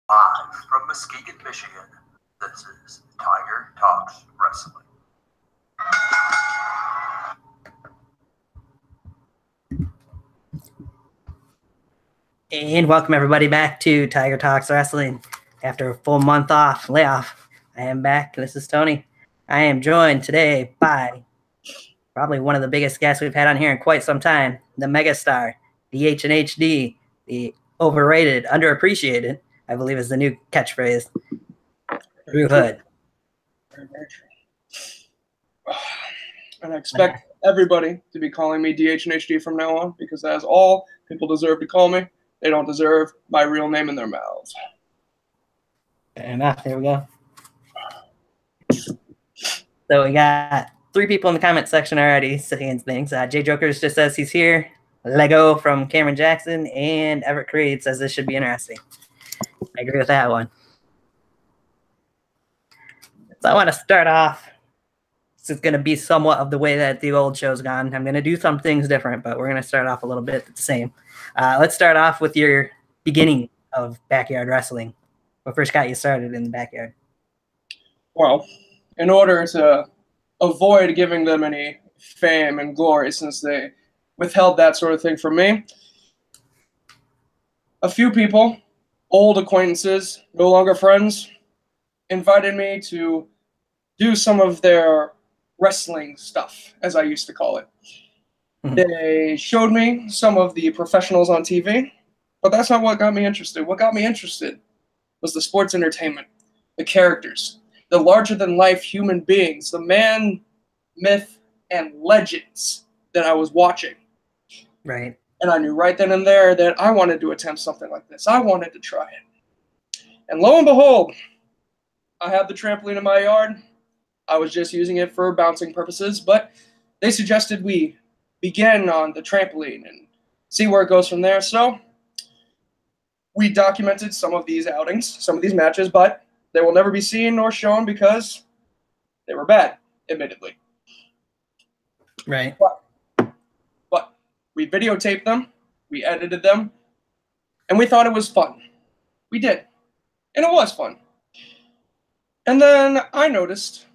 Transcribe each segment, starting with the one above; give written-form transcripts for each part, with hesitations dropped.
Live from Muskegon, Michigan, this is Tiger Talks Wrestling. And welcome everybody back to Tiger Talks Wrestling. After a full month layoff, I am back. This is Tony. I am joined today by probably one of the biggest guests we've had on here in quite some time, the Megastar, the H&HD, the overrated, underappreciated, I believe is the new catchphrase, Drew Hood. And I expect everybody to be calling me DH and HD from now on, because that is all people deserve to call me. They don't deserve my real name in their mouths. Fair enough. There we go. So we got 3 people in the comment section already saying things. Jay Jokers just says he's here. Lego from Cameron Jackson, and Everett Creed says this should be interesting. I agree with that one. So I want to start off. This is going to be somewhat of the way that the old show's gone. I'm going to do some things different, but we're going to start off a little bit the same. Let's start off with your beginning of backyard wrestling. What first got you started in the backyard? Well, in order to avoid giving them any fame and glory, since they withheld that sort of thing from me, a few people, old acquaintances, no longer friends, invited me to do some of their wrestling stuff, as I used to call it. They showed me some of the professionals on TV, but that's not what got me interested. What got me interested was the sports entertainment, the characters, the larger-than-life human beings, the man, myth, and legends that I was watching. Right. And I knew right then and there that I wanted to attempt something like this. I wanted to try it. And lo and behold, I had the trampoline in my yard. I was just using it for bouncing purposes, but they suggested we begin on the trampoline and see where it goes from there. So we documented some of these outings, some of these matches, but they will never be seen nor shown because they were bad, admittedly. Right. But we videotaped them, we edited them, and we thought it was fun. We did. And it was fun. And then I noticed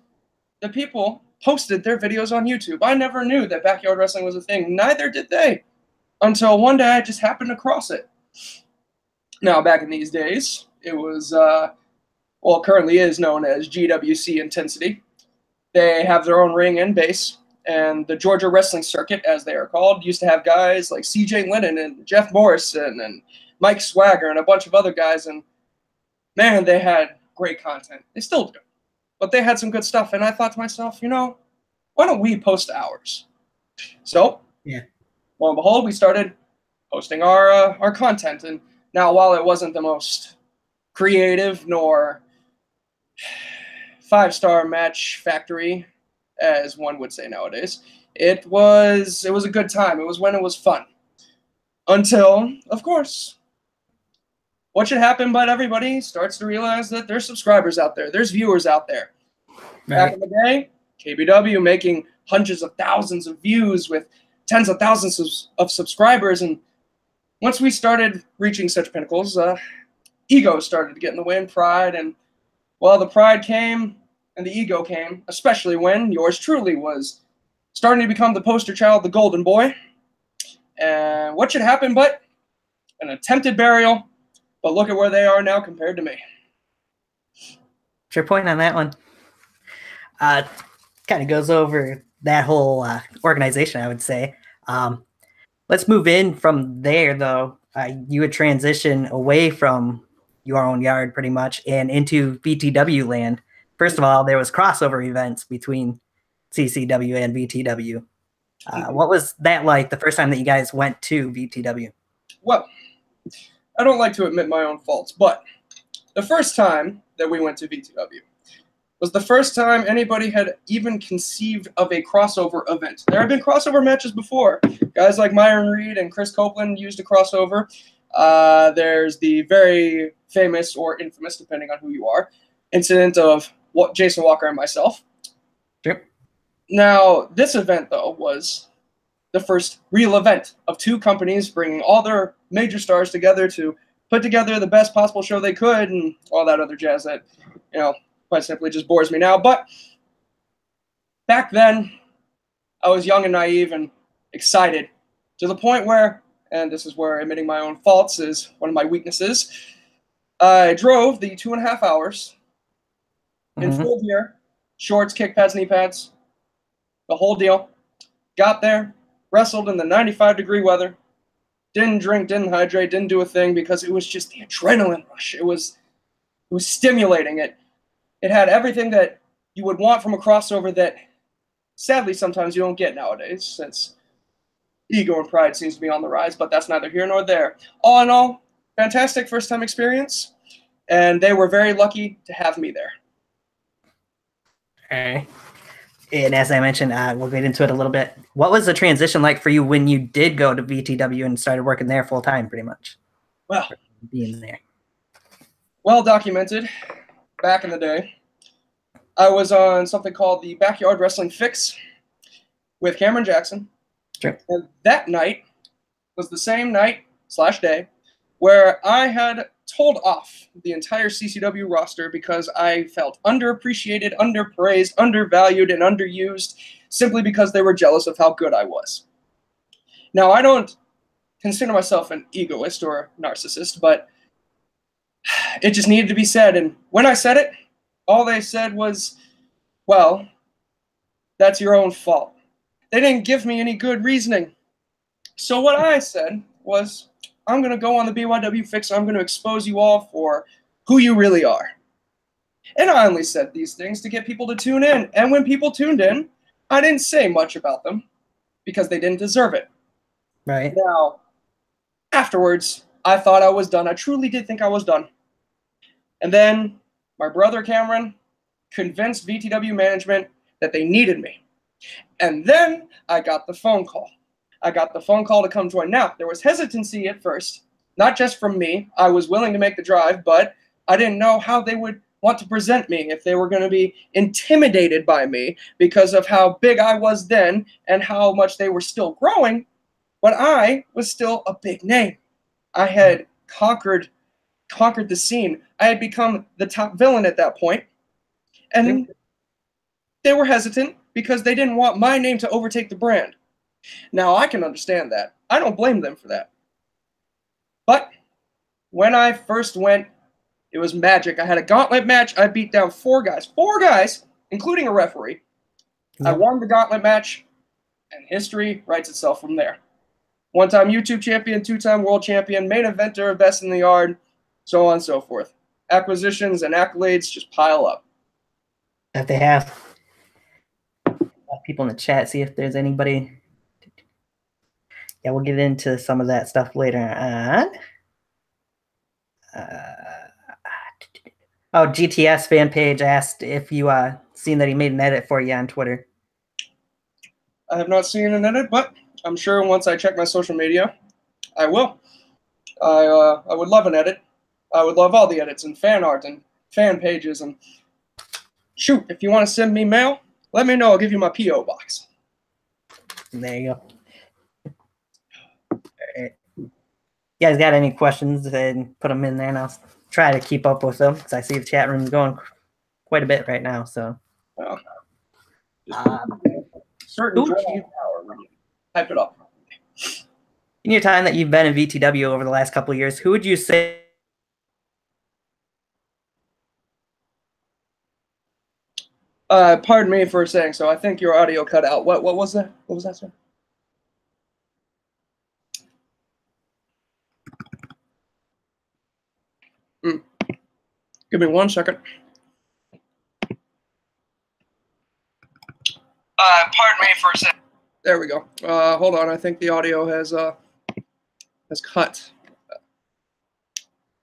that people posted their videos on YouTube. I never knew that backyard wrestling was a thing. Neither did they. Until one day I just happened to cross it. Now, back in these days, it was, currently is known as GWC Intensity. They have their own ring and base. And the Georgia Wrestling Circuit, as they are called, used to have guys like CJ Lennon and Jeff Morrison and Mike Swagger and a bunch of other guys. And, man, they had great content. They still do. But they had some good stuff, and I thought to myself, why don't we post ours? So, lo and behold, we started posting our content. And now, while it wasn't the most creative nor 5-star match factory, as one would say nowadays, it was a good time. It was when it was fun. Until, of course, what should happen but everybody starts to realize that there's subscribers out there. There's viewers out there. Right. Back in the day, KBW making hundreds of thousands of views with tens of thousands of subscribers. And once we started reaching such pinnacles, ego started to get in the way, and pride. And, well, the pride came and the ego came, especially when yours truly was starting to become the poster child, the golden boy. And what should happen but an attempted burial? But look at where they are now compared to me. Your point on that one kind of goes over that whole organization, I would say. Let's move in from there, though. You would transition away from your own yard pretty much and into VTW land. First of all, there was crossover events between CCW and VTW. What was that like the first time that you guys went to VTW? Well, I don't like to admit my own faults, but the first time that we went to VTW was the first time anybody had even conceived of a crossover event. There had been crossover matches before. Guys like Myron Reed and Chris Copeland used a crossover. There's the very famous or infamous, depending on who you are, incident of Jason Walker and myself. Yep. Now, this event, though, was the first real event of 2 companies bringing all their major stars together to put together the best possible show they could and all that other jazz that, quite simply just bores me now. But back then, I was young and naive and excited to the point where, and this is where admitting my own faults is one of my weaknesses, I drove the 2.5 hours in full gear, shorts, kick pads, knee pads, the whole deal. Got there, wrestled in the 95-degree weather, didn't drink, didn't hydrate, didn't do a thing because it was just the adrenaline rush. It was stimulating. It had everything that you would want from a crossover that sadly sometimes you don't get nowadays, since ego and pride seems to be on the rise, but that's neither here nor there. All in all, fantastic first-time experience, and they were very lucky to have me there. All right. And as I mentioned, we'll get into it a little bit. What was the transition like for you when you did go to VTW and started working there full-time, pretty much? Well, being there. Well documented back in the day. I was on something called the Backyard Wrestling Fix with Cameron Jackson. Sure. And that night was the same night/day where I had told off the entire CCW roster because I felt underappreciated, underpraised, undervalued, and underused simply because they were jealous of how good I was. Now, I don't consider myself an egoist or a narcissist, but it just needed to be said. And when I said it, all they said was, well, that's your own fault. They didn't give me any good reasoning. So what I said was, I'm going to go on the BYW Fix. I'm going to expose you all for who you really are. And I only said these things to get people to tune in. And when people tuned in, I didn't say much about them because they didn't deserve it. Right. Now, afterwards, I thought I was done. I truly did think I was done. And then my brother Cameron convinced VTW management that they needed me. And then I got the phone call. I got the phone call to come join. Now, there was hesitancy at first, not just from me. I was willing to make the drive, but I didn't know how they would want to present me, if they were going to be intimidated by me because of how big I was then and how much they were still growing, but I was still a big name. I had conquered the scene. I had become the top villain at that point, and they were hesitant because they didn't want my name to overtake the brand. Now, I can understand that. I don't blame them for that. But when I first went, it was magic. I had a gauntlet match. I beat down 4 guys, including a referee. I won the gauntlet match, and history writes itself from there. 1-time YouTube champion, 2-time world champion, main eventer, best in the yard, so on and so forth. Acquisitions and accolades just pile up. That they have. People in the chat, see if there's anybody. Yeah, we'll get into some of that stuff later on. GTS fan page asked if you seen that he made an edit for you on Twitter. I have not seen an edit, but I'm sure once I check my social media, I will. I would love an edit. I would love all the edits and fan art and fan pages. And shoot, if you want to send me mail, let me know. I'll give you my P.O. box. There you go. All right. You guys got any questions, then put them in there, and I'll try to keep up with them because I see the chat room going quite a bit right now. So, well, type it up. In your time that you've been in VTW over the last couple of years, who would you say? Pardon me for saying so. I think your audio cut out. What was that? What was that, sir? Give me 1 second. Pardon me for a second. There we go. Hold on. I think the audio has cut.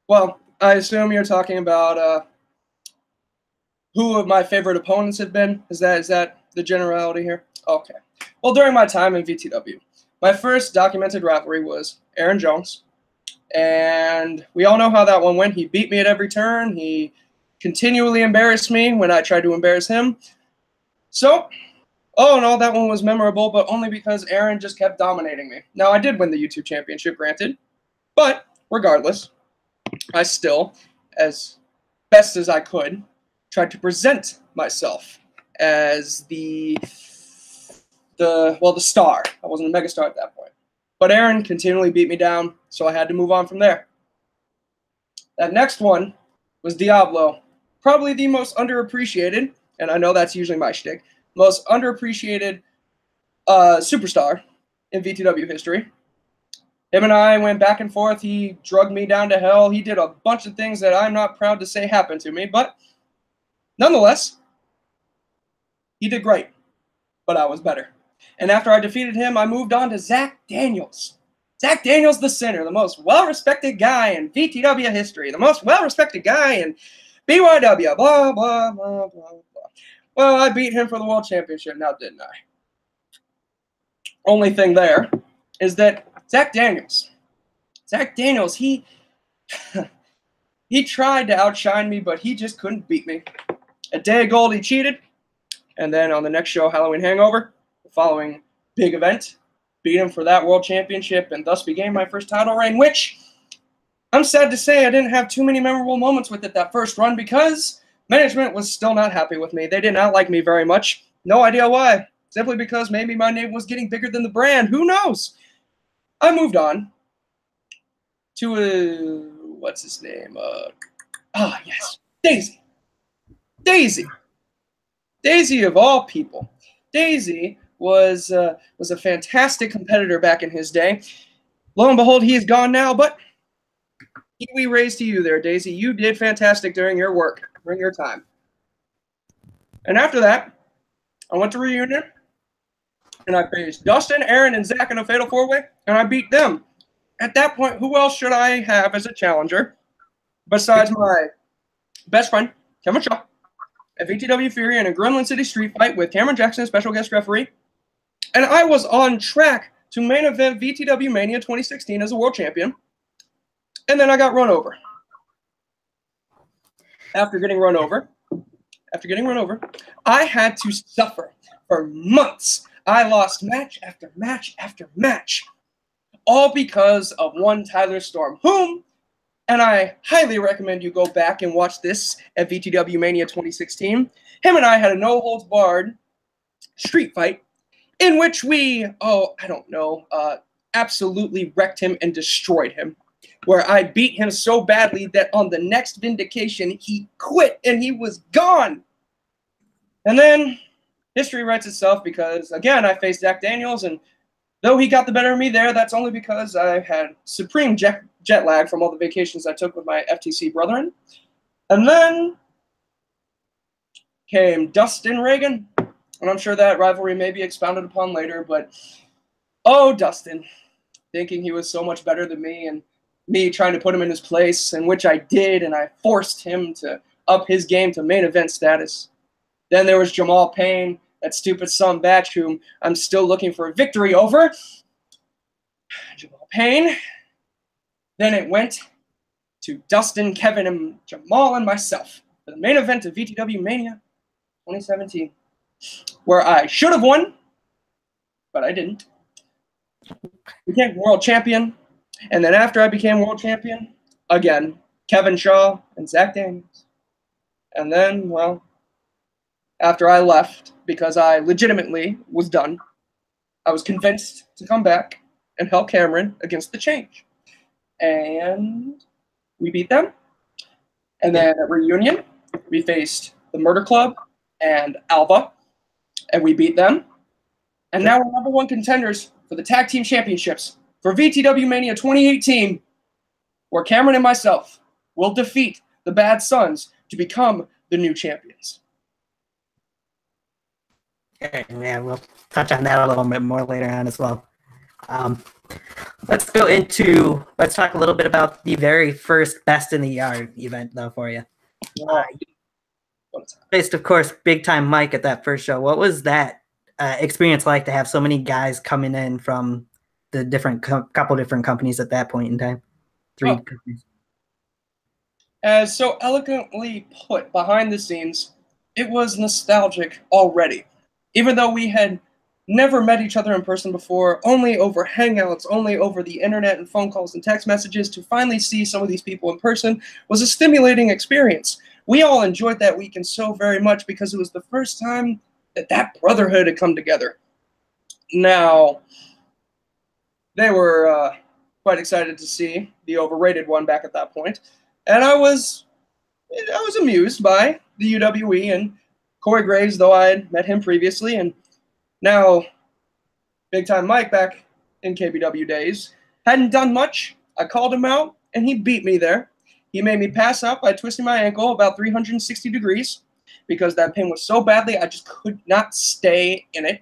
Well, I assume you're talking about who of my favorite opponents have been. Is that the generality here? Okay. Well, during my time in VTW, my first documented rivalry was Aaron Jones. And we all know how that one went. He beat me at every turn. He continually embarrassed me when I tried to embarrass him. So, all in all, that one was memorable, but only because Aaron just kept dominating me. Now, I did win the YouTube championship, granted. But, regardless, I still, as best as I could, tried to present myself as the star. I wasn't a megastar at that point. But Aaron continually beat me down, so I had to move on from there. That next one was Diablo. Probably the most underappreciated, and I know that's usually my shtick, most underappreciated superstar in VTW history. Him and I went back and forth. He drugged me down to hell. He did a bunch of things that I'm not proud to say happened to me, but nonetheless, he did great, but I was better. And after I defeated him, I moved on to Zach Daniels. Zach Daniels, the Sinner, the most well-respected guy in VTW history, the most well-respected guy in BYW, blah, blah, blah, blah, blah. Well, I beat him for the World Championship now, didn't I? Only thing there is that Zach Daniels, he tried to outshine me, but he just couldn't beat me. At Day of Gold, he cheated. And then on the next show, Halloween Hangover, the following big event, beat him for that World Championship and thus began my first title reign, which I'm sad to say I didn't have too many memorable moments with it that first run because management was still not happy with me. They did not like me very much. No idea why. Simply because maybe my name was getting bigger than the brand. Who knows? I moved on to what's his name? Yes, Daisy. Daisy of all people. Daisy was a fantastic competitor back in his day. Lo and behold, he is gone now, but we raised to you there, Daisy. You did fantastic during your work, during your time. And after that, I went to Reunion, and I faced Dustin, Aaron, and Zach in a fatal four-way, and I beat them. At that point, who else should I have as a challenger besides my best friend, Kevin Shaw, at VTW Fury in a Gremlin City street fight with Cameron Jackson, special guest referee. And I was on track to main event VTW Mania 2016 as a world champion. And then I got run over. After getting run over, I had to suffer for months. I lost match after match after match, all because of one Tyler Storm, whom, and I highly recommend you go back and watch this at VTW Mania 2016, him and I had a no-holds-barred street fight in which we, absolutely wrecked him and destroyed him, where I beat him so badly that on the next Vindication, he quit and he was gone. And then history writes itself because, again, I faced Zach Daniels, and though he got the better of me there, that's only because I had supreme jet lag from all the vacations I took with my FTC brethren. And then came Dustin Reagan, and I'm sure that rivalry may be expounded upon later, but oh, Dustin, thinking he was so much better than me and me trying to put him in his place, and which I did, and I forced him to up his game to main event status. Then there was Jamal Payne, that stupid son batch whom I'm still looking for a victory over. Jamal Payne. Then it went to Dustin, Kevin, and Jamal and myself for the main event of VTW Mania 2017, where I should have won, but I didn't. Became world champion, and then after I became world champion, again, Kevin Shaw and Zach Daniels. And then, well, after I left, because I legitimately was done, I was convinced to come back and help Cameron against the change. And we beat them. And then at Reunion, we faced the Murder Club and Alva, and we beat them. And now we're #1 contenders for the Tag Team Championships for VTW Mania 2018, where Cameron and myself will defeat the Bad Sons to become the new champions. Okay, yeah, we'll touch on that a little bit more later on as well. Let's talk a little bit about the very first Best in the Yard event, though, for you. Faced, of course, Big Time Mike at that first show. What was that experience like to have so many guys coming in from the different couple different companies at that point in time? Three companies. As so eloquently put behind the scenes, it was nostalgic already. Even though we had never met each other in person before, only over Hangouts, only over the internet and phone calls and text messages. To finally see some of these people in person was a stimulating experience. We all enjoyed that weekend so very much because it was the first time that that brotherhood had come together. Now, they were quite excited to see the overrated one back at that point, and I was amused by the UWE and Corey Graves, though I had met him previously, and now Big Time Mike back in KBW days hadn't done much. I called him out, and he beat me there. He made me pass out by twisting my ankle about 360 degrees because that pain was so badly I just could not stay in it.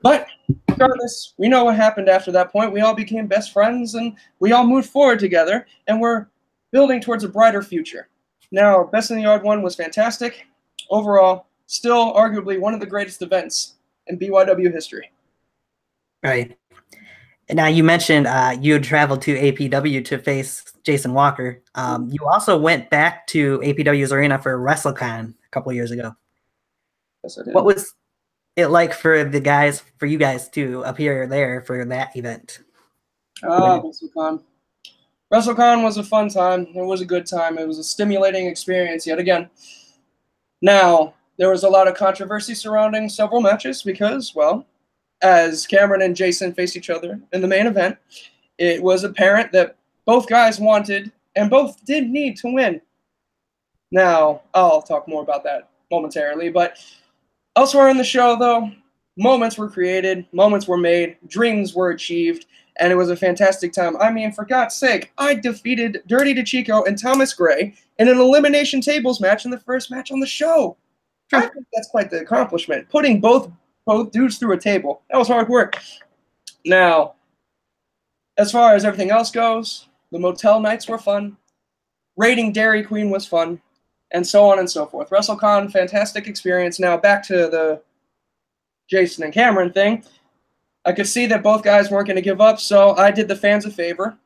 But regardless, we know what happened after that point. We all became best friends, and we all moved forward together, and we're building towards a brighter future. Now, Best in the Yard one was fantastic. Overall, still arguably one of the greatest events in BYW history. Right. And now you mentioned you had traveled to APW to face Jason Walker. You also went back to APW's arena for WrestleCon a couple of years ago. Yes, I did. What was it like for you guys to appear there for that event? WrestleCon. WrestleCon was a fun time. It was a good time. It was a stimulating experience yet again. Now, there was a lot of controversy surrounding several matches because, well, as Cameron and Jason faced each other in the main event, it was apparent that both guys wanted and both did need to win. Now, I'll talk more about that momentarily, but elsewhere in the show, though, moments were created, moments were made, dreams were achieved, and it was a fantastic time. I mean, for God's sake, I defeated Dirty DeChico and Thomas Gray in an elimination tables match in the first match on the show. I think that's quite the accomplishment. Putting both dudes through a table. That was hard work. Now, as far as everything else goes, the motel nights were fun. Raiding Dairy Queen was fun. And so on and so forth. WrestleCon, fantastic experience. Now, back to the Jason and Cameron thing. I could see that both guys weren't going to give up, so I did the fans a favor,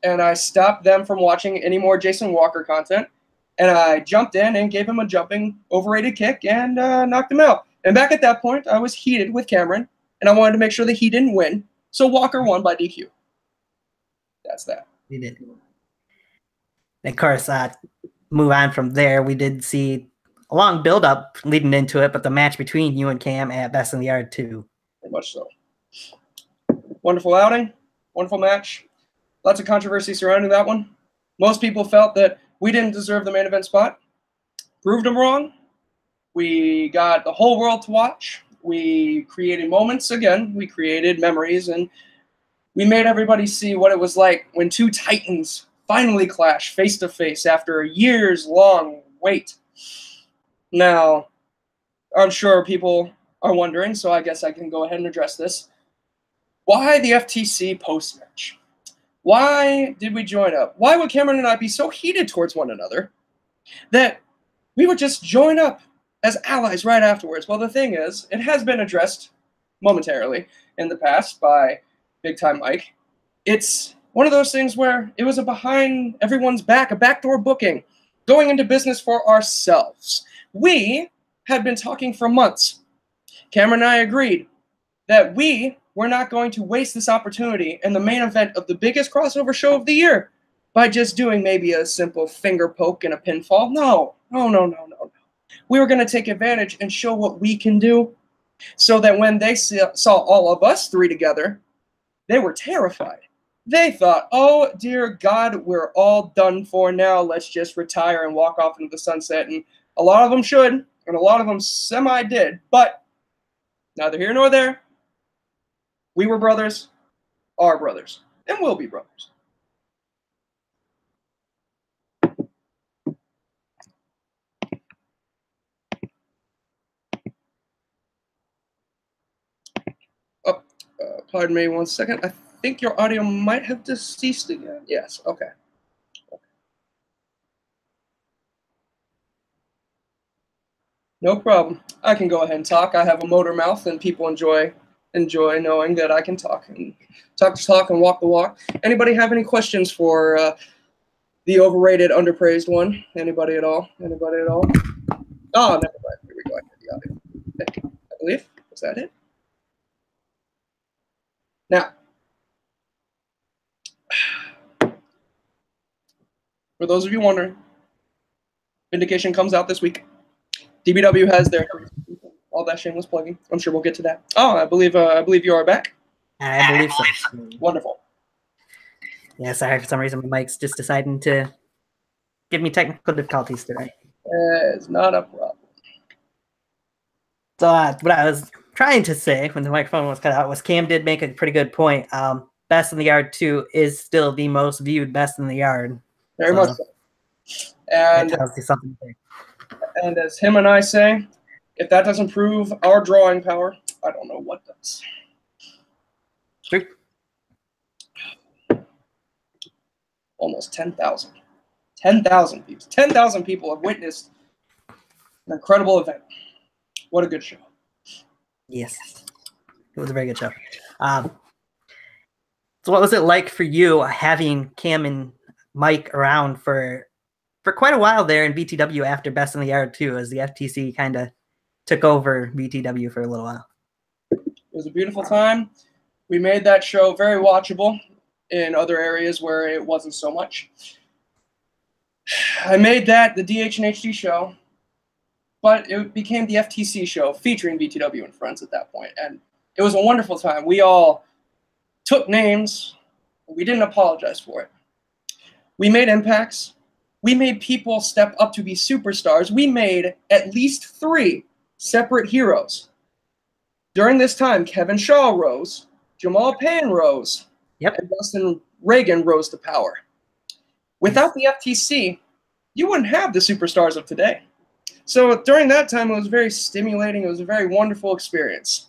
and I stopped them from watching any more Jason Walker content, and I jumped in and gave him a jumping, overrated kick and knocked him out. And back at that point, I was heated with Cameron, and I wanted to make sure that he didn't win, so Walker won by DQ. That's that. We did. And of course, move on from there, we did see a long build-up leading into it, but the match between you and Cam at Best in the Yard too. Very much so. Wonderful outing, wonderful match. Lots of controversy surrounding that one. Most people felt that we didn't deserve the main event spot. Proved them wrong. We got the whole world to watch. We created moments again. We created memories, and we made everybody see what it was like when two titans finally clash face-to-face after a years-long wait. Now, I'm sure people are wondering, so I guess I can go ahead and address this. Why the FTC post-match? Why did we join up? Why would Cameron and I be so heated towards one another that we would just join up as allies right afterwards? Well, the thing is, it has been addressed momentarily in the past by Big Time Mike. It's one of those things where it was a behind everyone's back, a backdoor booking, going into business for ourselves. We had been talking for months. Cameron and I agreed that we were not going to waste this opportunity in the main event of the biggest crossover show of the year by just doing maybe a simple finger poke and a pinfall. No. We were going to take advantage and show what we can do so that when they saw all of us three together, they were terrified. They thought, oh, dear God, we're all done for now. Let's just retire and walk off into the sunset. And a lot of them should, and a lot of them semi-did, but neither here nor there. We were brothers, are brothers, and will be brothers. Oh, pardon me 1 second. I think your audio might have deceased again. Yes, okay. No problem. I can go ahead and talk. I have a motor mouth, and people enjoy knowing that I can talk and talk and walk the walk. Anybody have any questions for the overrated, underpraised one? Anybody at all? Anybody at all? Oh, never mind. Here we go. I hear the audio. Okay. I believe. Was that it? Now, for those of you wondering, Vindication comes out this week. DBW has their all that shameless plugging. I'm sure we'll get to that. Oh, I believe you are back. I believe so. Wonderful. Yeah, sorry, for some reason my mic's just deciding to give me technical difficulties today. It's not a problem. So what I was trying to say when the microphone was cut out was Cam did make a pretty good point. Best in the Yard 2 is still the most viewed Best in the Yard. Very much so. And that tells you something there. And as him and I say, if that doesn't prove our drawing power, I don't know what does. True. Almost 10,000. 10,000 people. 10,000 people have witnessed an incredible event. What a good show. Yes. It was a very good show. So what was it like for you having Cam and Mike around for quite a while there in VTW after Best in the Yard 2 as the FTC kind of took over VTW for a little while? It was a beautiful time. We made that show very watchable in other areas where it wasn't so much. I made that the DH and HD show, but it became the FTC show featuring VTW and friends at that point, and it was a wonderful time. We all took names. We didn't apologize for it. We made impacts. We made people step up to be superstars. We made at least 3 separate heroes. During this time, Kevin Shaw rose, Jamal Payne rose, and Dustin Reagan rose to power. Without the FTC, you wouldn't have the superstars of today. So during that time, it was very stimulating. It was a very wonderful experience.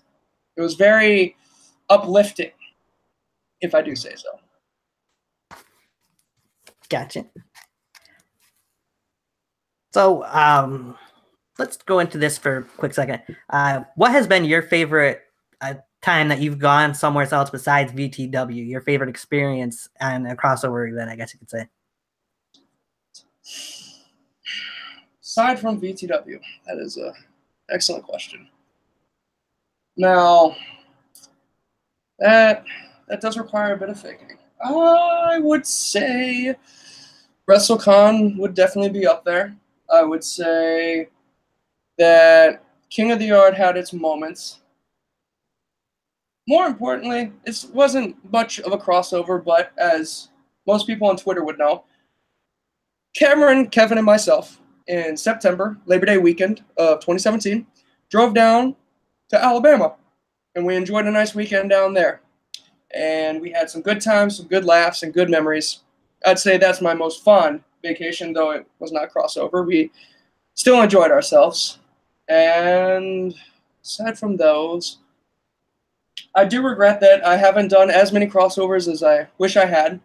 It was very uplifting, if I do say so. Gotcha. So let's go into this for a quick second. What has been your favorite time that you've gone somewhere else besides VTW? Your favorite experience and a crossover event, I guess you could say. Aside from VTW, that is an excellent question. Now, that does require a bit of thinking. I would say WrestleCon would definitely be up there. I would say that King of the Yard had its moments. More importantly, it wasn't much of a crossover, but as most people on Twitter would know, Cameron, Kevin, and myself in September, Labor Day weekend of 2017, drove down to Alabama, and we enjoyed a nice weekend down there. And we had some good times, some good laughs, and good memories. I'd say that's my most fond vacation, though it was not crossover. We still enjoyed ourselves. And aside from those, I do regret that I haven't done as many crossovers as I wish I had.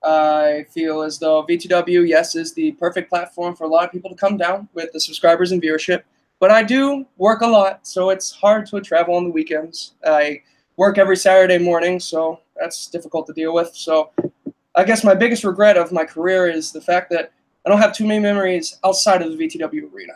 I feel as though VTW, yes, is the perfect platform for a lot of people to come down with the subscribers and viewership. But I do work a lot, so it's hard to travel on the weekends. I work every Saturday morning, so that's difficult to deal with. So I guess my biggest regret of my career is the fact that I don't have too many memories outside of the VTW arena.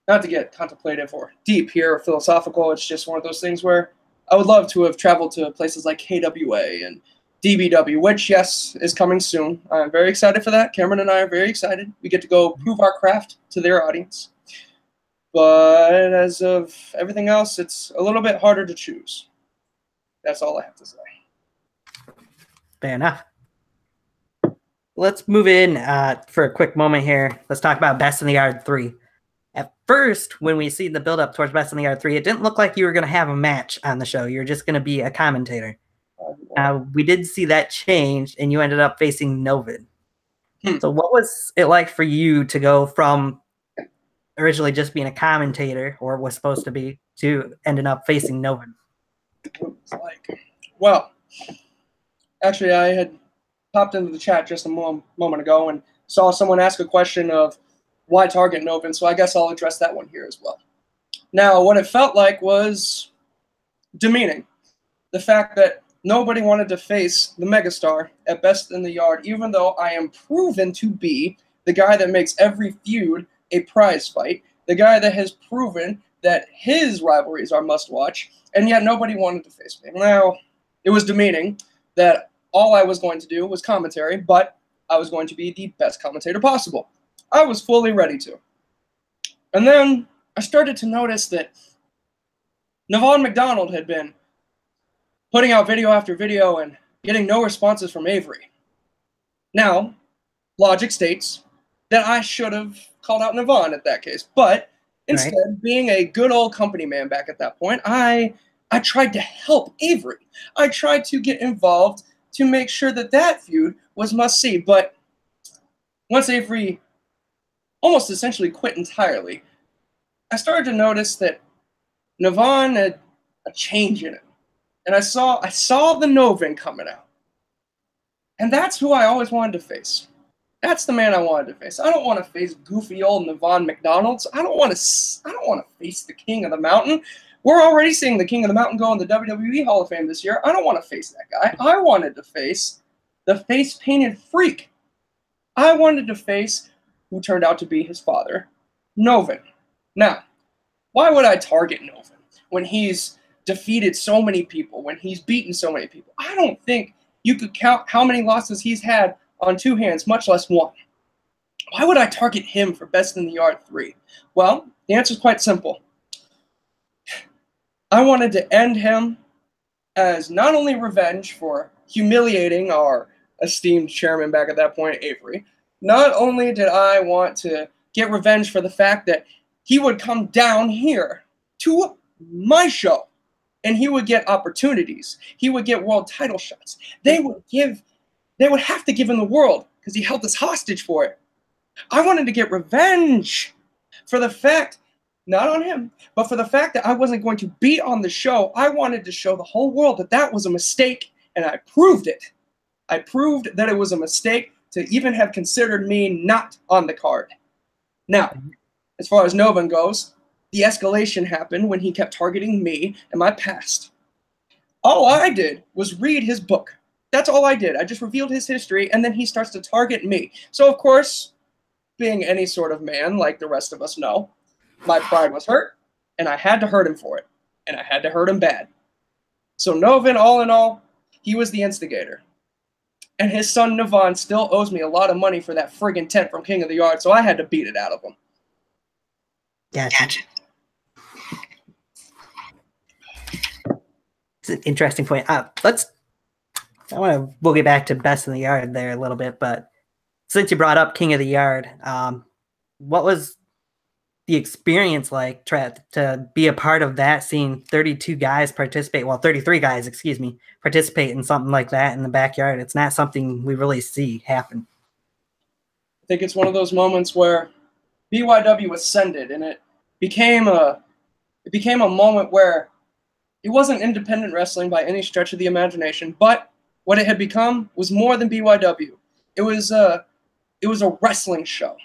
Not to get contemplative or deep here or philosophical, it's just one of those things where I would love to have traveled to places like KWA and DBW, which, yes, is coming soon. I'm very excited for that. Cameron and I are very excited. We get to go prove our craft to their audience. But as of everything else, it's a little bit harder to choose. That's all I have to say. Fair enough. Let's move in for a quick moment here. Let's talk about Best in the Yard 3. At first, when we see the build-up towards Best in the Yard 3, it didn't look like you were going to have a match on the show. You were just going to be a commentator. We did see that change, and you ended up facing Novid. So what was it like for you to go from originally just being a commentator, or was supposed to be, to ending up facing Novid? Well, actually, I had popped into the chat just a moment ago and saw someone ask a question of why target Novin, so I guess I'll address that one here as well. Now, what it felt like was demeaning. The fact that nobody wanted to face the Megastar at Best in the Yard, even though I am proven to be the guy that makes every feud a prize fight, the guy that has proven that his rivalries are must-watch, and yet nobody wanted to face me. Now, It was demeaning that all I was going to do was commentary, but I was going to be the best commentator possible. I was fully ready to. And then I started to notice that Navon McDonald had been putting out video after video and getting no responses from Avery. Now, logic states that I should have called out Navon at that case, but instead, being a good old company man back at that point, I tried to help Avery. I tried to get involved to make sure that that feud was must-see, but once Avery almost essentially quit entirely, I started to notice that Navon had a change in him. And I saw the Novin coming out. And that's who I always wanted to face. That's the man I wanted to face. I don't want to face goofy old Navon McDonald's. I don't want to face the King of the Mountain. We're already seeing the King of the Mountain go in the WWE Hall of Fame this year. I don't want to face that guy. I wanted to face the face-painted freak. I wanted to face who turned out to be his father, Novin. Now, why would I target Novin when he's defeated so many people, when he's beaten so many people? I don't think you could count how many losses he's had on two hands, much less one. Why would I target him for Best in the Yard 3? Well, the answer is quite simple. I wanted to end him as not only revenge for humiliating our esteemed chairman back at that point, Avery, not only did I want to get revenge for the fact that he would come down here to my show and he would get opportunities. He would get world title shots. They would have to give him the world because he held us hostage for it. I wanted to get revenge for the fact, not on him, but for the fact that I wasn't going to be on the show. I wanted to show the whole world that that was a mistake, and I proved it. I proved that it was a mistake to even have considered me not on the card. Now, as far as Novin goes, the escalation happened when he kept targeting me and my past. All I did was read his book. That's all I did. I just revealed his history, and then he starts to target me. So, of course, being any sort of man, like the rest of us know, my pride was hurt, and I had to hurt him for it. And I had to hurt him bad. So Novin, all in all, he was the instigator. And his son, Navon, still owes me a lot of money for that friggin' tent from King of the Yard, so I had to beat it out of him. Gotcha. It's an interesting point. I want to get back to Best in the Yard there a little bit, but since you brought up King of the Yard, what was the experience like to be a part of that, seeing 32 guys participate, well, 33 guys, excuse me, participate in something like that in the backyard? It's not something we really see happen. I think it's one of those moments where BYW ascended, and it became a moment where it wasn't independent wrestling by any stretch of the imagination, but what it had become was more than BYW. It was a wrestling show.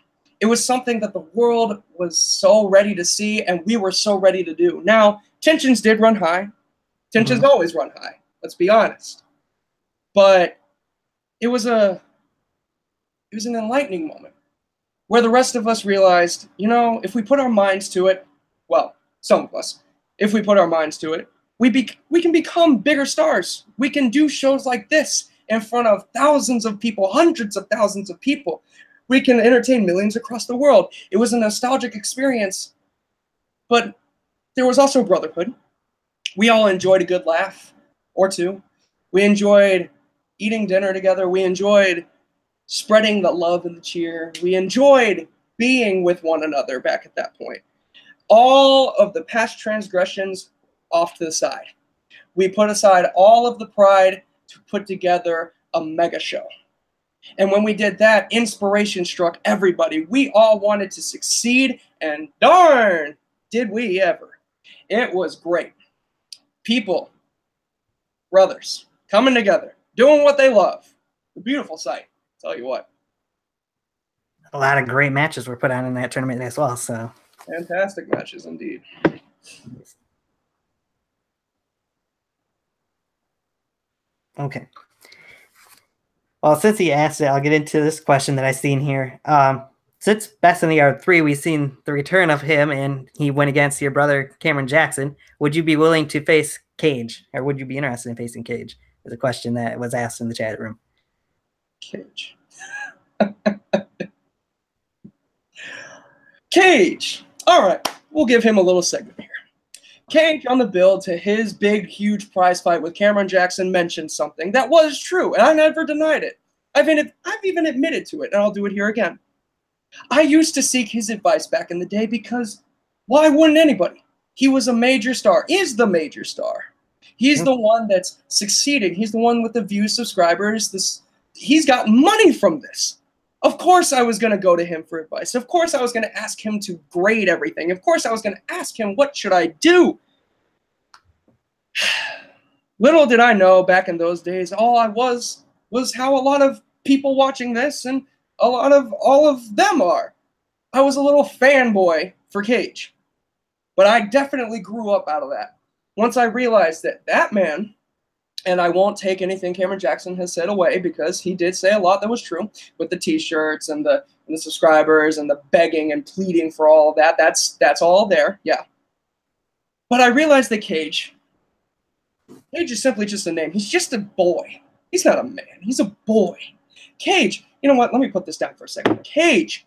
It was something that the world was so ready to see, and we were so ready to do. Now, tensions did run high. Tensions always run high. Let's be honest. But it was an enlightening moment where the rest of us realized, you know, if we put our minds to it, well, some of us, if we put our minds to it, we can become bigger stars. We can do shows like this in front of thousands of people, hundreds of thousands of people. We can entertain millions across the world. It was a nostalgic experience, but there was also brotherhood. We all enjoyed a good laugh or two. We enjoyed eating dinner together. We enjoyed spreading the love and the cheer. We enjoyed being with one another back at that point. All of the past transgressions off to the side. We put aside all of the pride to put together a mega show. And when we did that, inspiration struck everybody. We all wanted to succeed, and darn, did we ever. It was great. People, brothers, coming together, doing what they love. A beautiful sight, I'll tell you what. A lot of great matches were put on in that tournament as well. So fantastic matches indeed. Okay. Well, since he asked it, I'll get into this question that I've seen here. Since Best in the Yard 3, we've seen the return of him, and he went against your brother, Cameron Jackson. Would you be willing to face Cage, or would you be interested in facing Cage? is a question that was asked in the chat room. Cage. Cage. All right, we'll give him a little segment here. Cage on the build to his big, huge prize fight with Cameron Jackson mentioned something that was true, and I never denied it. I've even admitted to it, and I'll do it here again. I used to seek his advice back in the day because why wouldn't anybody? He was a major star, is the major star. He's the one that's succeeding. He's the one with the views, subscribers. He's got money from this. Of course I was going to go to him for advice. Of course I was going to ask him to grade everything. Of course I was going to ask him, what should I do? Little did I know back in those days, all I was how a lot of people watching this and all of them are. I was a little fanboy for Cage. But I definitely grew up out of that. Once I realized that that man, and I won't take anything Cameron Jackson has said away because he did say a lot that was true with the t-shirts and the subscribers and the begging and pleading for all of that. That's all there, yeah. But I realized that Cage is simply just a name. He's just a boy. He's not a man. He's a boy. Cage, you know what? Let me put this down for a second. Cage,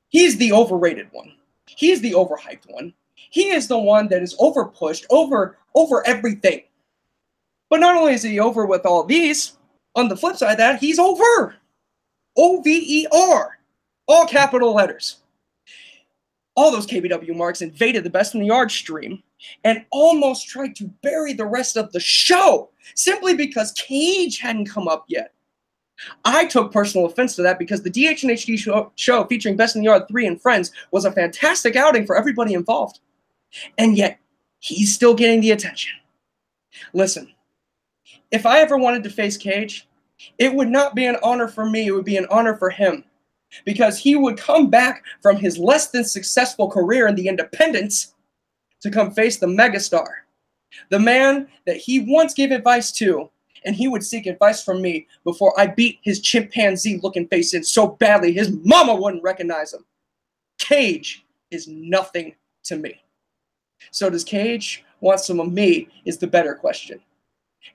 he's the overrated one. He's the overhyped one. He is the one that is overpushed, over everything. But not only is he over with all these, on the flip side of that, he's over. O-V-E-R. All capital letters. All those KBW marks invaded the Best in the Yard stream and almost tried to bury the rest of the show simply because Cage hadn't come up yet. I took personal offense to that because the DH and HD show featuring Best in the Yard 3 and Friends was a fantastic outing for everybody involved. And yet, he's still getting the attention. Listen, if I ever wanted to face Cage, it would not be an honor for me, it would be an honor for him. Because he would come back from his less than successful career in the independents to come face the megastar. The man that he once gave advice to, and he would seek advice from me before I beat his chimpanzee-looking face in so badly his mama wouldn't recognize him. Cage is nothing to me. So does Cage want some of me is the better question.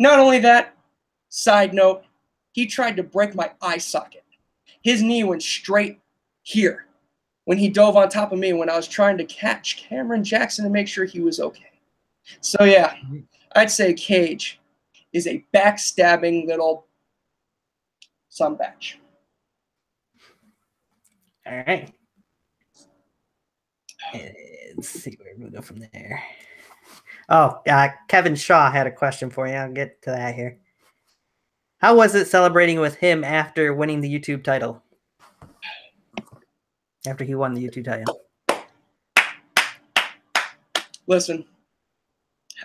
Not only that, side note, he tried to break my eye socket. His knee went straight here when he dove on top of me when I was trying to catch Cameron Jackson to make sure he was okay. So yeah, I'd say Cage is a backstabbing little sunbatch. All right. Let's see where we go from there. Oh, Kevin Shaw had a question for you. I'll get to that here. How was it celebrating with him after winning the YouTube title? After he won the YouTube title. Listen,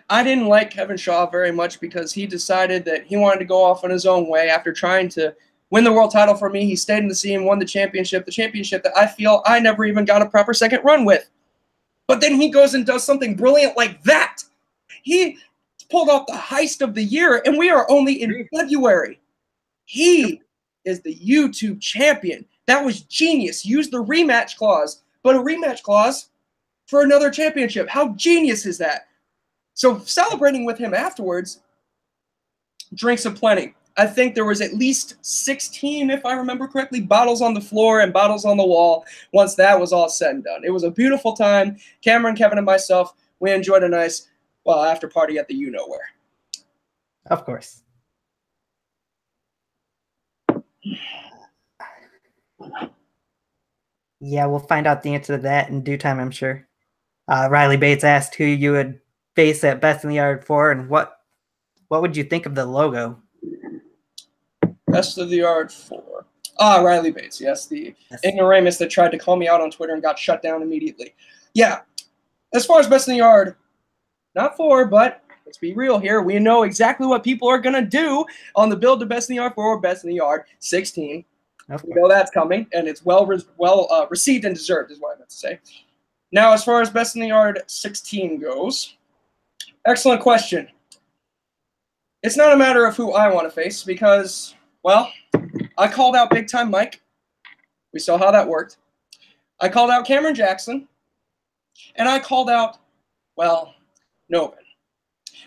I didn't like Kevin Shaw very much because he decided that he wanted to go off on his own way after trying to win the world title for me. He stayed in the scene, won the championship that I feel I never even got a proper second run with. But then he goes and does something brilliant like that. He pulled off the heist of the year, and we are only in February. He is the YouTube champion. That was genius. Use the rematch clause, but a rematch clause for another championship. How genius is that? So celebrating with him afterwards, drinks aplenty. I think there was at least 16, if I remember correctly, bottles on the floor and bottles on the wall once that was all said and done. It was a beautiful time. Cameron, Kevin, and myself, we enjoyed a nice, well, after party at the you-know-where. Of course. Yeah, we'll find out the answer to that in due time, I'm sure. Riley Bates asked who you would face at Best in the Yard for, and what would you think of the logo? Best of the Yard 4. Riley Bates, yes, the ignoramus that tried to call me out on Twitter and got shut down immediately. Yeah, as far as Best in the Yard, not 4, but let's be real here. We know exactly what people are going to do on the build to Best in the Yard 4 or Best in the Yard 16. We know that's coming, and it's well received and deserved is what I meant to say. Now, as far as Best in the Yard 16 goes, excellent question. It's not a matter of who I want to face because, well, I called out Big Time Mike. We saw how that worked. I called out Cameron Jackson. And I called out, well, Novin.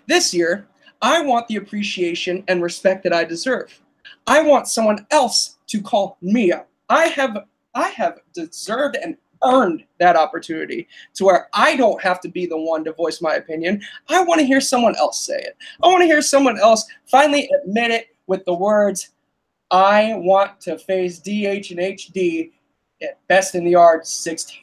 This year, I want the appreciation and respect that I deserve. I want someone else to call me out. I have deserved and earned that opportunity to where I don't have to be the one to voice my opinion. I want to hear someone else say it. I want to hear someone else finally admit it with the words, I want to face DH and HD at Best in the Yard 16.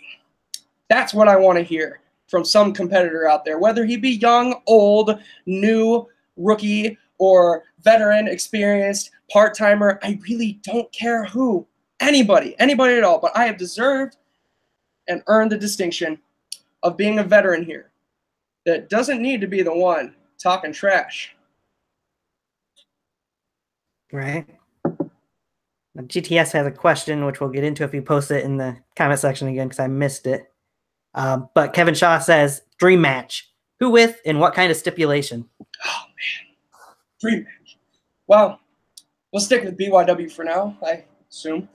That's what I want to hear from some competitor out there, whether he be young, old, new, rookie, or veteran, experienced, part-timer. I really don't care who. Anybody at all. But I have deserved and earned the distinction of being a veteran here that doesn't need to be the one talking trash. Right. Now, GTS has a question, which we'll get into if you post it in the comment section again, because I missed it. But Kevin Shaw says, dream match. Who with and what kind of stipulation? Oh, man. Dream match. Well, we'll stick with BYW for now, I assume.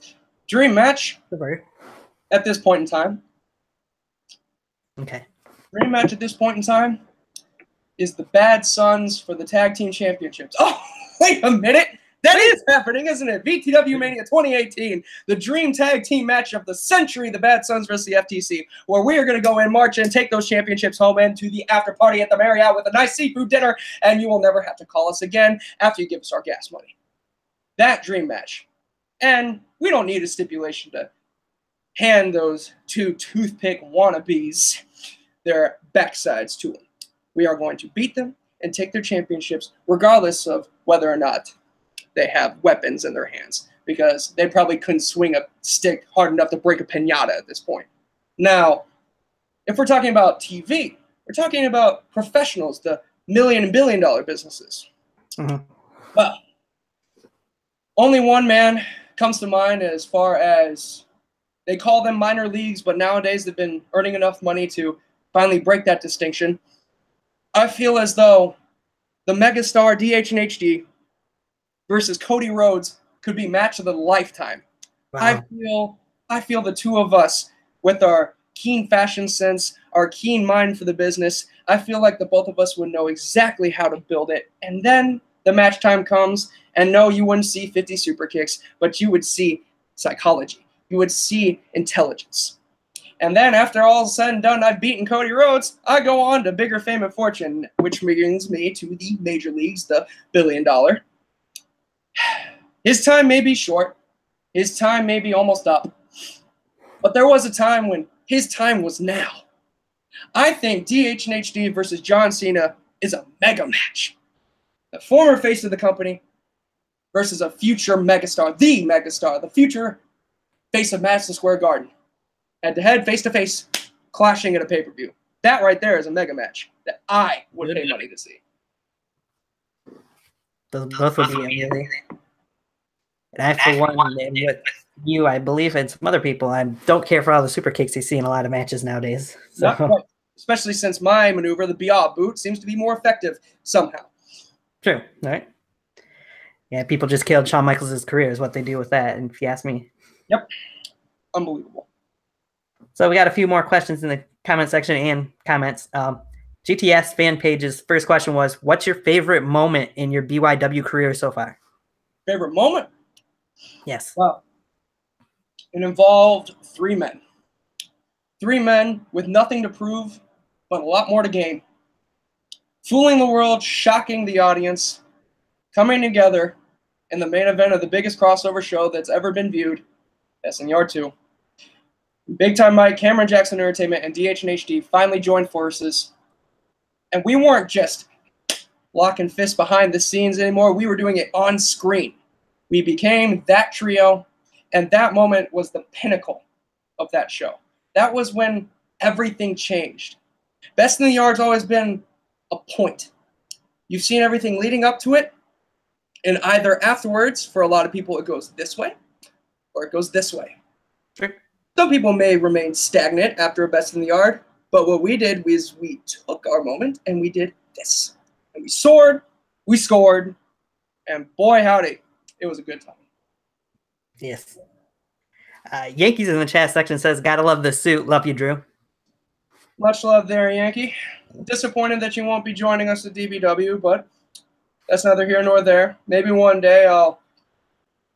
Dream match at this point in time. Okay. Dream match at this point in time is the Bad Sons for the Tag Team Championships. Oh, wait a minute. That is happening, isn't it? VTW Mania 2018, the dream tag team match of the century, the Bad Sons versus the FTC, where we are going to go in, march and take those championships home and to the after party at the Marriott with a nice seafood dinner, and you will never have to call us again after you give us our gas money. That dream match. And we don't need a stipulation to hand those two toothpick wannabes their backsides to them. We are going to beat them and take their championships regardless of whether or not they have weapons in their hands, because they probably couldn't swing a stick hard enough to break a piñata at this point. Now, if we're talking about TV, we're talking about professionals, the million and billion dollar businesses. Mm-hmm. Well, only one man comes to mind as far as they call them minor leagues, but nowadays they've been earning enough money to finally break that distinction. I feel as though the Megastar DH and HD versus Cody Rhodes could be match of the lifetime. Wow. I feel the two of us, with our keen fashion sense, our keen mind for the business, I feel like the both of us would know exactly how to build it. And then the match time comes, and no, you wouldn't see 50 super kicks, but you would see psychology. You would see intelligence. And then after all is said and done, I've beaten Cody Rhodes, I go on to bigger fame and fortune, which brings me to the major leagues, the $1 billion. His time may be short. His time may be almost up. But there was a time when his time was now. I think DH and HD versus John Cena is a mega match. The former face of the company versus a future megastar, the future face of Madison Square Garden. Head-to-head, face-to-face, clashing at a pay-per-view. That right there is a mega match that I would pay money to see. Those both would be amazing. And I, for one, with you, I believe, and some other people, I don't care for all the super kicks you see in a lot of matches nowadays. So. Not quite. Especially since my maneuver, the BR boot, seems to be more effective somehow. True. All right. Yeah, people just killed Shawn Michaels' career is what they do with that, and if you ask me. Yep. Unbelievable. So we got a few more questions in the comment section and comments. GTS fan page's first question was, what's your favorite moment in your BYW career so far? Favorite moment? Yes. Well, it involved three men. Three men with nothing to prove, but a lot more to gain. Fooling the world, shocking the audience, coming together in the main event of the biggest crossover show that's ever been viewed, SNR 2. Big Time Mike, Cameron Jackson Entertainment, and DH and HD finally joined forces. And we weren't just locking fists behind the scenes anymore. We were doing it on screen. We became that trio, and that moment was the pinnacle of that show. That was when everything changed. Best in the Yard's always been a point. You've seen everything leading up to it, and either afterwards, for a lot of people, it goes this way, or it goes this way. Sure. Some people may remain stagnant after a Best in the Yard, but what we did was we took our moment and we did this. And we soared, we scored, and boy howdy, it was a good time. Yes. Yankees in the chat section says, gotta love the suit. Love you, Drew. Much love there, Yankee. Disappointed that you won't be joining us at DBW, but That's neither here nor there. Maybe one day I'll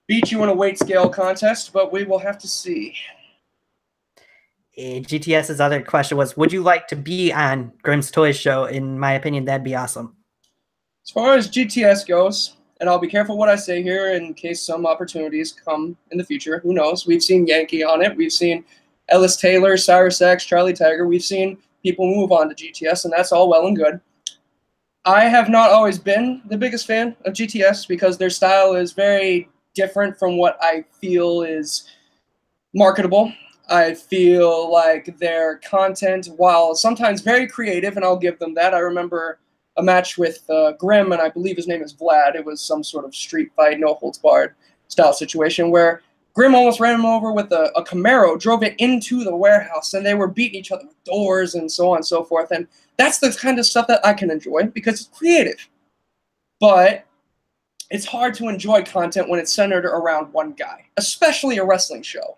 beat you in a weight scale contest, but we will have to see. GTS's other question was, would you like to be on Grimm's Toy Show? In my opinion, that'd be awesome. As far as GTS goes, and I'll be careful what I say here in case some opportunities come in the future. Who knows? We've seen Yankee on it. We've seen Ellis Taylor, Cyrus X, Charlie Tiger. We've seen people move on to GTS, and that's all well and good. I have not always been the biggest fan of GTS because their style is very different from what I feel is marketable. I feel like their content, while sometimes very creative, and I'll give them that. I remember a match with Grimm, and I believe his name is Vlad. It was some sort of street fight, no holds barred style situation where Grimm almost ran him over with a Camaro, drove it into the warehouse, and they were beating each other with doors and so on and so forth. And that's the kind of stuff that I can enjoy because it's creative. But it's hard to enjoy content when it's centered around one guy, especially a wrestling show.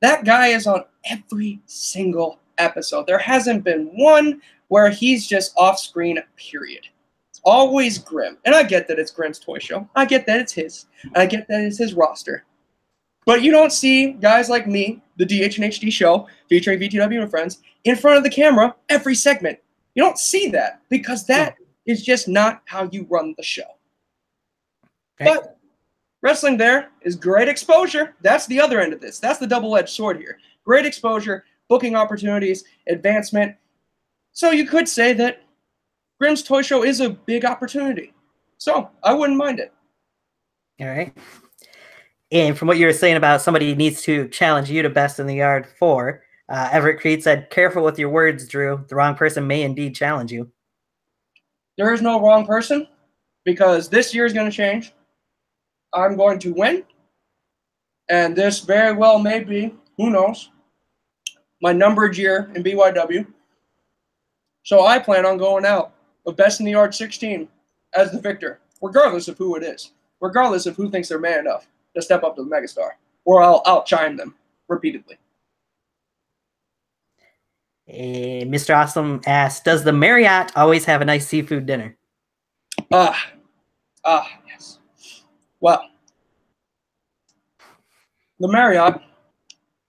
That guy is on every single episode. There hasn't been one where he's just off screen, period. It's always Grimm. And I get that it's Grimm's Toy Show. I get that it's his. I get that it's his roster. But you don't see guys like me, the DH and HD show, featuring VTW and friends, in front of the camera every segment. You don't see that because that is just not how you run the show. Okay. But wrestling there is great exposure. That's the other end of this. That's the double-edged sword here. Great exposure, booking opportunities, advancement. So you could say that Grimm's Toy Show is a big opportunity. So I wouldn't mind it. All right. And from what you were saying about somebody needs to challenge you to Best in the Yard 4, Everett Creed said, careful with your words, Drew. The wrong person may indeed challenge you. There is no wrong person because this year is going to change. I'm going to win. And this very well may be, who knows, my numbered year in BYW. So I plan on going out of Best in the Yard 16 as the victor, regardless of who it is, regardless of who thinks they're man enough to step up to the Megastar, or I'll outshine them repeatedly. Mr. Awesome asked, does the Marriott always have a nice seafood dinner? Yes. Well, the Marriott,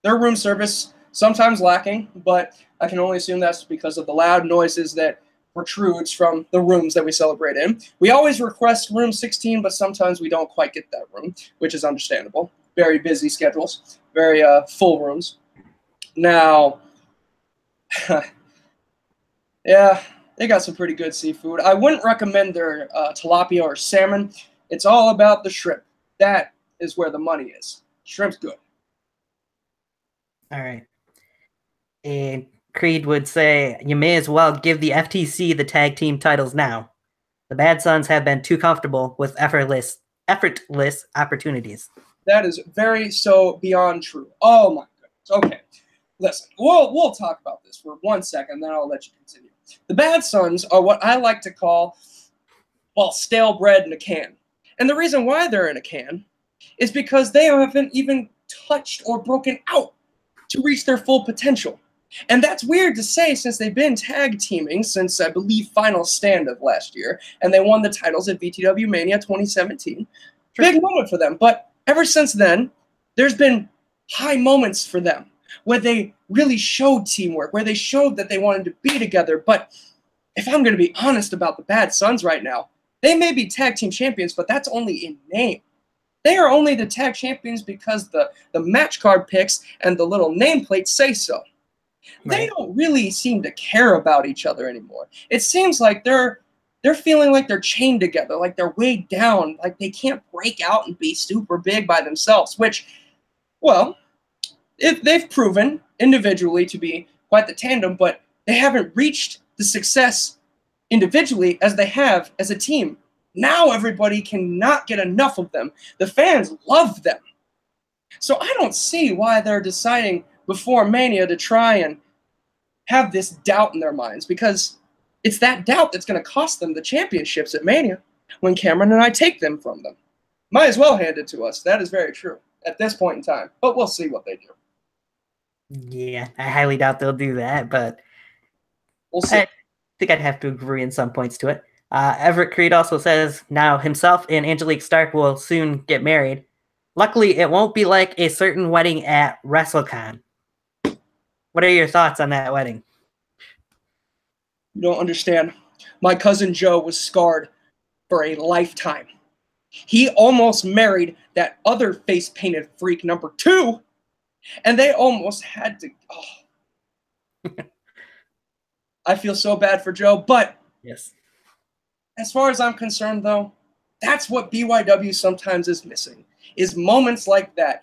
their room service, sometimes lacking, but I can only assume that's because of the loud noises that protrudes from the rooms that we celebrate in. We always request room 16, but sometimes we don't quite get that room, which is understandable. Very busy schedules, very full rooms. Now, yeah, they got some pretty good seafood. I wouldn't recommend their tilapia or salmon. It's all about the shrimp. That is where the money is. Shrimp's good. All right. And Creed would say, you may as well give the FTC the tag team titles now. The Bad Sons have been too comfortable with effortless opportunities. That is very so beyond true. Oh my goodness. Okay. Listen, we'll talk about this for 1 second, then I'll let you continue. The Bad Sons are what I like to call, well, stale bread in a can. And the reason why they're in a can is because they haven't even touched or broken out to reach their full potential. And that's weird to say since they've been tag teaming since, I believe, Final Stand of last year. And they won the titles at VTW Mania 2017. Big moment for them. But ever since then, there's been high moments for them where they really showed teamwork, where they showed that they wanted to be together. But if I'm going to be honest about the Bad Sons right now, they may be tag team champions, but that's only in name. They are only the tag champions because the match card picks and the little nameplates say so. Right. They don't really seem to care about each other anymore. It seems like they're feeling like they're chained together, like they're weighed down, like they can't break out and be super big by themselves, which, well, they've proven individually to be quite the tandem, but they haven't reached the success individually as they have as a team. Now everybody cannot get enough of them. The fans love them. So I don't see why they're deciding before Mania to try and have this doubt in their minds, because it's that doubt that's going to cost them the championships at Mania when Cameron and I take them from them. Might as well hand it to us. That is very true at this point in time, but we'll see what they do. Yeah, I highly doubt they'll do that, but we'll see. I think I'd have to agree in some points to it. Everett Creed also says now himself and Angelique Stark will soon get married. Luckily, it won't be like a certain wedding at WrestleCon. What are your thoughts on that wedding? You don't understand. My cousin Joe was scarred for a lifetime. He almost married that other face-painted freak number 2, and they almost had to... Oh. I feel so bad for Joe, but yes, as far as I'm concerned, though, that's what BYW sometimes is missing, is moments like that,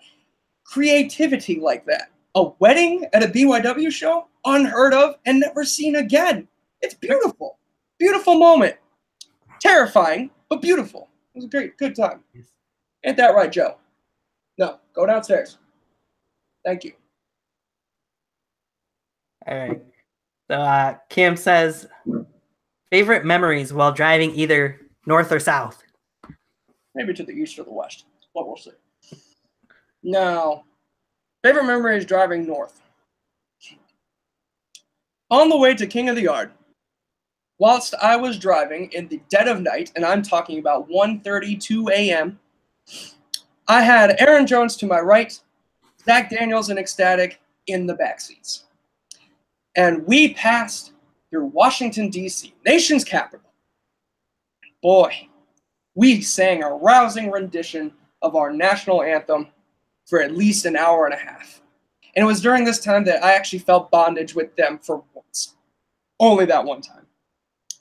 creativity like that. A wedding at a BYW show? Unheard of and never seen again. It's beautiful. Beautiful moment. Terrifying, but beautiful. It was a great, good time. yes. Ain't that right, Joe? No, go downstairs. Thank you. All right. So Kim says, favorite memories while driving either north or south? Maybe to the east or the west, but we'll see. Now, favorite memory is driving north. On the way to King of the Yard, whilst I was driving in the dead of night, and I'm talking about 1:32 a.m., I had Aaron Jones to my right, Zach Daniels and Ecstatic in the back seats. And we passed through Washington, D.C., nation's capital. Boy, we sang a rousing rendition of our national anthem for at least an hour and a half. And it was during this time that I actually felt bondage with them for once. Only that one time.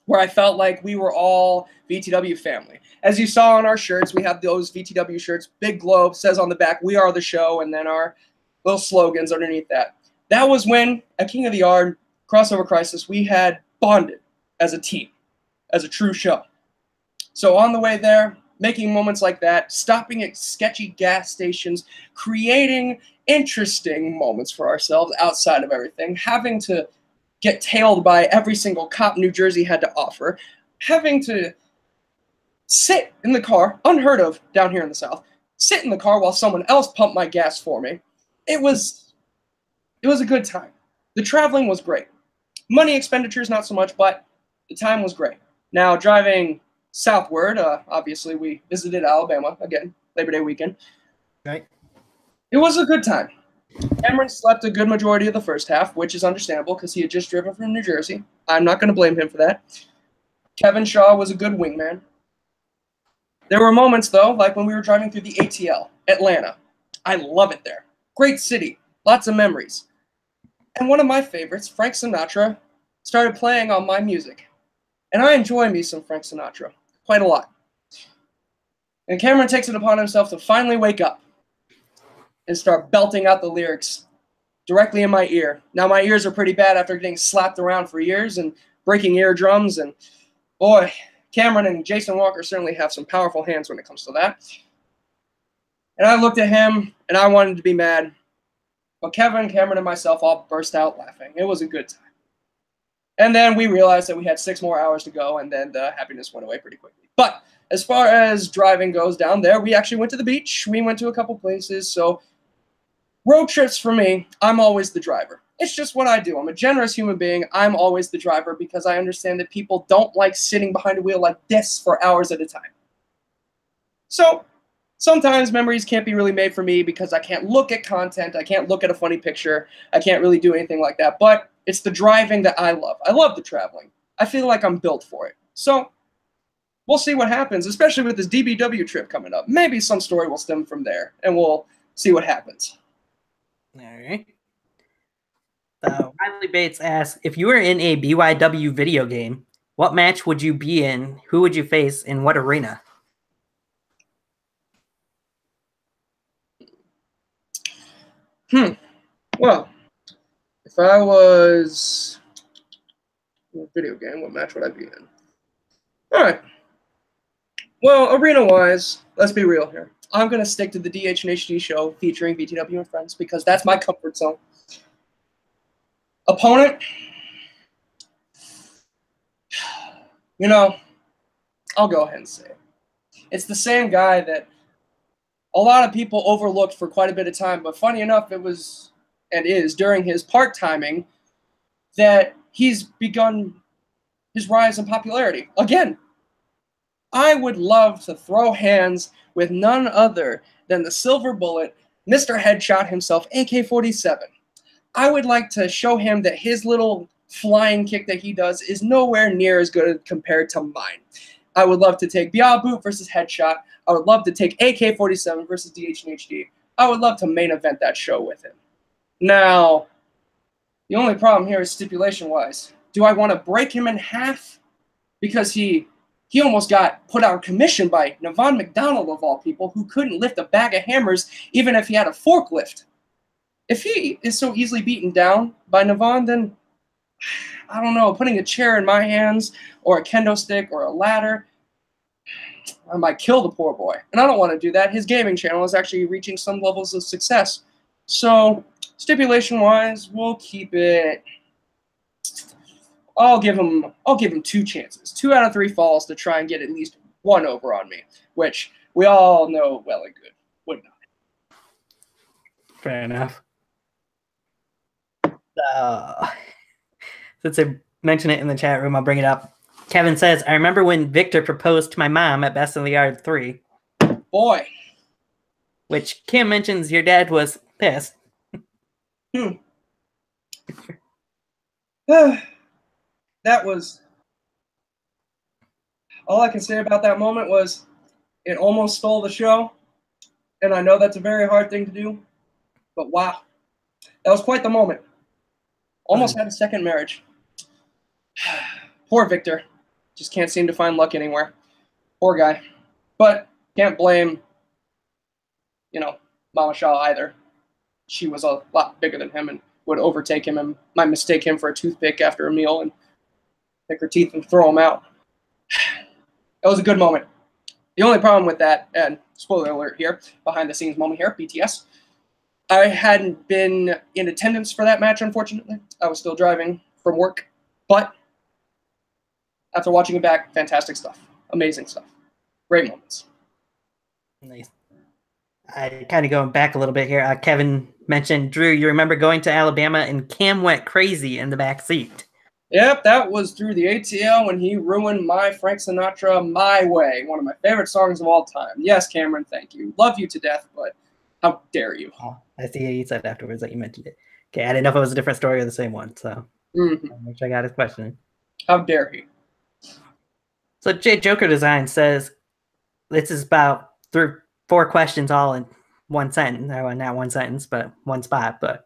Where I felt like we were all VTW family. As you saw on our shirts, we have those VTW shirts. Big globe says on the back, "We are the show," and then our little slogans underneath that. That was when, at King of the Yard, Crossover Crisis, we had bonded as a team, as a true show. So on the way there, making moments like that, stopping at sketchy gas stations, creating interesting moments for ourselves outside of everything, having to get tailed by every single cop New Jersey had to offer, having to sit in the car, unheard of down here in the South, sit in the car while someone else pumped my gas for me. It was a good time. The traveling was great. Money expenditures, not so much, but the time was great. Now, driving southward, obviously we visited Alabama, again, Labor Day weekend. Right. It was a good time. Cameron slept a good majority of the first half, which is understandable because he had just driven from New Jersey. I'm not going to blame him for that. Kevin Shaw was a good wingman. There were moments, though, like when we were driving through the ATL, Atlanta. I love it there. Great city. Lots of memories. And one of my favorites, Frank Sinatra, started playing on my music. And I enjoy me some Frank Sinatra quite a lot. And Cameron takes it upon himself to finally wake up and start belting out the lyrics directly in my ear. Now, my ears are pretty bad after getting slapped around for years and breaking eardrums. And boy, Cameron and Jason Walker certainly have some powerful hands when it comes to that. And I looked at him, and I wanted to be mad. But Kevin, Cameron, and myself all burst out laughing. It was a good time. And then we realized that we had 6 more hours to go, and then the happiness went away pretty quickly. But as far as driving goes down there, we actually went to the beach. We went to a couple places. So road trips for me, I'm always the driver. It's just what I do. I'm a generous human being. I'm always the driver because I understand that people don't like sitting behind a wheel like this for hours at a time. So sometimes memories can't be really made for me because I can't look at content. I can't look at a funny picture. I can't really do anything like that. But it's the driving that I love. I love the traveling. I feel like I'm built for it. So we'll see what happens, especially with this DBW trip coming up. Maybe some story will stem from there, and we'll see what happens. All right. Riley Bates asks, if you were in a BYW video game, what match would you be in? Who would you face? In what arena? Well, if I was in a video game, what match would I be in? All right. Well, arena-wise, let's be real here. I'm going to stick to the DH and HD show featuring VTW and friends because that's my comfort zone. Opponent, you know, I'll go ahead and say it. It's the same guy that a lot of people overlooked for quite a bit of time, but funny enough, it was and is during his part-timing that he's begun his rise in popularity. Again, I would love to throw hands with none other than the silver bullet, Mr. Headshot himself, AK-47. I would like to show him that his little flying kick that he does is nowhere near as good compared to mine. I would love to take Boot versus Headshot. I would love to take AK-47 versus DH&HD. I would love to main event that show with him. Now, the only problem here is stipulation-wise. Do I want to break him in half? Because he almost got put out of commission by Navon McDonald, of all people, who couldn't lift a bag of hammers even if he had a forklift. If he is so easily beaten down by Navon, then, I don't know, putting a chair in my hands or a kendo stick or a ladder, I might kill the poor boy. And I don't want to do that. His gaming channel is actually reaching some levels of success. So, stipulation-wise, we'll keep it... I'll give him 2 chances. 2 out of 3 falls to try and get at least 1 over on me, which we all know well and good would not. Fair enough. Since I mentioned it in the chat room, I'll bring it up. Kevin says, I remember when Victor proposed to my mom at Best in the Yard 3. Boy. Which Kim mentions your dad was pissed. That was... All I can say about that moment was it almost stole the show. And I know that's a very hard thing to do. But wow. That was quite the moment. Almost had a second marriage. Poor Victor. Just can't seem to find luck anywhere. Poor guy. But can't blame, Mama Shaw either. She was a lot bigger than him and would overtake him and might mistake him for a toothpick after a meal and pick her teeth and throw him out. It was a good moment. The only problem with that, and spoiler alert here, behind the scenes moment here, BTS, I hadn't been in attendance for that match, unfortunately. I was still driving from work. But after watching it back, fantastic stuff. Amazing stuff. Great moments. Nice. I kind of going back a little bit here. Kevin mentioned, Drew, you remember going to Alabama and Cam went crazy in the back seat. Yep, that was through the ATL when he ruined my Frank Sinatra My Way, one of my favorite songs of all time. Yes, Cameron, thank you. Love you to death, but how dare you? Oh, I see you said afterwards that you mentioned it. Okay, I didn't know if it was a different story or the same one, so make sure I got his question. How dare he? So J Joker Design says this is about 4 questions all in one sentence. Well, not one sentence, but one spot. But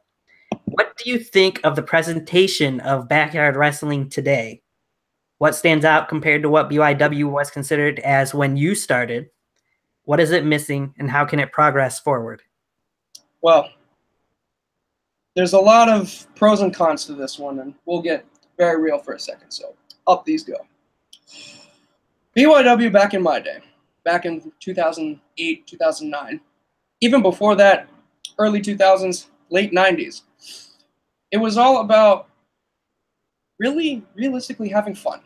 what do you think of the presentation of backyard wrestling today? What stands out compared to what BYW was considered as when you started? What is it missing, and how can it progress forward? Well, there's a lot of pros and cons to this one, and we'll get very real for a second, so up these go. BYW back in my day, back in 2008, 2009, even before that, early 2000s, late 90s, it was all about really realistically having fun.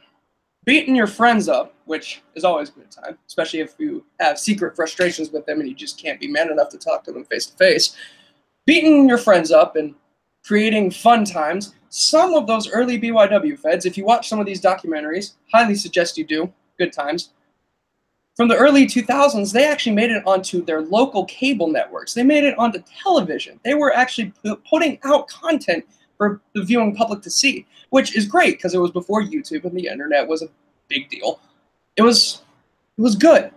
Beating your friends up, which is always a good time, especially if you have secret frustrations with them and you just can't be man enough to talk to them face to face. Beating your friends up and creating fun times. Some of those early BYW feds, if you watch some of these documentaries, highly suggest you do, good times. From the early 2000s, they actually made it onto their local cable networks. They made it onto television. They were actually putting out content for the viewing public to see, which is great because it was before YouTube and the internet was a big deal. It was good.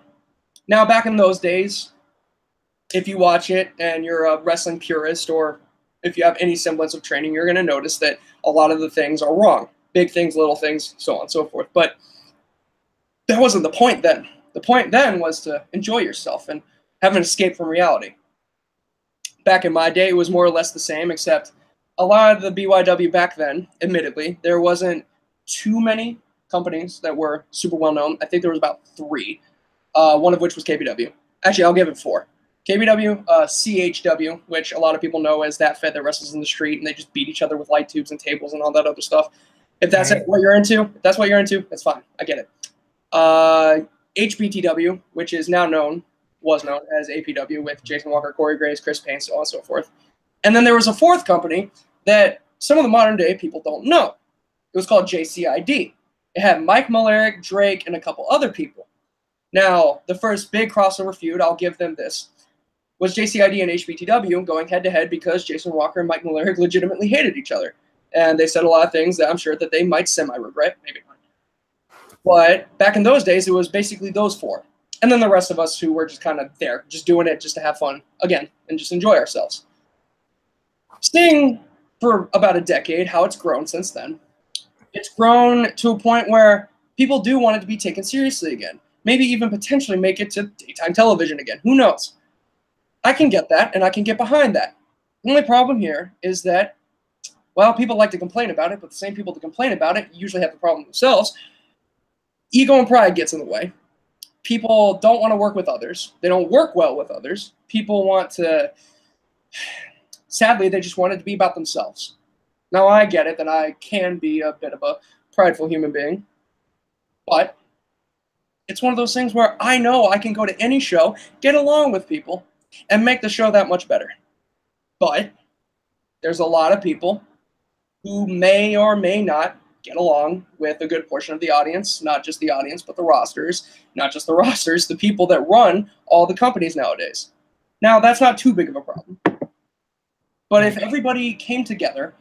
Now, back in those days, if you watch it and you're a wrestling purist or if you have any semblance of training, you're going to notice that a lot of the things are wrong. Big things, little things, so on and so forth. But that wasn't the point then. The point then was to enjoy yourself and have an escape from reality. Back in my day, it was more or less the same, except a lot of the BYW back then, admittedly, there wasn't too many companies that were super well known. I think there was about 3, one of which was KBW. Actually, I'll give it 4. KBW, CHW, which a lot of people know as that fed that wrestles in the street and they just beat each other with light tubes and tables and all that other stuff. If that's what you're into, that's fine. I get it. HBTW, which is now was known as APW with Jason Walker, Corey Graves, Chris Payne, so on and so forth. And then there was a 4th company that some of the modern day people don't know. It was called JCID. It had Mike Malerick, Drake, and a couple other people. Now, the first big crossover feud, I'll give them this, was JCID and HBTW going head-to-head because Jason Walker and Mike Malaric legitimately hated each other. And they said a lot of things that I'm sure that they might semi-regret, maybe not. But back in those days, it was basically those four. And then the rest of us who were just kind of there, just doing it just to have fun, again, and just enjoy ourselves. Seeing for about a decade how it's grown since then, it's grown to a point where people do want it to be taken seriously again. Maybe even potentially make it to daytime television again. Who knows? I can get that, and I can get behind that. The only problem here is that, well, people like to complain about it, but the same people that complain about it usually have the problem themselves. Ego and pride gets in the way. People don't want to work with others. They don't work well with others. People want to, sadly, they just want it to be about themselves. Now, I get it that I can be a bit of a prideful human being, but it's one of those things where I know I can go to any show, get along with people, and make the show that much better. But there's a lot of people who may or may not get along with a good portion of the audience, not just the audience, but the rosters, not just the rosters, the people that run all the companies nowadays. Now, that's not too big of a problem. But if everybody came together,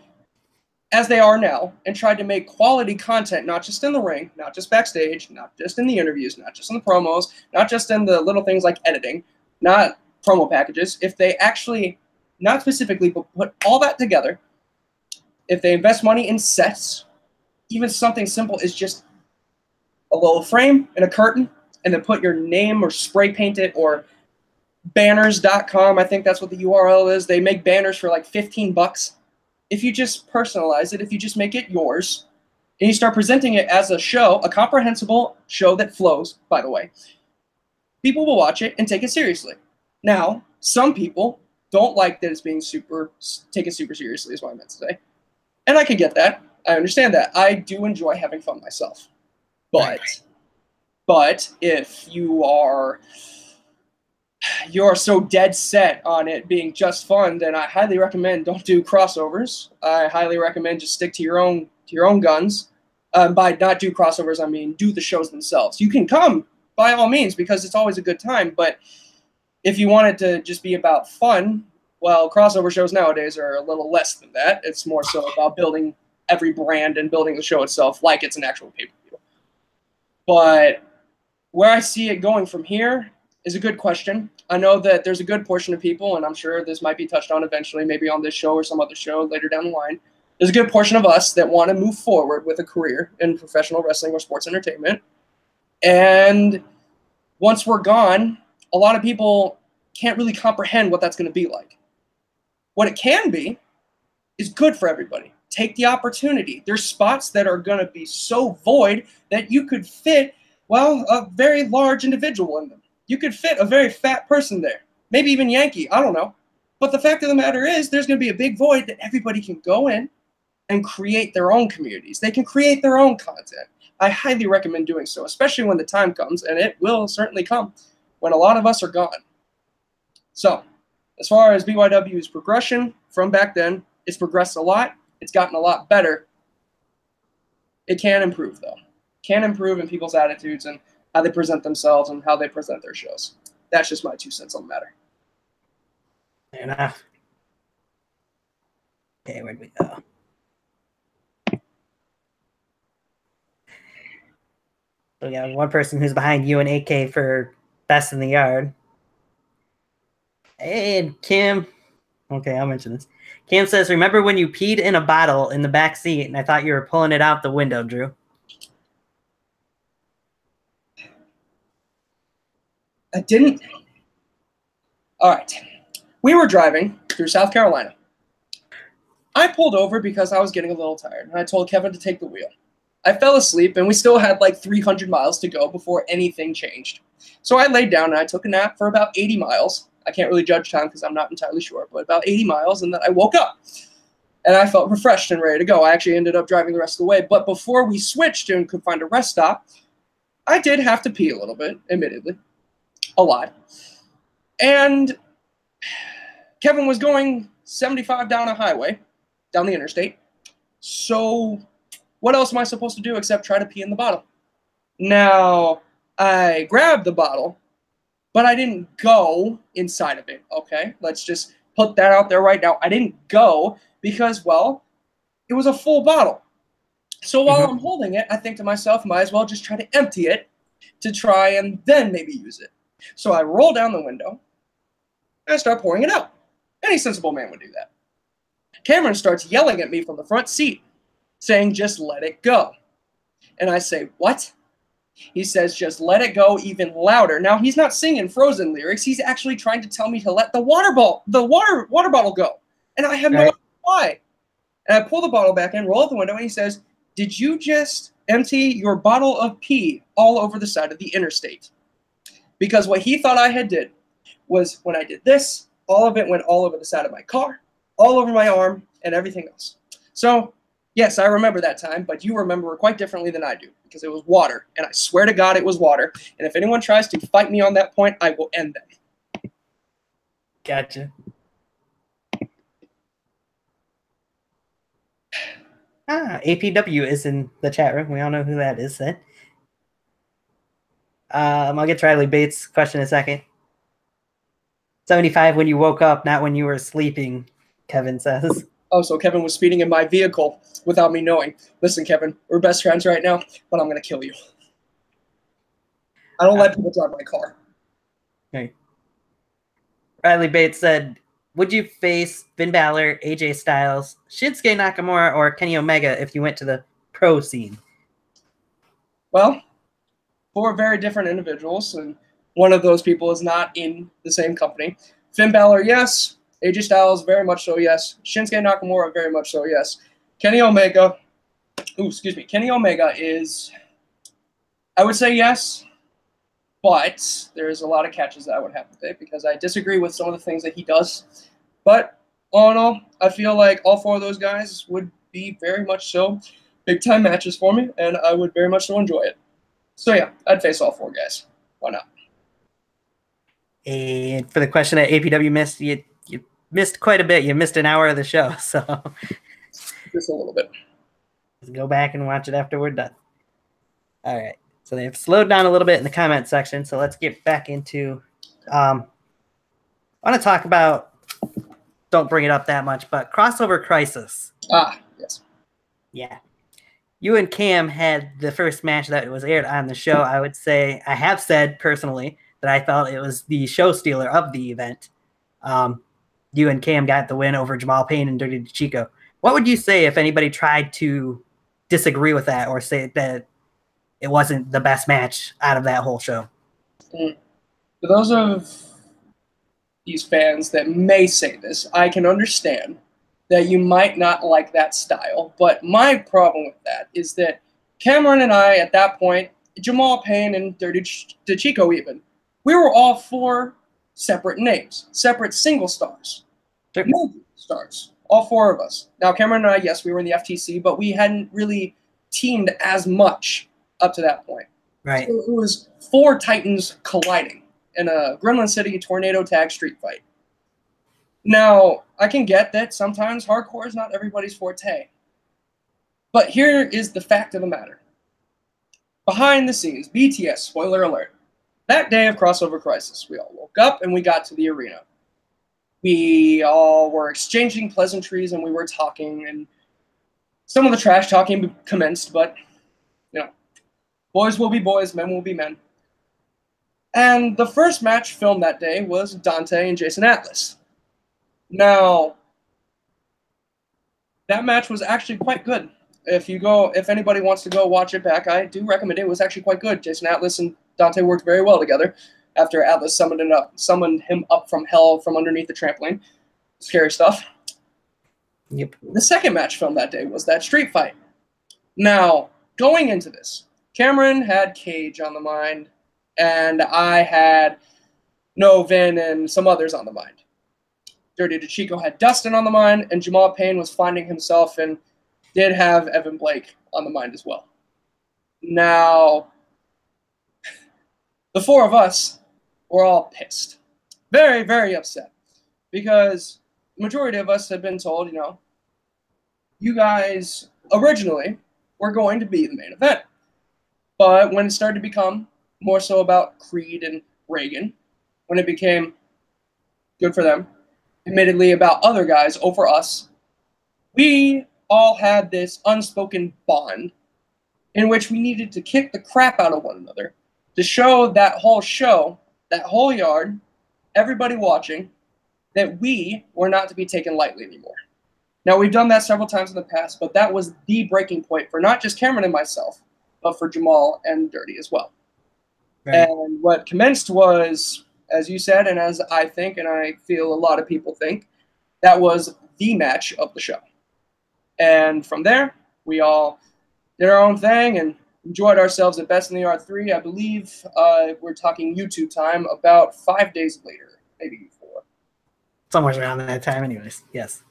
as they are now, and tried to make quality content, not just in the ring, not just backstage, not just in the interviews, not just in the promos, not just in the little things like editing, not promo packages, if they actually, not specifically, but put all that together, if they invest money in sets, even something simple as just a little frame and a curtain, and then put your name or spray paint it, or banners.com, I think that's what the URL is. They make banners for like $15. If you just personalize it, if you just make it yours, and you start presenting it as a show, a comprehensible show that flows, by the way, people will watch it and take it seriously. Now, some people don't like that it's being taken super seriously, is what I meant to say. And I can get that. I understand that. I do enjoy having fun myself. But if you're so dead set on it being just fun, then I highly recommend don't do crossovers. I highly recommend just stick to your own guns. By not do crossovers, I mean do the shows themselves. You can come, by all means, because it's always a good time, but if you want it to just be about fun, well, crossover shows nowadays are a little less than that. It's more so about building every brand and building the show itself like it's an actual pay-per-view. But where I see it going from here is a good question. I know that there's a good portion of people, and I'm sure this might be touched on eventually, maybe on this show or some other show later down the line. There's a good portion of us that want to move forward with a career in professional wrestling or sports entertainment. And once we're gone, a lot of people can't really comprehend what that's going to be like. What it can be is good for everybody. Take the opportunity. There's spots that are going to be so void that you could fit, well, a very large individual in them. You could fit a very fat person there. Maybe even Yankee. I don't know. But the fact of the matter is there's going to be a big void that everybody can go in and create their own communities. They can create their own content. I highly recommend doing so, especially when the time comes, and it will certainly come, when a lot of us are gone. So, as far as BYW's progression from back then, it's progressed a lot. It's gotten a lot better. It can improve, though. It can improve in people's attitudes and how they present themselves and how they present their shows. That's just my 2 cents on the matter. Fair enough. Okay, where'd we go? So we got one person who's behind you and AK for best in the yard. And Kim, okay, I'll mention this. Kim says, remember when you peed in a bottle in the back seat and I thought you were pulling it out the window, Drew? I didn't. All right. We were driving through South Carolina. I pulled over because I was getting a little tired, and I told Kevin to take the wheel. I fell asleep, and we still had like 300 miles to go before anything changed. So I laid down, and I took a nap for about 80 miles. I can't really judge time because I'm not entirely sure, but about 80 miles, and then I woke up. And I felt refreshed and ready to go. I actually ended up driving the rest of the way. But before we switched and could find a rest stop, I did have to pee a little bit, admittedly. A lot. And Kevin was going 75 down a highway, down the interstate. So what else am I supposed to do except try to pee in the bottle? Now, I grabbed the bottle, but I didn't go inside of it, okay? Let's just put that out there right now. I didn't go because, well, it was a full bottle. So while I'm holding it, I think to myself, might as well just try to empty it to try and then maybe use it. So I roll down the window and I start pouring it out. Any sensible man would do that. Cameron starts yelling at me from the front seat, saying, just let it go. And I say, what? He says, just let it go, even louder. Now, he's not singing Frozen lyrics. He's actually trying to tell me to let the water bottle go. And I have no idea why. And I pull the bottle back in, roll out the window, and he says, did you just empty your bottle of pee all over the side of the interstate? Because what he thought I had did was when I did this, all of it went all over the side of my car, all over my arm, and everything else. So, yes, I remember that time, but you remember it quite differently than I do, because it was water, and I swear to God it was water, and if anyone tries to fight me on that point, I will end them. Gotcha. APW is in the chat room. We all know who that is then. I'll get to Riley Bates' question in a second. 75 when you woke up, not when you were sleeping, Kevin says. Oh, so Kevin was speeding in my vehicle without me knowing. Listen, Kevin, we're best friends right now, but I'm going to kill you. I don't let people drive my car. Okay. Riley Bates said, would you face Finn Balor, AJ Styles, Shinsuke Nakamura, or Kenny Omega if you went to the pro scene? Well, 4 very different individuals, and one of those people is not in the same company. Finn Balor, yes. AJ Styles, very much so, yes. Shinsuke Nakamura, very much so, yes. Kenny Omega is, I would say yes, but there's a lot of catches that I would have to take because I disagree with some of the things that he does. But all in all, I feel like all 4 of those guys would be very much so big-time matches for me, and I would very much so enjoy it. So yeah, I'd face all 4 guys. Why not? And for the question that APW missed, you missed quite a bit. You missed an hour of the show, so Just a little bit. Just go back and watch it after we're done. All right. So they've slowed down a little bit in the comment section. So let's get back into. I want to talk about. Don't bring it up that much, but Crossover Crisis. Ah, yes. Yeah. You and Cam had the first match that was aired on the show. I would say I have said personally that I felt it was the show stealer of the event. You and Cam got the win over Jamal Payne and Dirty Chico. What would you say if anybody tried to disagree with that or say that it wasn't the best match out of that whole show? For those of these fans that may say this, I can understand that you might not like that style, but my problem with that is that Cameron and I, at that point, Jamal Payne and Dirty Chico even, we were all 4 separate names, separate single stars, multiple stars, all 4 of us. Now, Cameron and I, yes, we were in the FTC, but we hadn't really teamed as much up to that point. Right. So it was 4 Titans colliding in a Gremlin City tornado tag street fight. Now, I can get that sometimes hardcore is not everybody's forte. But here is the fact of the matter. Behind the scenes, BTS, spoiler alert, that day of Crossover Crisis, we all woke up and we got to the arena. We all were exchanging pleasantries and we were talking, and some of the trash talking commenced, but, you know, boys will be boys, men will be men. And the first match filmed that day was Dante and Jason Atlas. Now, that match was actually quite good. If anybody wants to go watch it back, I do recommend it. It was actually quite good. Jason Atlas and Dante worked very well together after Atlas summoned him up from hell from underneath the trampoline. Scary stuff. Yep. The second match filmed that day was that street fight. Now, going into this, Cameron had Cage on the mind, and I had Vin and some others on the mind. Dirty DeChico had Dustin on the mind, and Jamal Payne was finding himself and did have Evan Blake on the mind as well. Now, the 4 of us were all pissed. Very, very upset. Because the majority of us had been told, you guys originally were going to be the main event. But when it started to become more so about Creed and Reagan, when it became good for them, admittedly about other guys over us, we all had this unspoken bond in which we needed to kick the crap out of one another to show, that whole yard, everybody watching, that we were not to be taken lightly anymore. Now, we've done that several times in the past, but that was the breaking point for not just Cameron and myself, but for Jamal and Dirty as well. Right. And what commenced was, as you said, and as I think, and I feel a lot of people think, that was the match of the show. And from there, we all did our own thing and enjoyed ourselves at Best in the Yard 3. I believe we're talking YouTube time about 5 days later, maybe 4. Somewhere around that time anyways, yes.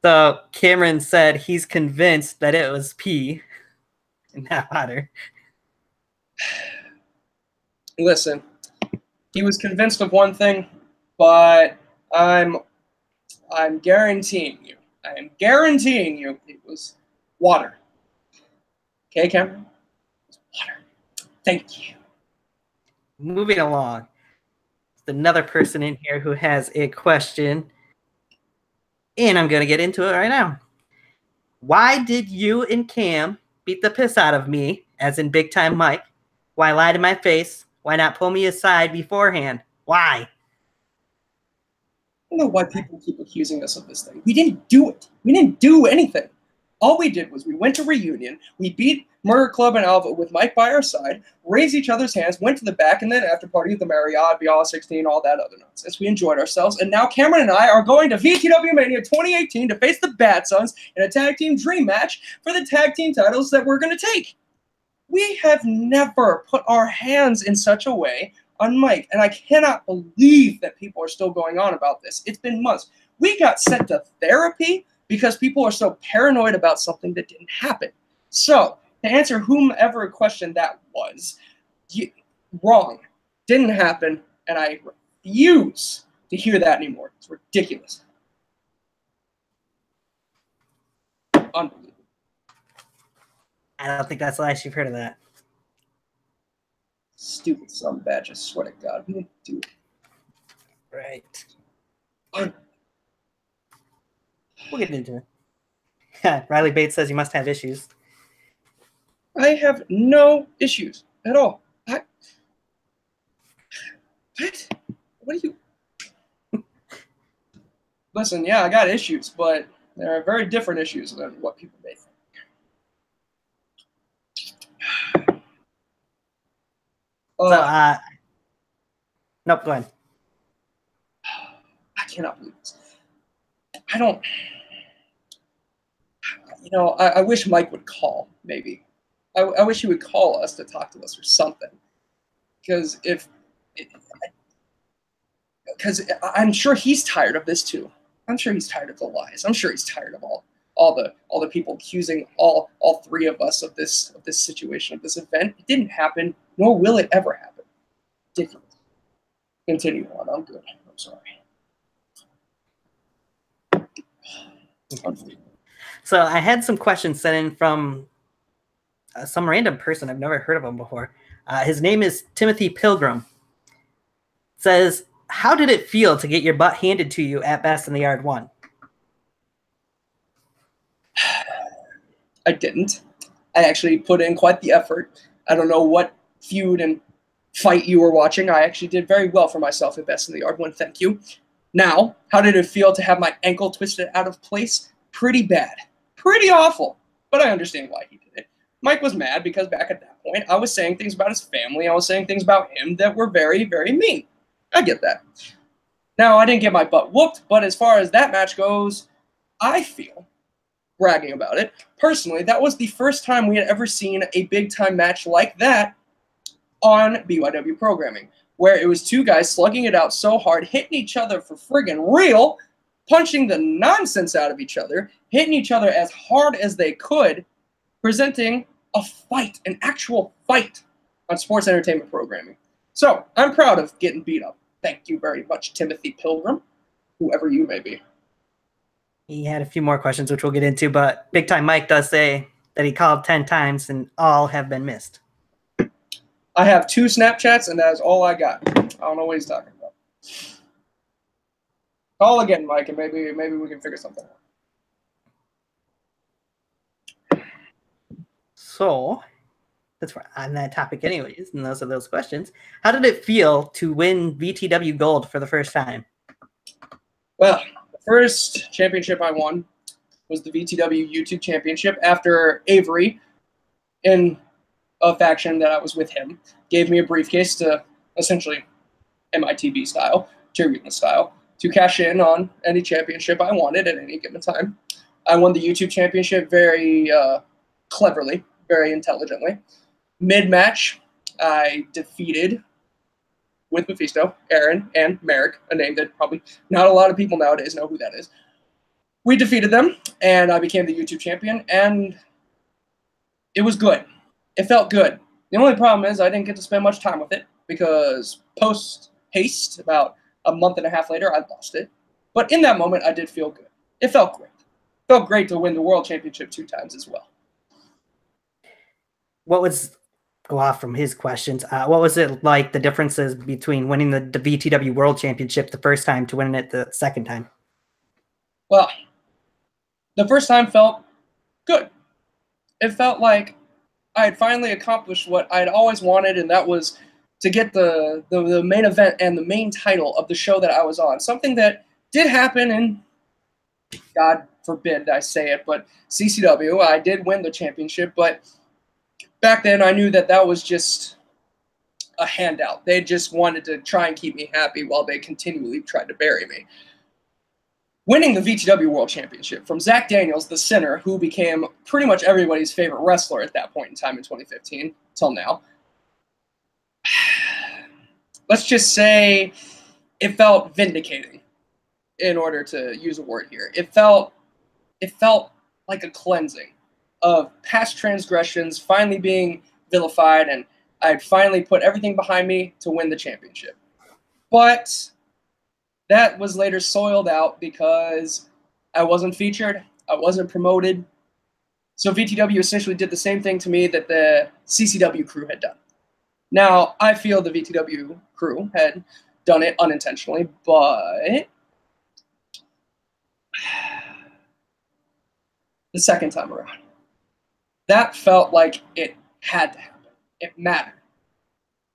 So Cameron said he's convinced that it was pee in that water. Listen, he was convinced of one thing, but I'm guaranteeing you, it was water. Okay, Cameron? It was water. Thank you. Moving along. There's another person in here who has a question, and I'm going to get into it right now. Why did you and Cam beat the piss out of me, as in Big Time Mike? Why lie to my face? Why not pull me aside beforehand? Why? I don't know why people keep accusing us of this thing. We didn't do it. We didn't do anything. All we did was we went to reunion, we beat Murder Club and Alva with Mike by our side, raised each other's hands, went to the back, and then after party at the Marriott, be all 16, all that other nonsense. We enjoyed ourselves, and now Cameron and I are going to VTW Mania 2018 to face the Bad Sons in a tag team dream match for the tag team titles that we're going to take. We have never put our hands in such a way on Mike, and I cannot believe that people are still going on about this. It's been months. We got sent to therapy because people are so paranoid about something that didn't happen. So, to answer whomever question that was, wrong. Didn't happen, and I refuse to hear that anymore. It's ridiculous. Unbelievable. I don't think that's the last you've heard of that. Stupid son of a bitch, I swear to God. We didn't do it. Right. We'll get into it. Riley Bates says you must have issues. I have no issues at all. What? What are you? Listen, yeah, I got issues, but they're very different issues than what people may think. Nope, go ahead. I cannot believe this. I don't. I wish Mike would call, maybe. I wish he would call us to talk to us or something. Because I'm sure he's tired of this too. I'm sure he's tired of the lies. I'm sure he's tired of all the people accusing all three of us of this situation, of this event. It didn't happen, nor will it ever happen. Ridiculous. Continue on. I'm good. I'm sorry. So I had some questions sent in from some random person. I've never heard of him before. His name is Timothy Pilgrim. It says, how did it feel to get your butt handed to you at Best in the Yard 1? I didn't. I actually put in quite the effort. I don't know what feud and fight you were watching. I actually did very well for myself at Best in the Yard 1. Thank you. Now, how did it feel to have my ankle twisted out of place? Pretty bad. Pretty awful. But I understand why he did it. Mike was mad because back at that point, I was saying things about his family. I was saying things about him that were very, very mean. I get that. Now, I didn't get my butt whooped, but as far as that match goes, I feel, bragging about it, personally, that was the first time we had ever seen a big-time match like that on BYW programming, where it was two guys slugging it out so hard, hitting each other for friggin' real, punching the nonsense out of each other, hitting each other as hard as they could, presenting a fight, an actual fight on sports entertainment programming. So, I'm proud of getting beat up. Thank you very much, Timothy Pilgrim, whoever you may be. He had a few more questions, which we'll get into, but Big Time Mike does say that he called 10 times and all have been missed. I have 2 Snapchats, and that is all I got. I don't know what he's talking about. Call again, Mike, and maybe we can figure something out. So, that's on that topic anyways, and those are those questions. How did it feel to win VTW Gold for the first time? Well, the first championship I won was the VTW YouTube Championship after Avery, in a faction that I was with him, gave me a briefcase to essentially MITB style, turbulent style, to cash in on any championship I wanted at any given time. I won the YouTube Championship very cleverly, very intelligently. Mid-match, I defeated, with Mephisto, Aaron, and Merrick, a name that probably not a lot of people nowadays know who that is. We defeated them, and I became the YouTube champion, and it was good. It felt good. The only problem is I didn't get to spend much time with it because post-haste, about a month and a half later, I lost it. But in that moment, I did feel good. It felt great. It felt great to win the World Championship 2 times as well. What was, go off from his questions, what was it like, the differences between winning the VTW World Championship the first time to winning it the second time? Well, the first time felt good. It felt like I had finally accomplished what I had always wanted, and that was to get the main event and the main title of the show that I was on. Something that did happen, and God forbid I say it, but CCW, I did win the championship, but back then I knew that that was just a handout. They just wanted to try and keep me happy while they continually tried to bury me. Winning the VTW World Championship from Zach Daniels, the Sinner, who became pretty much everybody's favorite wrestler at that point in time in 2015, till now. Let's just say it felt vindicating, in order to use a word here. It felt like a cleansing of past transgressions finally being vilified, and I'd finally put everything behind me to win the championship. But that was later soiled out because I wasn't featured, I wasn't promoted. So VTW essentially did the same thing to me that the CCW crew had done. Now, I feel the VTW crew had done it unintentionally, but the second time around, that felt like it had to happen. It mattered.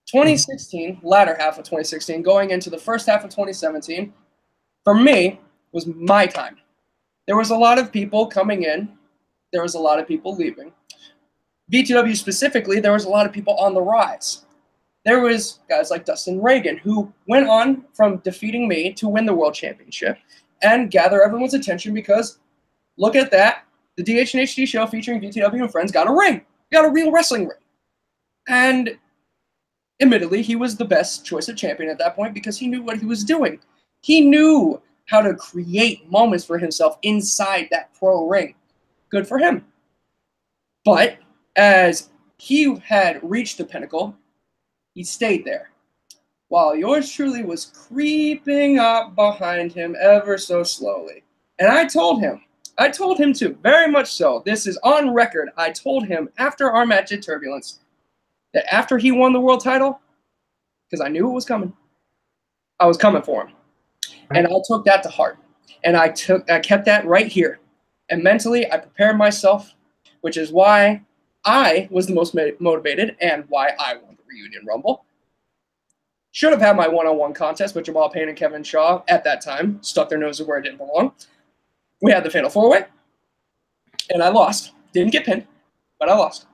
2016, latter half of 2016, going into the first half of 2017, for me, was my time. There was a lot of people coming in. There was a lot of people leaving. VTW specifically, there was a lot of people on the rise. There was guys like Dustin Reagan, who went on from defeating me to win the World Championship and gather everyone's attention because, look at that, the DH and HD show featuring VTW and friends got a ring. Got a real wrestling ring. And admittedly, he was the best choice of champion at that point because he knew what he was doing. He knew how to create moments for himself inside that pro ring. Good for him. But as he had reached the pinnacle, he stayed there, while yours truly was creeping up behind him ever so slowly. And I told him too, very much so. This is on record. I told him after our match at Turbulence that after he won the world title, because I knew it was coming, I was coming for him. And I took that to heart. And I kept that right here. And mentally, I prepared myself, which is why I was the most motivated and why I won the Reunion Rumble. Should have had my one-on-one contest with Jamal Payne and Kevin Shaw at that time. Stuck their noses where it didn't belong. We had the Fatal 4-Way. And I lost. Didn't get pinned, but I lost.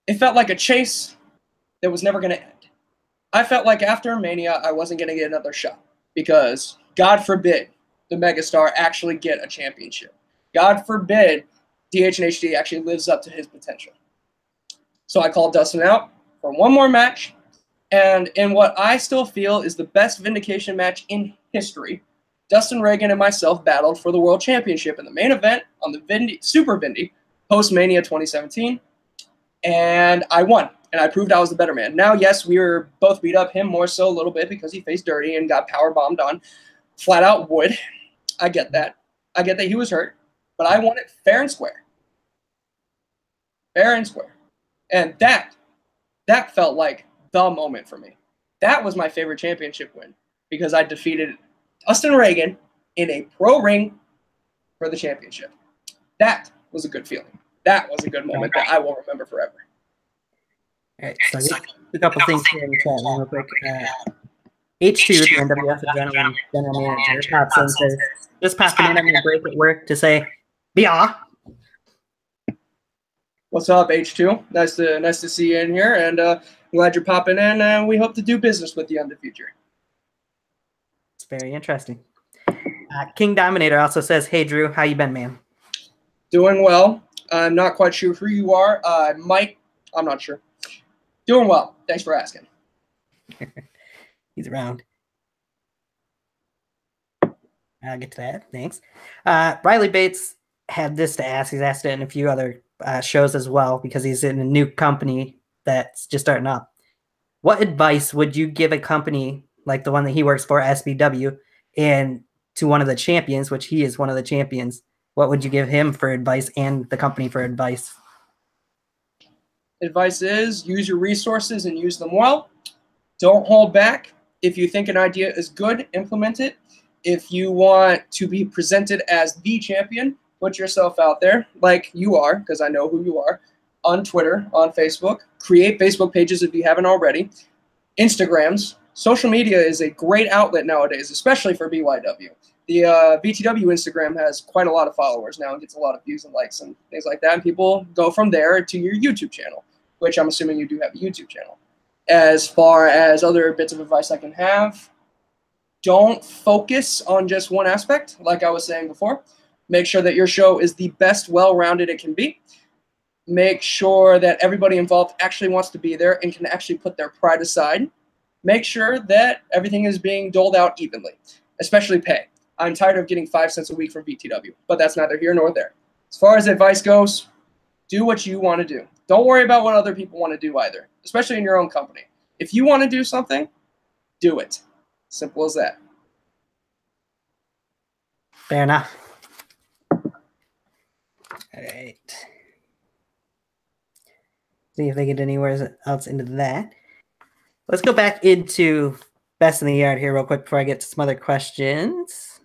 It felt like a chase that was never going to end. I felt like after Mania, I wasn't going to get another shot. Because, God forbid, the Megastar actually get a championship. God forbid DH and HD actually lives up to his potential. So I called Dustin out for one more match. And in what I still feel is the best vindication match in history, Dustin Reagan and myself battled for the World Championship in the main event on the Super Vindy post-Mania 2017. And I won. And I proved I was the better man. Now, yes, we were both beat up, him more so a little bit because he faced dirty and got power bombed on flat out wood. I get that. I get that he was hurt. But I won it fair and square. Fair and square. And that that felt like the moment for me. That was my favorite championship win because I defeated Dustin Reagan in a pro ring for the championship. That was a good feeling. That was a good moment that I will remember forever. All right, so a couple things here in the chat real quick. H2, the NWF Adrenaline General Manager, pops in and says, just popping in on my break at work to say, yeah. What's up, H2? Nice to see you in here, and glad you're popping in, and we hope to do business with you in the future. It's very interesting. King Dominator also says, hey, Drew, how you been, man? Doing well. I'm not quite sure who you are. Mike, I'm not sure. Doing well. Thanks for asking. He's around. I'll get to that. Thanks. Riley Bates had this to ask. He's asked it in a few other shows as well because he's in a new company that's just starting up. What advice would you give a company like the one that he works for, SBW, and to one of the champions, which he is one of the champions? What would you give him for advice and the company for advice? Advice is use your resources and use them well. Don't hold back. If you think an idea is good, implement it. If you want to be presented as the champion, put yourself out there like you are, because I know who you are, on Twitter, on Facebook. Create Facebook pages if you haven't already. Instagrams. Social media is a great outlet nowadays, especially for BYW. The VTW Instagram has quite a lot of followers now and gets a lot of views and likes and things like that. And people go from there to your YouTube channel, which I'm assuming you do have a YouTube channel. As far as other bits of advice I can have, don't focus on just one aspect, like I was saying before. Make sure that your show is the best well-rounded it can be. Make sure that everybody involved actually wants to be there and can actually put their pride aside. Make sure that everything is being doled out evenly, especially pay. I'm tired of getting 5 cents a week from VTW, but that's neither here nor there. As far as advice goes, do what you want to do. Don't worry about what other people want to do either, especially in your own company. If you want to do something, do it. Simple as that. Fair enough. All right. See if they get anywhere else into that. Let's go back into Best in the Yard here real quick before I get to some other questions.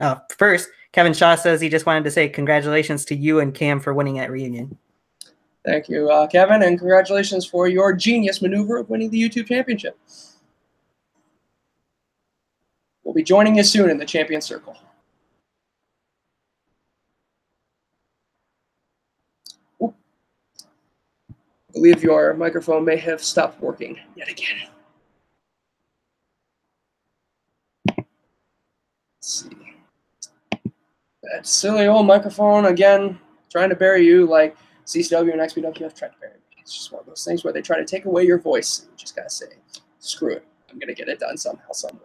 Oh, first, Kevin Shaw says he just wanted to say congratulations to you and Cam for winning at Reunion. Thank you, Kevin, and congratulations for your genius maneuver of winning the YouTube Championship. We'll be joining you soon in the Champion Circle. Ooh. I believe your microphone may have stopped working yet again. Let's see. That silly old microphone again, trying to bury you like CCW and XPW have tried to bury me. It's just one of those things where they try to take away your voice. You just gotta say, screw it. I'm gonna get it done somehow, some way.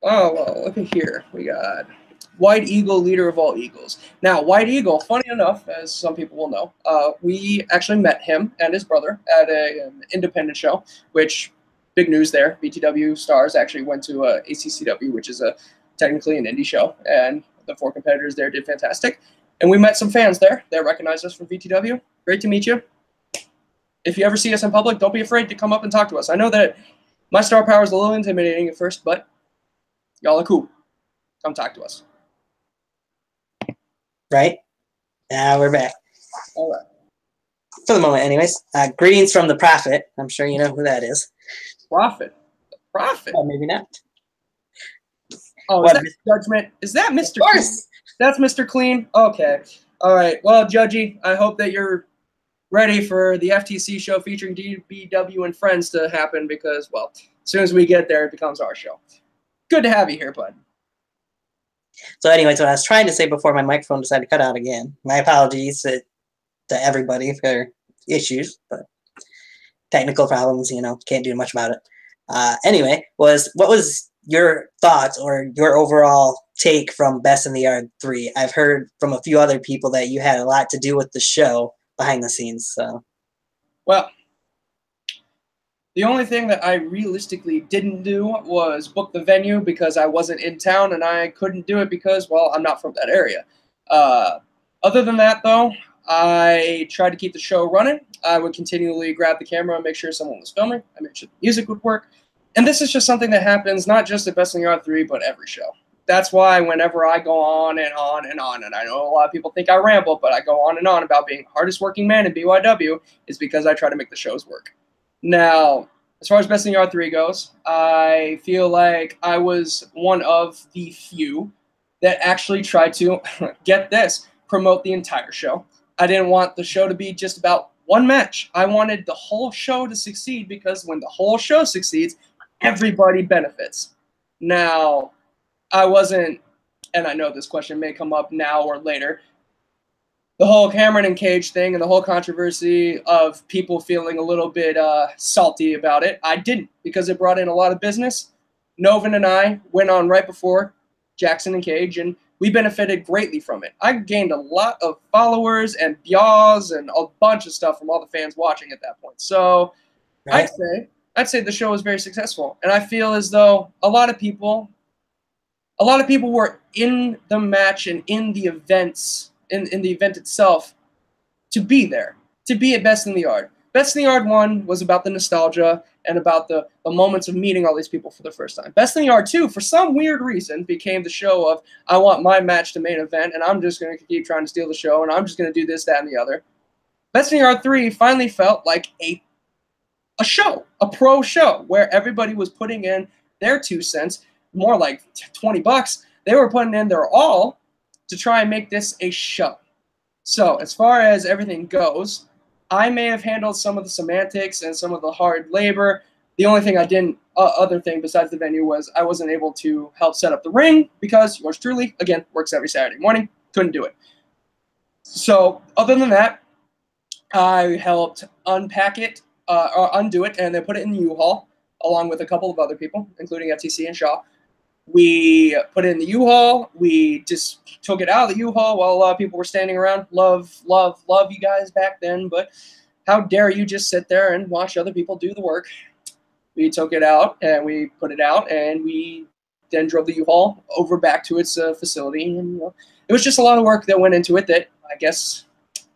Oh, well, look at here. We got White Eagle, leader of all Eagles. Now, White Eagle, funny enough, as some people will know, we actually met him and his brother at an independent show, which, big news there. BTW Stars actually went to ACCW, which is technically an indie show, and the 4 competitors there did fantastic. And we met some fans there that recognized us from VTW. Great to meet you. If you ever see us in public, don't be afraid to come up and talk to us. I know that my star power is a little intimidating at first, but y'all are cool. Come talk to us. Right? Now we're back. All right. For the moment, anyways. Greetings from the Prophet. I'm sure you know who that is. Prophet. The Prophet? Oh, maybe not. Oh, is that Judgment? Is that Mr. Of course. Clean? That's Mr. Clean? Okay. All right. Well, Judgy, I hope that you're ready for the FTC show featuring DBW and friends to happen because, well, as soon as we get there, it becomes our show. Good to have you here, bud. So anyways, what I was trying to say before my microphone decided to cut out again, my apologies to everybody for issues, but technical problems, you know, can't do much about it. Anyway, what was your thoughts or your overall take from Best in the Yard 3? I've heard from a few other people that you had a lot to do with the show behind the scenes. So, well, the only thing that I realistically didn't do was book the venue because I wasn't in town and I couldn't do it because, well, I'm not from that area. Other than that, though, I tried to keep the show running. I would continually grab the camera and make sure someone was filming. I made sure the music would work. And this is just something that happens not just at Best in the Yard 3, but every show. That's why whenever I go on and on and on, and I know a lot of people think I ramble, but I go on and on about being the hardest working man in BYW, is because I try to make the shows work. Now, as far as Best in the Yard 3 goes, I feel like I was one of the few that actually tried to, get this, promote the entire show. I didn't want the show to be just about one match. I wanted the whole show to succeed, because when the whole show succeeds, everybody benefits. Now, I wasn't, and I know this question may come up now or later, the whole Cameron and Cage thing and the whole controversy of people feeling a little bit salty about it. I didn't, because it brought in a lot of business. Novin and I went on right before Jackson and Cage, and we benefited greatly from it. I gained a lot of followers and yaws and a bunch of stuff from all the fans watching at that point. So Right. I'd say the show was very successful. And I feel as though a lot of people were in the match and in the events, in the event itself, to be there, to be at Best in the Yard. Best in the Yard 1 was about the nostalgia and about the moments of meeting all these people for the first time. Best in the Yard 2, for some weird reason, became the show of, I want my match to main event, and I'm just going to keep trying to steal the show, and I'm just going to do this, that, and the other. Best in the Yard 3 finally felt like a show, a pro show, where everybody was putting in their 2 cents, more like $20. They were putting in their all to try and make this a show. So as far as everything goes, I may have handled some of the semantics and some of the hard labor. The only thing I didn't, other thing besides the venue, was I wasn't able to help set up the ring, because yours truly, again, works every Saturday morning. Couldn't do it. So other than that, I helped unpack it, or undo it, and then put it in the U-Haul, along with a couple of other people, including FTC and Shaw. We put it in the U-Haul. We just took it out of the U-Haul while a lot of people were standing around. Love you guys back then, but how dare you just sit there and watch other people do the work. We took it out, and we put it out, and we then drove the U-Haul over back to its facility. And it was just a lot of work that went into it that I guess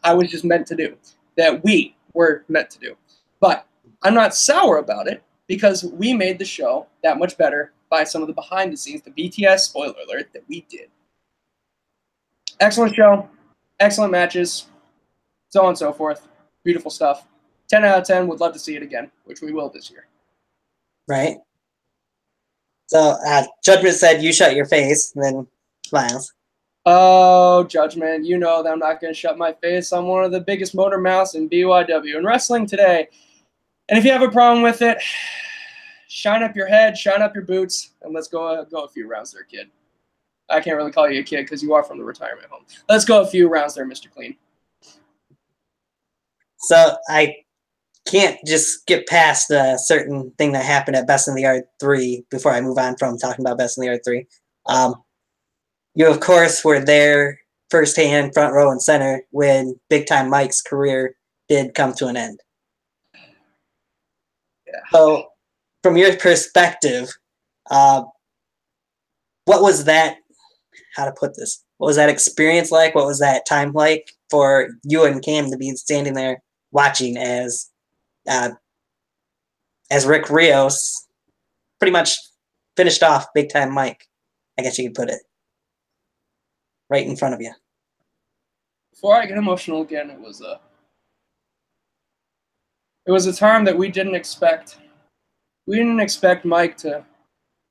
I was just meant to do, that we were meant to do. But I'm not sour about it, because we made the show that much better by some of the behind the scenes, the BTS, spoiler alert, that we did. Excellent show, excellent matches, so on and so forth. Beautiful stuff. 10 out of 10, would love to see it again, which we will this year. Right. So Judgment said you shut your face, and then smiles. Oh, Judgment, you know that I'm not going to shut my face. I'm one of the biggest motor mouths in BYW and wrestling today. And if you have a problem with it, shine up your head, shine up your boots, and let's go a few rounds there, kid. I can't really call you a kid because you are from the retirement home. Let's go a few rounds there, Mr. Clean. So I can't just skip past a certain thing that happened at Best in the Yard 3 before I move on from talking about Best in the Yard 3. You, of course, were there firsthand, front row and center, when Big Time Mike's career did come to an end. Yeah. So, from your perspective, what was that, how to put this, what was that experience like? What was that time like for you and Cam to be standing there watching as Rick Rios pretty much finished off Big Time Mike, I guess you could put it, right in front of you? Before I get emotional again, it was a time that we didn't expect. We didn't expect Mike to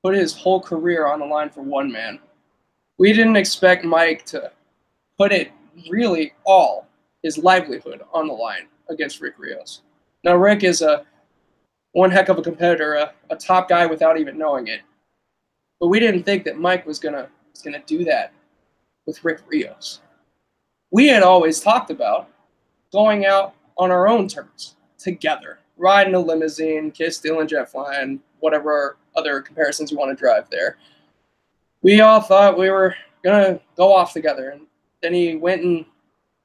put his whole career on the line for one man. We didn't expect Mike to put it really all, his livelihood, on the line against Rick Rios. Now, Rick is one heck of a competitor, a top guy without even knowing it. But we didn't think that Mike was gonna do that with Rick Rios. We had always talked about going out on our own terms, together, riding a limousine, kiss, stealing, jet flying, whatever other comparisons you want to drive there. We all thought we were gonna go off together, and then he went and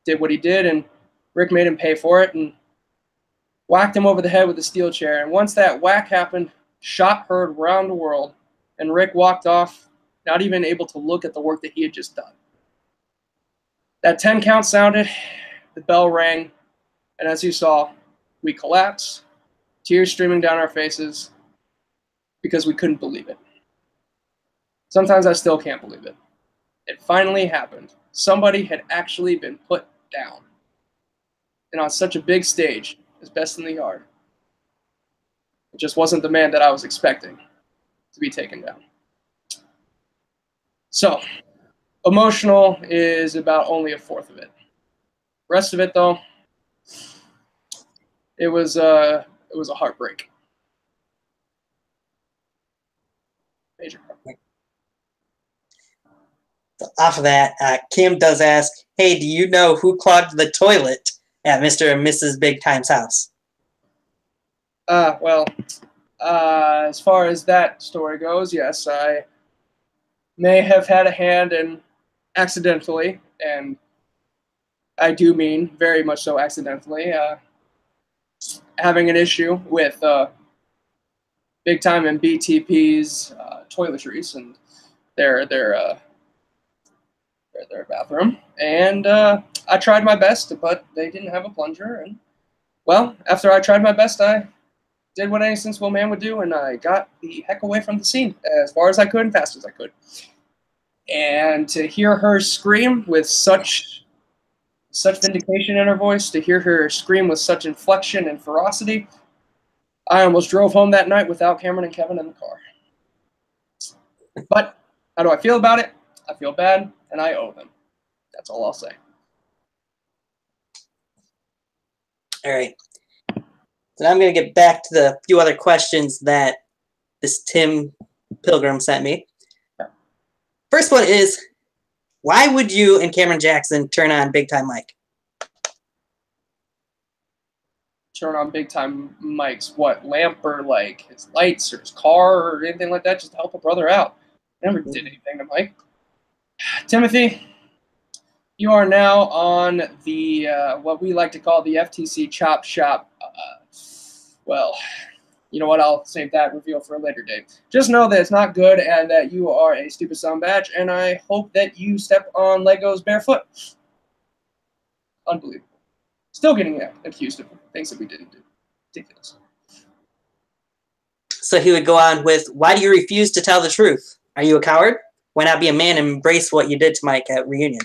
did what he did, and Rick made him pay for it and whacked him over the head with a steel chair. And once that whack happened, shot heard around the world, and Rick walked off, not even able to look at the work that he had just done. That 10 count sounded, the bell rang, and as you saw, we collapsed, tears streaming down our faces because we couldn't believe it. Sometimes I still can't believe it. It finally happened. Somebody had actually been put down. And on such a big stage as Best in the Yard, it just wasn't the man that I was expecting to be taken down. So, emotional is about only a fourth of it. Rest of it, though, it was a heartbreak. Major heartbreak. Off of that, Kim does ask, hey, do you know who clogged the toilet at Mr. and Mrs. Big Time's house? Well, as far as that story goes, yes, I may have had a hand in accidentally, and I do mean very much so accidentally, having an issue with Big Time and BTP's toiletries and their bathroom, and I tried my best, but they didn't have a plunger, and well, after I tried my best, I did what any sensible man would do, and I got the heck away from the scene as far as I could and fast as I could. And to hear her scream with such vindication in her voice, to hear her scream with such inflection and ferocity, I almost drove home that night without Cameron and Kevin in the car. But how do I feel about it? I feel bad, and I owe them. That's all I'll say. All right. So now I'm going to get back to the few other questions that this Tim Pilgrim sent me. First one is, why would you and Cameron Jackson turn on Big Time Mike? Turn on Big Time Mike's what, lamp or like his lights or his car or anything like that, just to help a brother out. Never did anything to Mike. Timothy, you are now on the what we like to call the FTC Chop Shop. Well, you know what? I'll save that reveal for a later date. Just know that it's not good and that you are a stupid son badge, and I hope that you step on Legos barefoot. Unbelievable. Still getting accused of things that we didn't do. Ridiculous. So he would go on with, why do you refuse to tell the truth? Are you a coward? Why not be a man and embrace what you did to Mike at reunion?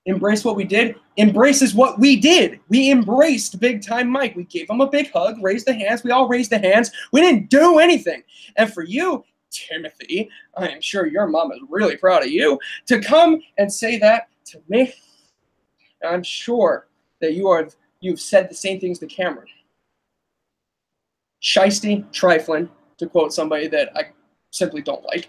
Embrace what we did? Embrace is what we did. We embraced Big Time Mike. We gave him a big hug, raised the hands. We all raised the hands. We didn't do anything. And for you, Timothy, I am sure your mom is really proud of you, to come and say that to me. I'm sure that you've said the same things to Cameron. Shiesty, trifling, to quote somebody that I simply don't like.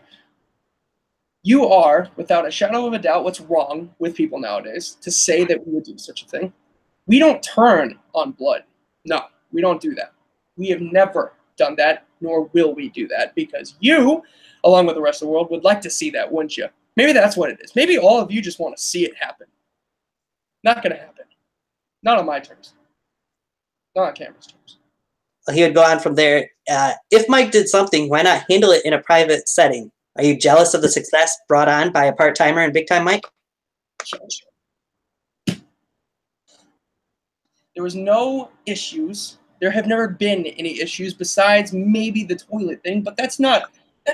You are, without a shadow of a doubt, what's wrong with people nowadays to say that we would do such a thing. We don't turn on blood. No, we don't do that. We have never done that, nor will we do that, because you, along with the rest of the world, would like to see that, wouldn't you? Maybe that's what it is. Maybe all of you just want to see it happen. Not going to happen. Not on my terms. Not on Cameron's terms. He would go on from there. If Mike did something, why not handle it in a private setting? Are you jealous of the success brought on by a part-timer and Big Time Mike? There was no issues. There have never been any issues besides maybe the toilet thing, but that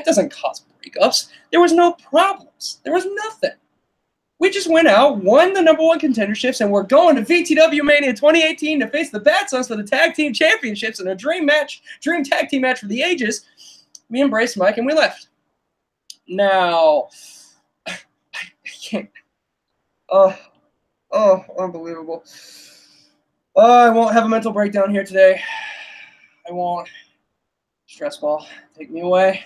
doesn't cause breakups. There was no problems. There was nothing. We just went out, won the #1 contenderships, and we're going to VTW Mania 2018 to face the Bad Sons for the Tag Team Championships in a dream tag team match for the ages. We embraced Mike and we left. Now, I can't. Unbelievable. I won't have a mental breakdown here today. I won't. Stress ball, take me away.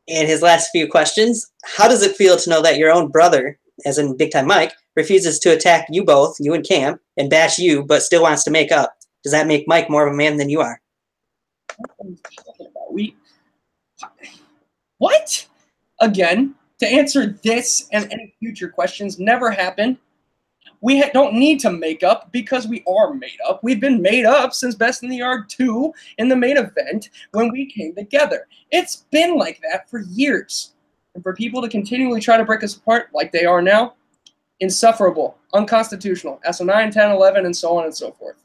And his last few questions, how does it feel to know that your own brother, as in Big Time Mike, refuses to attack you both, you and Cam, and bash you, but still wants to make up? Does that make Mike more of a man than you are? What? Again, to answer this and any future questions, never happened. We don't need to make up because we are made up. We've been made up since Best in the Yard 2 in the main event when we came together. It's been like that for years. And for people to continually try to break us apart like they are now, insufferable, unconstitutional, SO9, 10, 11, and so on and so forth.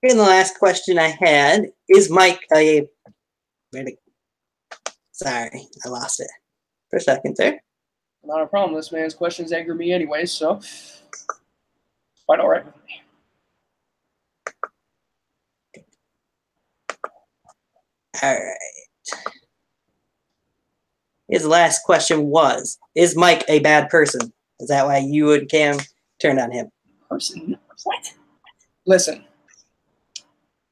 And the last question I had is Mike a... Sorry, I lost it for a second there. Not a problem. This man's questions anger me anyway, so quite all right with me. All right. His last question was, is Mike a bad person? Is that why you and Cam turned on him? Person? What? Listen.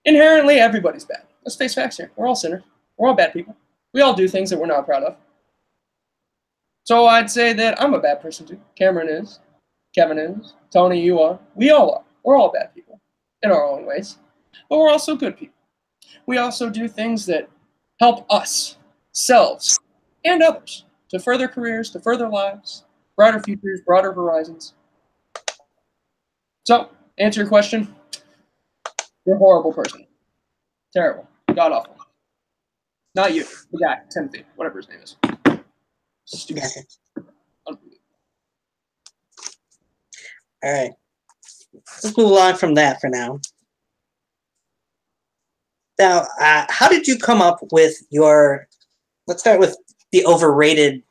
Inherently, everybody's bad. Let's face facts here. We're all sinners. We're all bad people. We all do things that we're not proud of. So I'd say that I'm a bad person too. Cameron is. Kevin is. Tony, you are. We all are. We're all bad people in our own ways. But we're also good people. We also do things that help us, selves, and others to further careers, to further lives, brighter futures, broader horizons. So, answer your question. You're a horrible person. Terrible. God awful. Not you. The guy. Timothy. Whatever his name is. Stupid. Unbelievable. All right. Let's move along from that for now. Now, how did you come up with your... Let's start with the overrated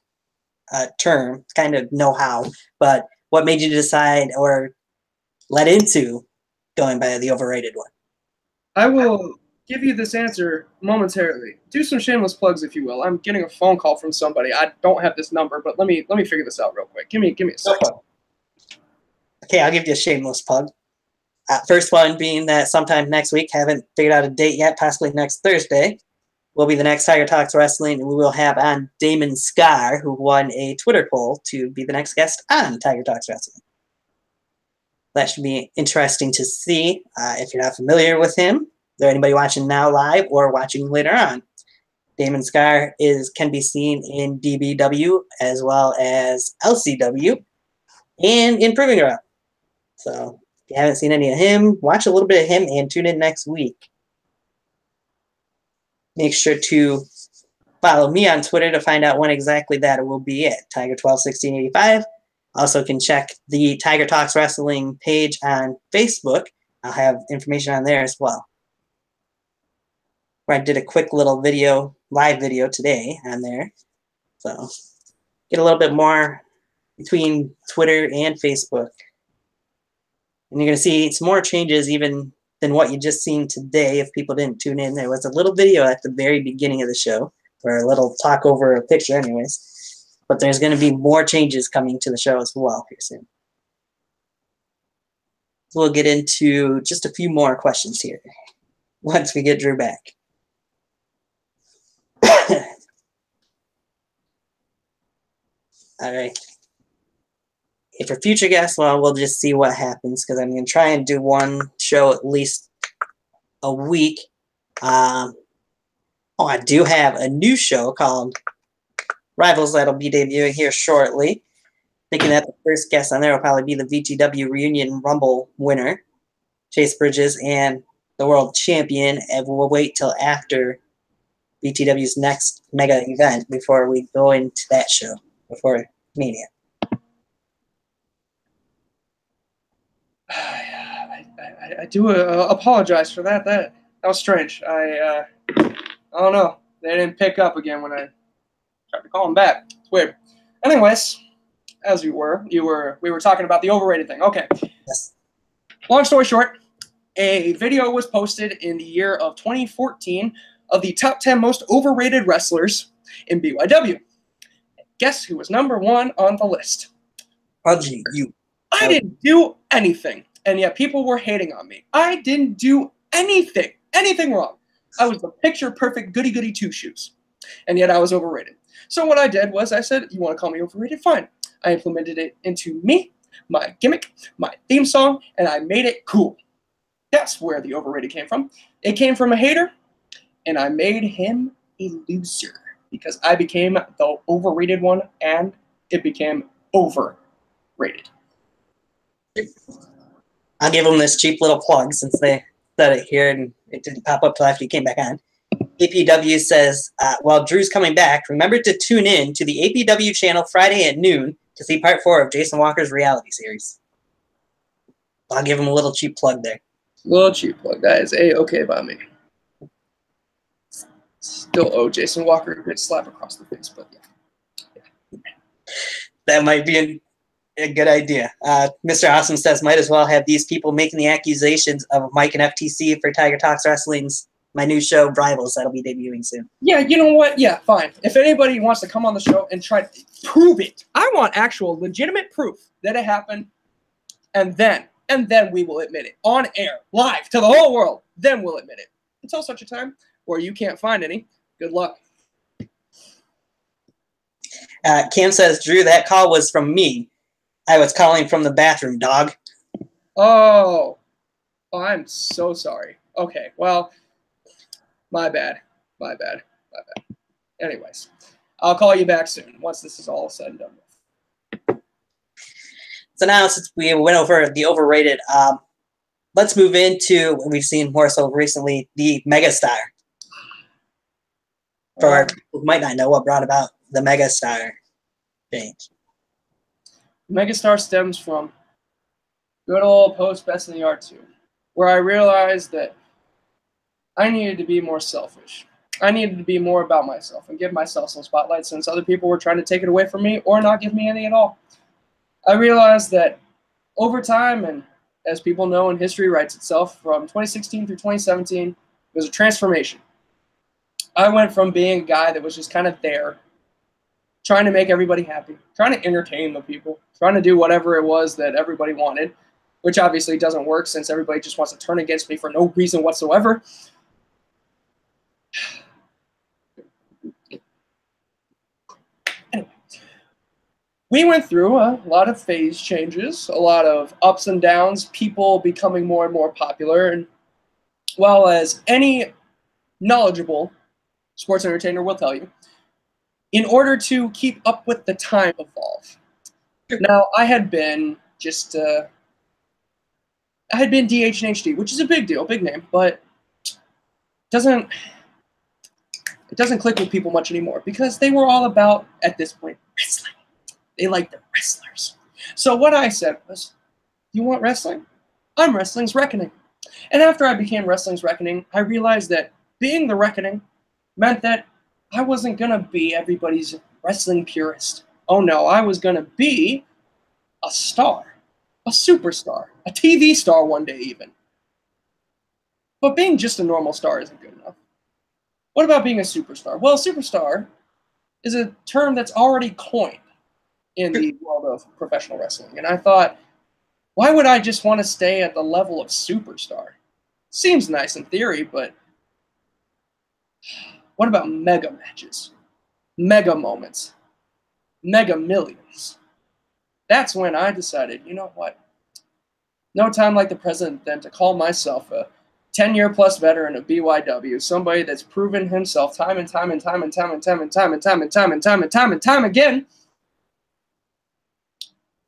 term. Kind of know how. But what made you decide or led into going by the overrated one? I will give you this answer momentarily. Do some shameless plugs, if you will. I'm getting a phone call from somebody. I don't have this number, but let me figure this out real quick. Give me a second. Okay, I'll give you a shameless plug. First one being that sometime next week, haven't figured out a date yet, possibly next Thursday, will be the next Tiger Talks Wrestling, and we will have on Damon Scar, who won a Twitter poll to be the next guest on Tiger Talks Wrestling. That should be interesting to see. If you're not familiar with him, is there anybody watching now live or watching later on? Damon Scar can be seen in DBW as well as LCW and in Proving Ground. So if you haven't seen any of him, watch a little bit of him and tune in next week. Make sure to follow me on Twitter to find out when exactly that will be at Tiger121685. Also can check the Tiger Talks Wrestling page on Facebook. I'll have information on there as well. Where I did a quick little video, live video today on there. So get a little bit more between Twitter and Facebook. And you're going to see some more changes even than what you just seen today if people didn't tune in. There was a little video at the very beginning of the show, or a little talk over a picture anyways. But there's going to be more changes coming to the show as well here soon. So we'll get into just a few more questions here once we get Drew back. All right. If for future guests, well, we'll just see what happens because I'm going to try and do one show at least a week. I do have a new show called Rivals that'll be debuting here shortly. Thinking that the first guest on there will probably be the VTW Reunion Rumble winner, Chase Bridges, and the world champion. And we'll wait till after VTW's next mega event before we go into that show, before Mania. I do apologize for that. That was strange. I don't know. They didn't pick up again when I tried to call them back. It's weird. Anyways, as we were talking about the overrated thing. Okay. Yes. Long story short, a video was posted in the year of 2014 of the top 10 most overrated wrestlers in BYW. Guess who was number one on the list? Pudgy, you. I didn't do anything, and yet people were hating on me. I didn't do anything wrong. I was the picture-perfect goody-goody two-shoes, and yet I was overrated. So what I did was I said, you want to call me overrated? Fine. I implemented it into me, my gimmick, my theme song, and I made it cool. That's where the overrated came from. It came from a hater, and I made him a loser because I became the overrated one, and it became overrated. I'll give them this cheap little plug since they said it here and it didn't pop up till after you came back on. APW says, while Drew's coming back, remember to tune in to the APW channel Friday at noon to see part 4 of Jason Walker's reality series. I'll give him a little cheap plug there. Little cheap plug. That is A-okay by me. Still owe Jason Walker a good slap across the face, but yeah. That might be a good idea. Mr. Awesome says, might as well have these people making the accusations of Mike and FTC for Tiger Talks Wrestling's my new show, Rivals, that'll be debuting soon. Yeah, you know what? Yeah, fine. If anybody wants to come on the show and try to prove it, I want actual legitimate proof that it happened, and then we will admit it on air, live to the whole world. Then we'll admit it. Until such a time where you can't find any, good luck. Cam says, Drew, that call was from me. I was calling from the bathroom, dog. Oh, I'm so sorry. Okay, well, my bad. Anyways, I'll call you back soon once this is all said and done with. So now, since we went over the overrated, let's move into what we've seen more so recently, the Megastar. For people who might not know what brought about the Megastar change. Megastar stems from good old post Best in the Art 2, where I realized that I needed to be more selfish. I needed to be more about myself and give myself some spotlight since other people were trying to take it away from me or not give me any at all. I realized that over time, and as people know and history writes itself, from 2016 through 2017, was a transformation. I went from being a guy that was just kind of there, trying to make everybody happy, trying to entertain the people, trying to do whatever it was that everybody wanted, which obviously doesn't work since everybody just wants to turn against me for no reason whatsoever. Anyway, we went through a lot of phase changes, a lot of ups and downs, people becoming more and more popular, and well, as any knowledgeable sports entertainer will tell you, in order to keep up with the time evolve. Now, I had been DH&HD, which is a big deal, big name, but it doesn't click with people much anymore because they were all about, at this point, wrestling. They like the wrestlers. So what I said was, you want wrestling? I'm Wrestling's Reckoning. And after I became Wrestling's Reckoning, I realized that being the Reckoning meant that I wasn't going to be everybody's wrestling purist. Oh no, I was going to be a star, a superstar, a TV star one day even. But being just a normal star isn't good enough. What about being a superstar? Well, superstar is a term that's already coined in the world of professional wrestling. And I thought, why would I just want to stay at the level of superstar? Seems nice in theory, but what about mega matches, mega moments, mega millions? That's when I decided, you know what? No time like the present then to call myself a 10-year-plus veteran of BYW, somebody that's proven himself time and time again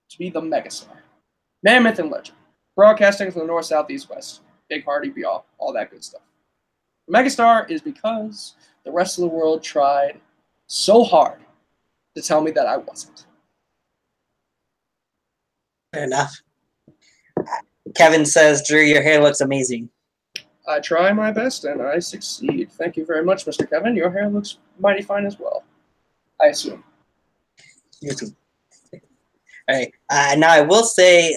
to be the megastar. Man, myth, and legend. Broadcasting from the north, south, east, west. Big, hardy, be all that good stuff. The megastar is because the rest of the world tried so hard to tell me that I wasn't. Fair enough. Kevin says, Drew, your hair looks amazing. I try my best and I succeed. Thank you very much, Mr. Kevin. Your hair looks mighty fine as well, I assume. You too. All right. Now, I will say,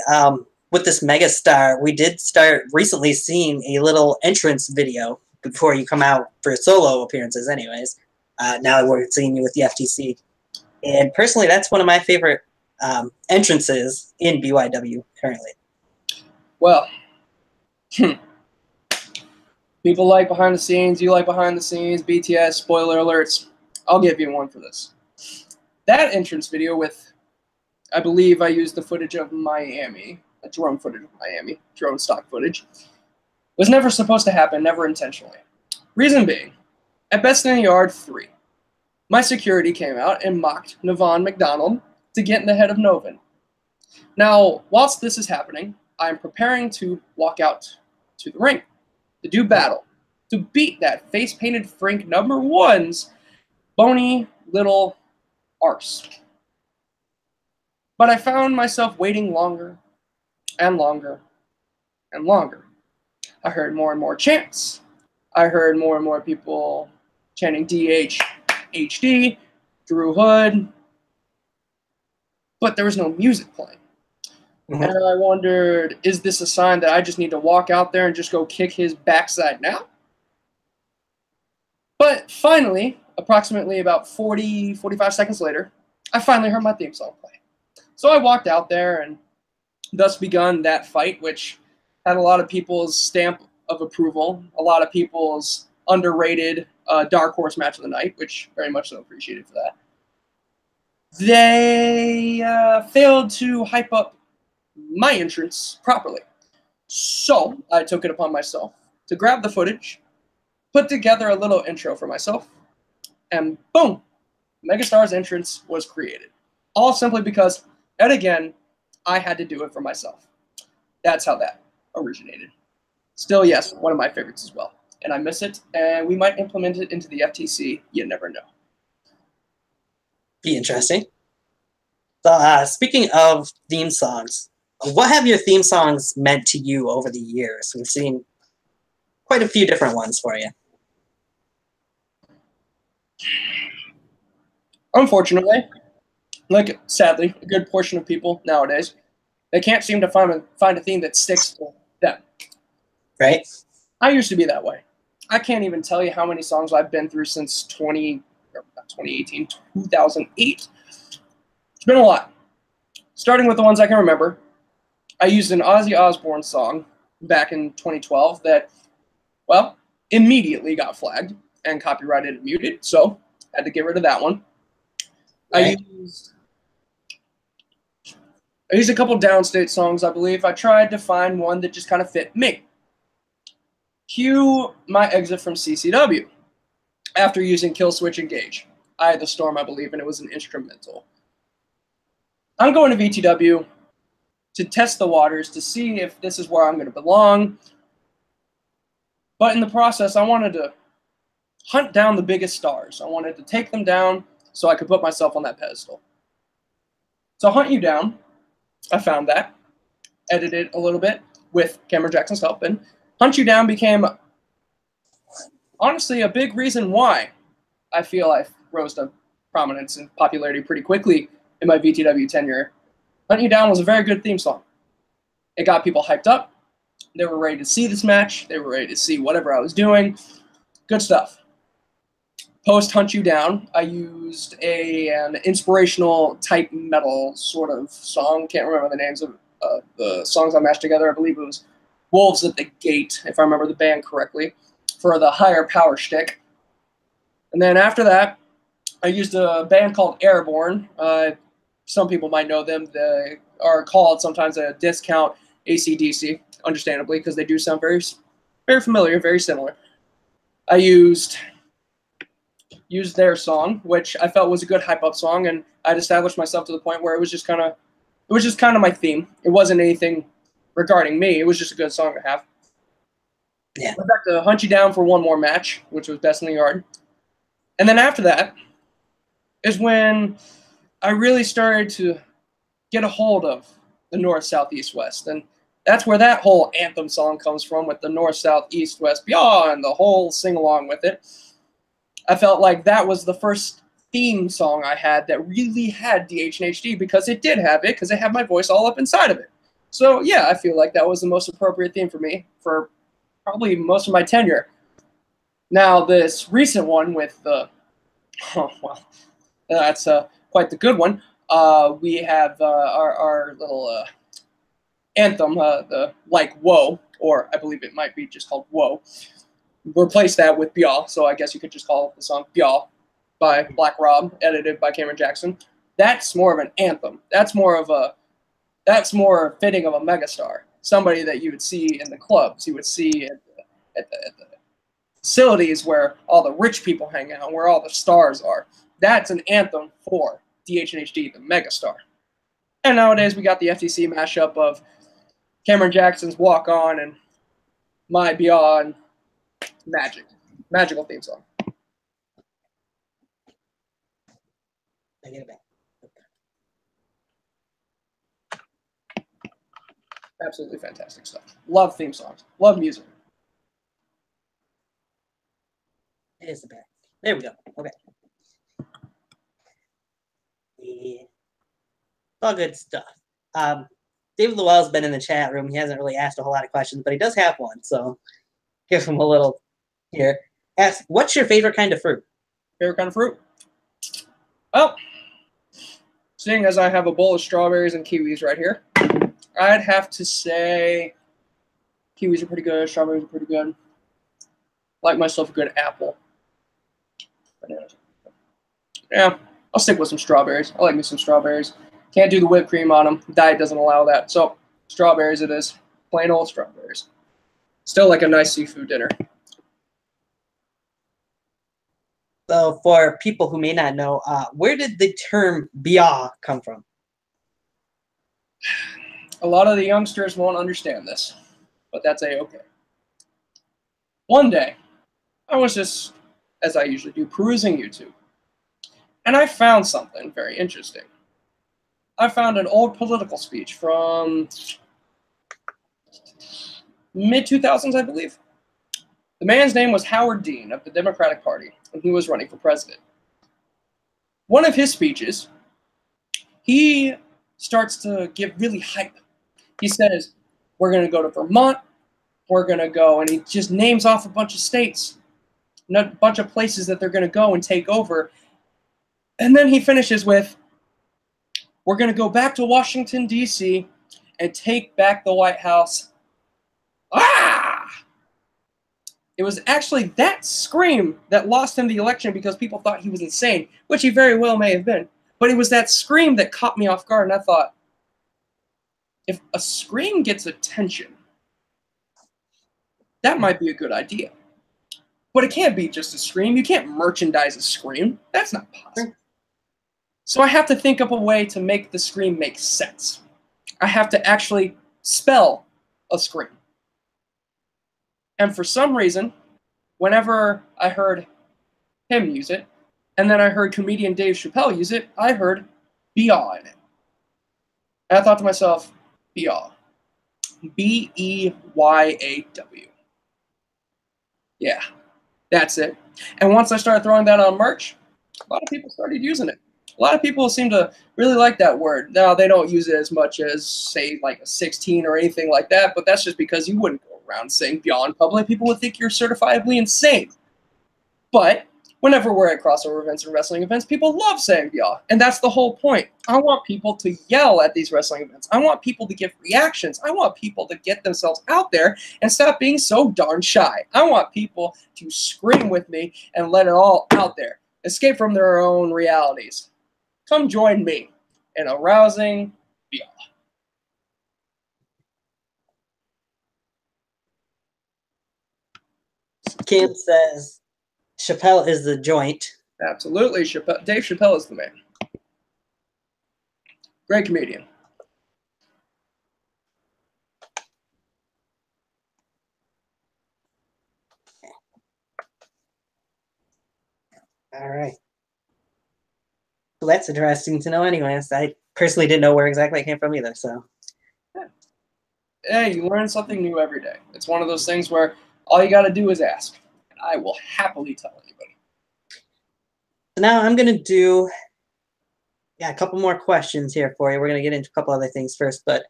with this Megastar, we did start recently seeing a little entrance video before you come out for solo appearances anyways. Now that we're seeing you with the FTC. And personally, that's one of my favorite entrances in BYW currently. Well, people like behind the scenes, you like behind the scenes, BTS, spoiler alerts. I'll give you one for this. That entrance video with, I believe I used the footage of Miami, a drone footage of Miami, drone stock footage, was never supposed to happen, never intentionally. Reason being, at Best in the Yard 3, my security came out and mocked Navon McDonald to get in the head of Novin. Now, whilst this is happening, I'm preparing to walk out to the ring to do battle, to beat that face-painted Frank #1's bony little arse. But I found myself waiting longer and longer and longer. I heard more and more chants. I heard more and more people chanting DHHD, Drew Hood, but there was no music playing. Mhm. And I wondered, is this a sign that I just need to walk out there and just go kick his backside now? But finally, approximately about 45 seconds later, I finally heard my theme song play. So I walked out there and thus begun that fight, which had a lot of people's stamp of approval, a lot of people's underrated dark horse match of the night, which very much so appreciated for that. They failed to hype up my entrance properly. So I took it upon myself to grab the footage, put together a little intro for myself, and boom, Megastar's entrance was created. All simply because, and again, I had to do it for myself. That's how that originated. Still, yes, one of my favorites as well. And I miss it, and we might implement it into the FTC. You never know. Be interesting. So, speaking of theme songs, what have your theme songs meant to you over the years? We've seen quite a few different ones for you. Unfortunately, like sadly, a good portion of people nowadays, they can't seem to find a theme that sticks to them. Right? I used to be that way. I can't even tell you how many songs I've been through since 2008. It's been a lot. Starting with the ones I can remember, I used an Ozzy Osbourne song back in 2012 that, well, immediately got flagged and copyrighted and muted, so I had to get rid of that one. Right. I used a couple downstate songs, I believe. I tried to find one that just kind of fit me. Cue my exit from CCW after using Kill Switch Engage. I had the Storm, I believe, and it was an instrumental. I'm going to VTW to test the waters to see if this is where I'm going to belong. But in the process, I wanted to hunt down the biggest stars. I wanted to take them down so I could put myself on that pedestal. So Hunt You Down, I found that, edited a little bit with Cameron Jackson's help, and Hunt You Down became, honestly, a big reason why I feel I rose to prominence and popularity pretty quickly in my VTW tenure. Hunt You Down was a very good theme song. It got people hyped up. They were ready to see this match. They were ready to see whatever I was doing. Good stuff. Post Hunt You Down, I used an inspirational type metal sort of song. Can't remember the names of the songs I mashed together. I believe it was Wolves at the Gate, if I remember the band correctly, for the higher power shtick. And then after that, I used a band called Airborne. Some people might know them. They are called sometimes a discount AC/DC, understandably, because they do sound very, very familiar, very similar. I used their song, which I felt was a good hype up song, and I'd established myself to the point where it was just kind of my theme. It wasn't anything regarding me. It was just a good song to have. Yeah. Went back to Hunt You Down for one more match, which was Best in the Yard. And then after that is when I really started to get a hold of the North, South, East, West. And that's where that whole anthem song comes from, with the North, South, East, West, beyond, the whole sing-along with it. I felt like that was the first theme song I had that really had DH and HD, because it did have it, because it had my voice all up inside of it. So, yeah, I feel like that was the most appropriate theme for me for probably most of my tenure. Now, this recent one with the, that's quite the good one. We have our little anthem, the like Whoa, or I believe it might be just called Whoa. Replace that with Bya, so I guess you could just call the song Bya by Black Rob, edited by Cameron Jackson. That's more of an anthem. That's more fitting of a megastar. Somebody that you would see in the clubs, you would see at the facilities where all the rich people hang out, where all the stars are. That's an anthem for DH&HD, the megastar. And nowadays we got the FTC mashup of Cameron Jackson's Walk On and My Beyond, Magical theme song. I get it back. Absolutely fantastic stuff. Love theme songs. Love music. It is the back. There we go. Okay. Yeah. All good stuff. David Llewell's been in the chat room. He hasn't really asked a whole lot of questions, but he does have one. So give him a little here. Ask, what's your favorite kind of fruit? Favorite kind of fruit? Well, seeing as I have a bowl of strawberries and kiwis right here, I'd have to say kiwis are pretty good, strawberries are pretty good. Like myself a good apple. Bananas. Yeah, I'll stick with some strawberries. I like me some strawberries. Can't do the whipped cream on them. Diet doesn't allow that. So strawberries it is. Plain old strawberries. Still like a nice seafood dinner. So for people who may not know, where did the term "biah" come from? A lot of the youngsters won't understand this, but that's a-okay. One day, I was just, as I usually do, perusing YouTube. And I found something very interesting. I found an old political speech from mid-2000s, I believe. The man's name was Howard Dean of the Democratic Party, and he was running for president. One of his speeches, he starts to give really hype. He says, we're going to go to Vermont, we're going to go, and he just names off a bunch of states, a bunch of places that they're going to go and take over. And then he finishes with, we're going to go back to Washington, D.C. and take back the White House. Ah! It was actually that scream that lost him the election because people thought he was insane, which he very well may have been. But it was that scream that caught me off guard, and I thought, if a scream gets attention, that might be a good idea. But it can't be just a scream. You can't merchandise a scream. That's not possible. So I have to think up a way to make the scream make sense. I have to actually spell a scream. And for some reason, whenever I heard him use it, and then I heard comedian Dave Chappelle use it, I heard "biah" in it. And I thought to myself, biah. B-E-Y-A-W. Yeah, that's it. And once I started throwing that on merch, a lot of people started using it. A lot of people seem to really like that word. Now, they don't use it as much as, say, like a 16 or anything like that, but that's just because you wouldn't go around saying "biah" in public. People would think you're certifiably insane. But whenever we're at crossover events and wrestling events, people love saying "biah," and that's the whole point. I want people to yell at these wrestling events. I want people to give reactions. I want people to get themselves out there and stop being so darn shy. I want people to scream with me and let it all out there. Escape from their own realities. Come join me in a rousing "biah." Kim says, Chappelle is the joint. Absolutely. Dave Chappelle is the man. Great comedian. All right. Well, that's interesting to know anyways. I personally didn't know where exactly it came from either, so. Hey, you learn something new every day. It's one of those things where all you got to do is ask. And I will happily tell anybody. So now I'm going to do a couple more questions here for you. We're going to get into a couple other things first, but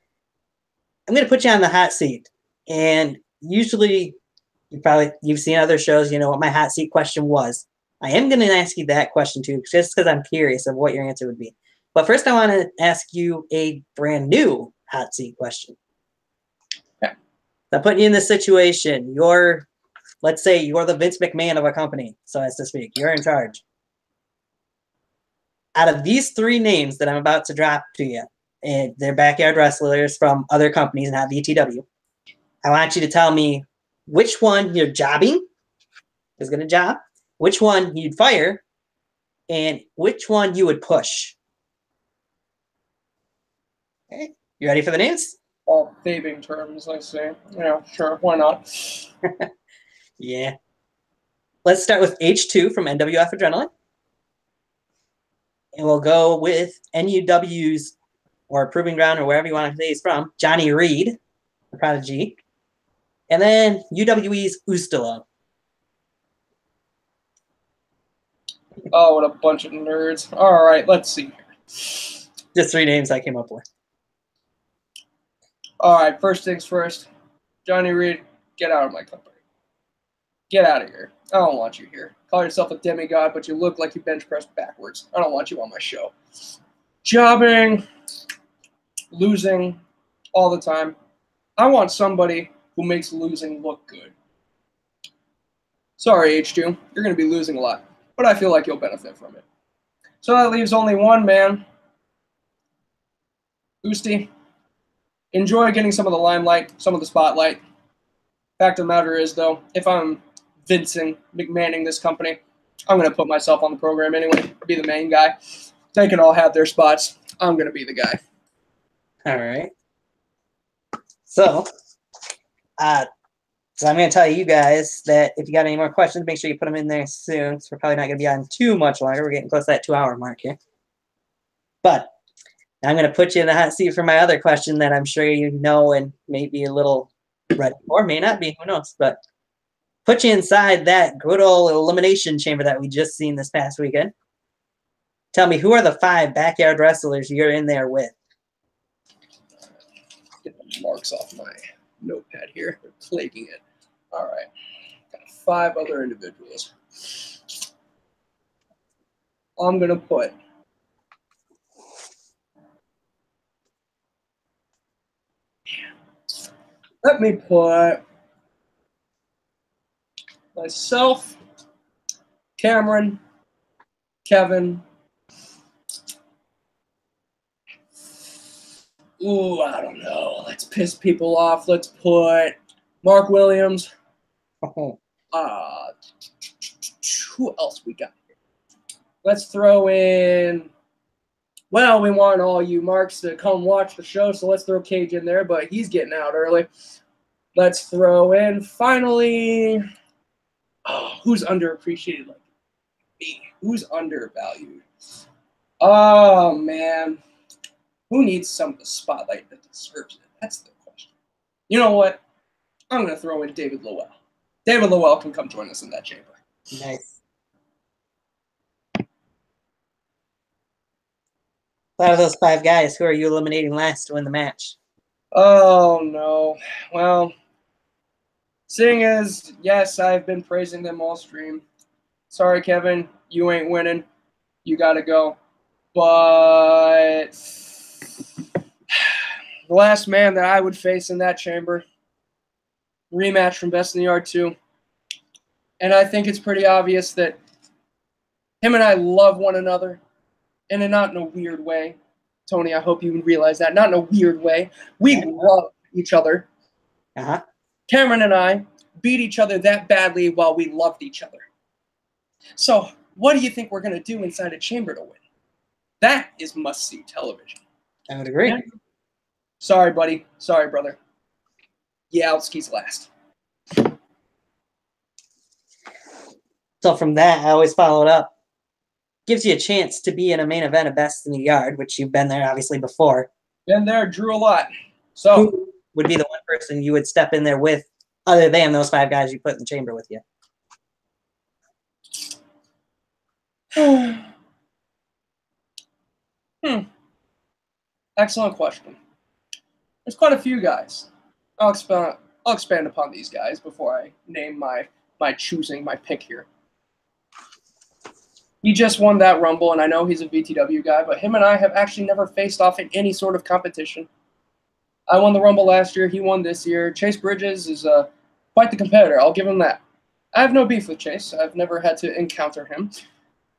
I'm going to put you on the hot seat. And usually, you've seen other shows, you know what my hot seat question was. I am going to ask you that question too, just because I'm curious of what your answer would be. But first, I want to ask you a brand new hot seat question. Okay. So I'm putting you in this situation. Let's say you're the Vince McMahon of a company, so as to speak. You're in charge. Out of these three names that I'm about to drop to you, and they're backyard wrestlers from other companies, not VTW, I want you to tell me which one you're jobbing, is going to job, which one you'd fire, and which one you would push. Okay, you ready for the names? All bathing terms, I say. Yeah, sure, why not? Yeah. Let's start with H2 from NWF Adrenaline. And we'll go with NUW's, or Proving Ground, or wherever you want to say he's from, Johnny Reed, the Prodigy. And then UWE's Ustalo. Oh, what a bunch of nerds. All right, let's see here. Just 3 names I came up with. All right, first things first. Johnny Reed, get out of my company. Get out of here. I don't want you here. Call yourself a demigod, but you look like you bench pressed backwards. I don't want you on my show. Jobbing, losing all the time. I want somebody who makes losing look good. Sorry, H2, you're going to be losing a lot, but I feel like you'll benefit from it. So that leaves only one man. Oosty, enjoy getting some of the limelight, some of the spotlight. Fact of the matter is, though, if I'm Vincent McMahonning this company, I'm going to put myself on the program anyway, be the main guy. They can all have their spots. I'm going to be the guy. All right. So I'm going to tell you guys that if you got any more questions, make sure you put them in there soon. So we're probably not going to be on too much longer. We're getting close to that 2-hour mark here. But I'm going to put you in the hot seat for my other question that I'm sure you know and may be a little ready for, may not be, who knows. But put you inside that good old elimination chamber that we just seen this past weekend. Tell me, who are the 5 backyard wrestlers you're in there with? Get the marks off my notepad here. They're plaguing it. All right. Got 5 other individuals. I'm going to put let me put myself, Cameron, Kevin. Ooh, I don't know. Let's piss people off. Let's put Mark Williams. Oh, Who else we got here? Let's throw in. Well, we want all you Marks to come watch the show, so let's throw Cage in there, but he's getting out early. Let's throw in, finally, who's underappreciated like me? Who's undervalued? Oh, man. Who needs some of the spotlight that deserves it? That's the question. You know what? I'm going to throw in David Lowell. David Lowell can come join us in that chamber. nice. Out of those 5 guys, who are you eliminating last to win the match? Oh, no. Well, seeing as, yes, I've been praising them all stream. Sorry, Kevin, you ain't winning. You got to go. But the last man that I would face in that chamber, rematch from Best in the Yard 2. And I think it's pretty obvious that him and I love one another. And not in a weird way. Tony, I hope you realize that. Not in a weird way. We love each other. Uh-huh. Cameron and I beat each other that badly while we loved each other. So what do you think we're going to do inside a chamber to win? That is must-see television. I would agree. Sorry, buddy. Sorry, brother. Yalski's last. So from that, I always follow it up. Gives you a chance to be in a main event of Best in the Yard, which you've been there obviously before. Been there, drew a lot. So who would be the one person you would step in there with, other than those 5 guys you put in the chamber with you? Excellent question. There's quite a few guys. I'll expand upon these guys before I name my choosing, my pick here. He just won that Rumble, and I know he's a VTW guy, but him and I have actually never faced off in any sort of competition. I won the Rumble last year. He won this year. Chase Bridges is quite the competitor. I'll give him that. I have no beef with Chase. I've never had to encounter him.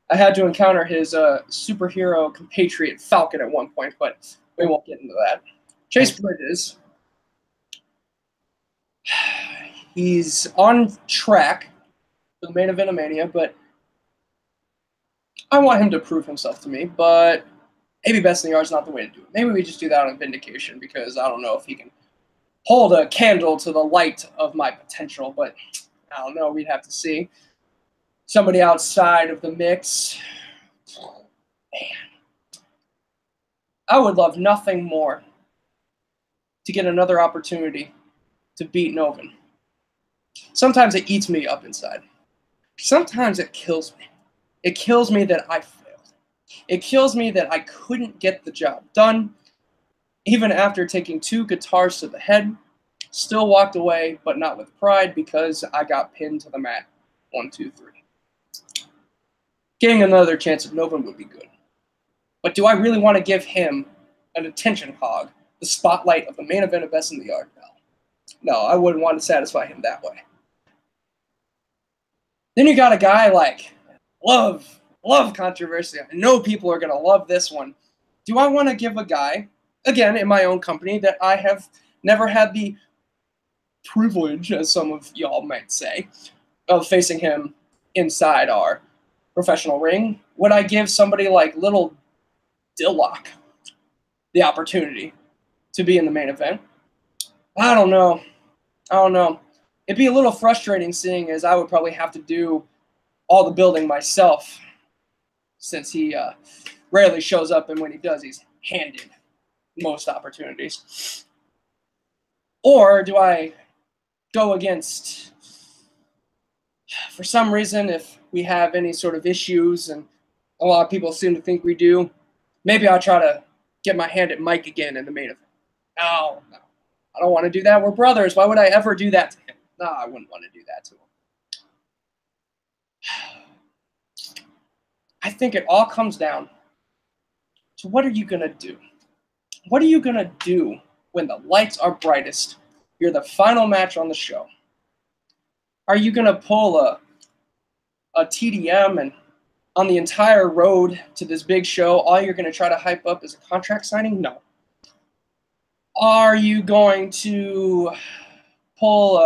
I had to encounter his superhero compatriot Falcon at one point, but we won't get into that. Chase Bridges, he's on track for the main event of Mania, but I want him to prove himself to me, but maybe Best in the Yard is not the way to do it. Maybe we just do that on Vindication, because I don't know if he can hold a candle to the light of my potential, but I don't know. We'd have to see. Somebody outside of the mix. Man. I would love nothing more to get another opportunity to beat Novin. Sometimes it eats me up inside. Sometimes it kills me. It kills me that I failed. It kills me that I couldn't get the job done. Even after taking 2 guitars to the head, still walked away, but not with pride because I got pinned to the mat. 1, 2, 3. Getting another chance at Novin would be good. But do I really want to give him an attention hog, the spotlight of the main event of Best in the Yard? No, I wouldn't want to satisfy him that way. Then you got a guy like, love controversy. I know people are going to love this one. Do I want to give a guy, again, in my own company, that I have never had the privilege, as some of y'all might say, of facing him inside our professional ring? Would I give somebody like Little Dillock the opportunity to be in the main event? I don't know. It'd be a little frustrating seeing as I would probably have to do all the building myself since he rarely shows up, and when he does, he's handed most opportunities. Or do I go against, for some reason, if we have any sort of issues, and a lot of people seem to think we do, maybe I'll try to get my hand at Mike again in the main event. No. I don't want to do that. We're brothers. Why would I ever do that to him? No, I wouldn't want to do that to him. I think it all comes down to what are you going to do? What are you going to do when the lights are brightest? You're the final match on the show. Are you going to pull a TDM and on the entire road to this big show, all you're going to try to hype up is a contract signing? No. Are you going to pull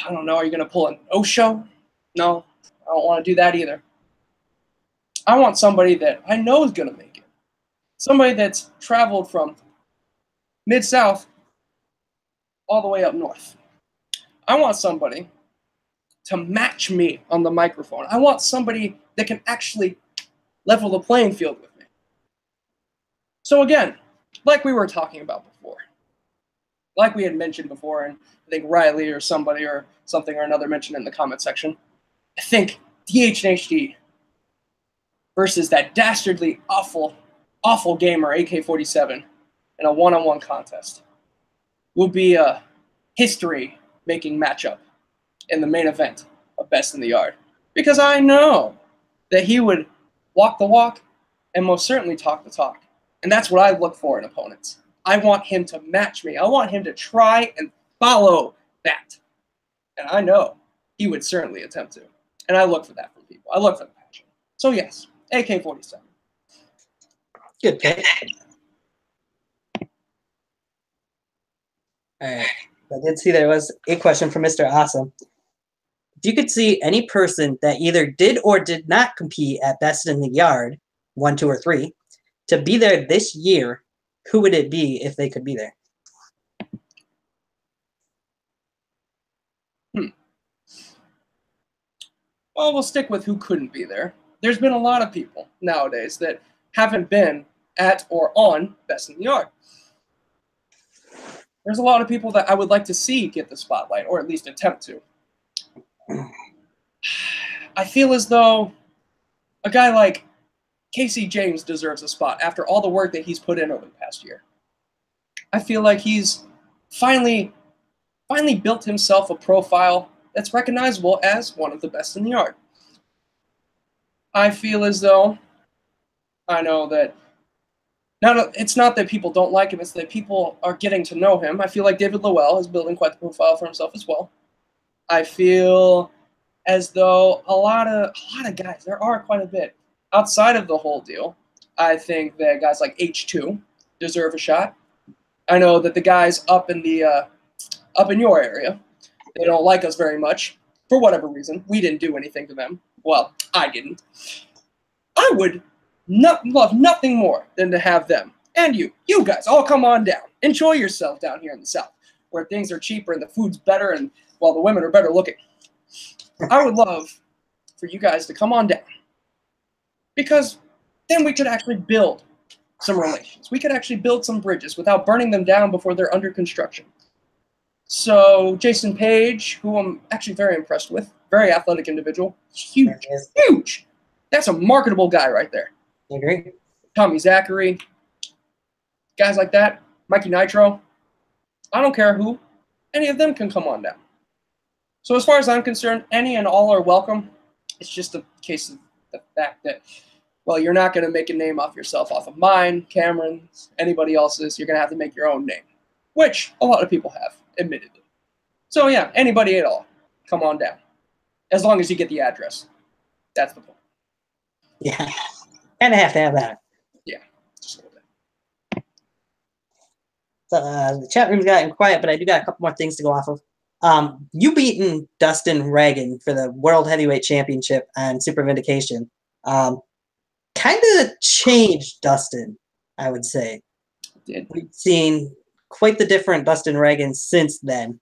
I don't know, are you going to pull an O-show? No, I don't want to do that either. I want somebody that I know is going to make it. Somebody that's traveled from Mid-South all the way up north. I want somebody to match me on the microphone. I want somebody that can actually level the playing field with me. So again, like we were talking about before, like we had mentioned before, and I think Riley or somebody or something or another mentioned in the comment section, I think DH and HD versus that dastardly, awful gamer AK-47 in a one-on-one contest would be a history-making matchup in the main event of Best in the Yard. Because I know that he would walk the walk and most certainly talk the talk. And that's what I look for in opponents. I want him to match me. I want him to try and follow that. And I know he would certainly attempt to. And I look for that from people. I look for the passion. So yes, AK-47. Good pick. All right. I did see there was a question from Mr. Awesome. If you could see any person that either did or did not compete at Best in the Yard, 1, 2, or 3, to be there this year, who would it be if they could be there? Well, we'll stick with who couldn't be there. There's been a lot of people nowadays that haven't been at or on Best in the Yard. There's a lot of people that I would like to see get the spotlight, or at least attempt to. I feel as though a guy like Casey James deserves a spot after all the work that he's put in over the past year. I feel like he's finally built himself a profile that's recognizable as one of the best in the yard. I feel as though, I know that it's not that people don't like him, it's that people are getting to know him. I feel like David Lowell is building quite the profile for himself as well. I feel as though a lot of guys, there are quite a bit, outside of the whole deal, I think that guys like H2 deserve a shot. I know that the guys up in your area, they don't like us very much for whatever reason. We didn't do anything to them. Well, I didn't. I would love nothing more than to have them and you guys all come on down. Enjoy yourself down here in the South, where things are cheaper and the food's better and while the women are better looking. I would love for you guys to come on down, because then we could actually build some relations. We could actually build some bridges without burning them down before they're under construction. So Jason Page, who I'm actually very impressed with, very athletic individual, huge, huge. That's a marketable guy right there. I agree. Tommy Zachary, guys like that, Mikey Nitro. I don't care who, any of them can come on down. So as far as I'm concerned, any and all are welcome. It's just a case of the fact that, well, you're not going to make a name off yourself off of mine, Cameron's, anybody else's. You're going to have to make your own name, which a lot of people have, admittedly. So yeah, anybody at all, come on down. As long as you get the address. That's the point. Yeah. And I have to have that. Yeah, just a little bit. So, the chat room's gotten quiet, but I do got a couple more things to go off of. You beaten Dustin Reagan for the World Heavyweight Championship on Super Vindication. Kind of changed Dustin, I would say. Did. We've seen quite the different Dustin Reagan since then.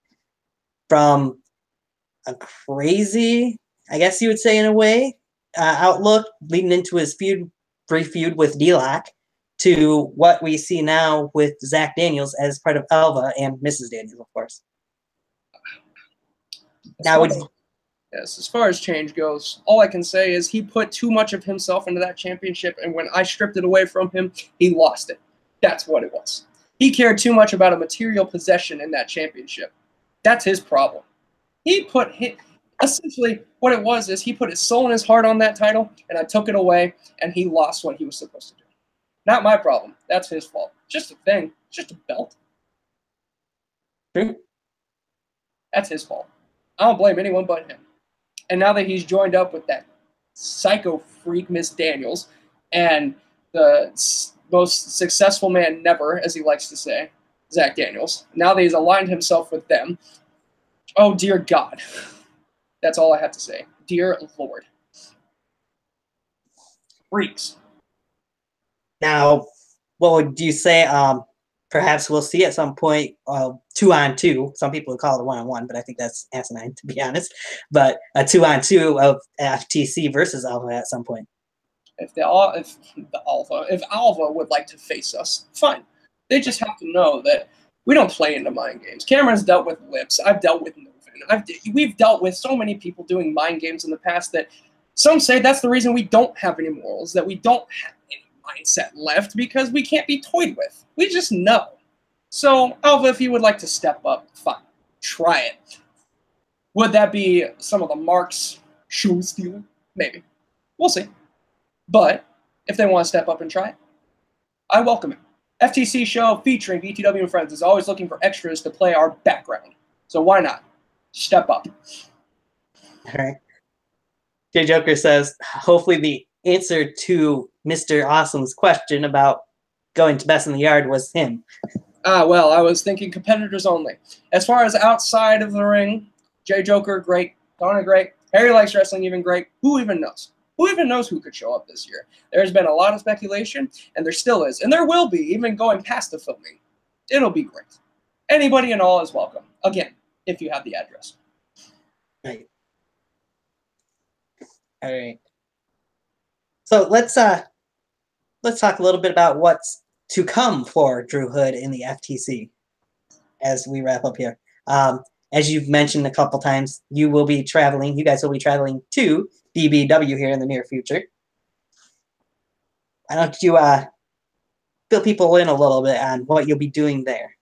From a crazy, I guess you would say in a way, outlook leading into his brief feud with D-Lock to what we see now with Zach Daniels as part of Alva and Mrs. Daniels, of course. Yes, as far as change goes, all I can say is he put too much of himself into that championship, and when I stripped it away from him, he lost it. That's what it was. He cared too much about a material possession in that championship. That's his problem. Essentially, what it was is he put his soul and his heart on that title, and I took it away, and he lost what he was supposed to do. Not my problem. That's his fault. Just a thing. Just a belt. That's his fault. I don't blame anyone but him. And now that he's joined up with that psycho freak, Miss Daniels, and the most successful man never, as he likes to say, Zach Daniels, now that he's aligned himself with them, oh, dear God. That's all I have to say. Dear Lord. Freaks. Now, what would you say? Perhaps we'll see at some point 2-on-2. Some people would call it 1-on-1, but I think that's asinine, to be honest. But a 2-on-2 of FTC versus Alva at some point. If Alva would like to face us, fine. They just have to know that we don't play into mind games. Cameron's dealt with Lips. I've dealt with Novin. We've dealt with so many people doing mind games in the past that some say that's the reason we don't have any morals, that we don't have any mindset left, because we can't be toyed with. We just know. So, Alva, if you would like to step up, fine. Try it. Would that be some of the marks shoe stealing? Maybe. We'll see. But if they want to step up and try it, I welcome it. FTC show featuring VTW and friends is always looking for extras to play our background. So why not? Step up. All right. J Joker says, hopefully the answer to Mr. Awesome's question about going to best in the yard was him. Well, I was thinking competitors only. As far as outside of the ring, J Joker, great. Donna, great. Harry likes wrestling, even great. Who even knows? Who even knows who could show up this year? There's been a lot of speculation, and there still is. And there will be, even going past the filming. It'll be great. Anybody and all is welcome. Again, if you have the address. Right. All right. So let's talk a little bit about what's to come for Drew Hood in the FTC as we wrap up here. As you've mentioned a couple times, you guys will be traveling to BBW here in the near future. Why don't you fill people in a little bit on what you'll be doing there?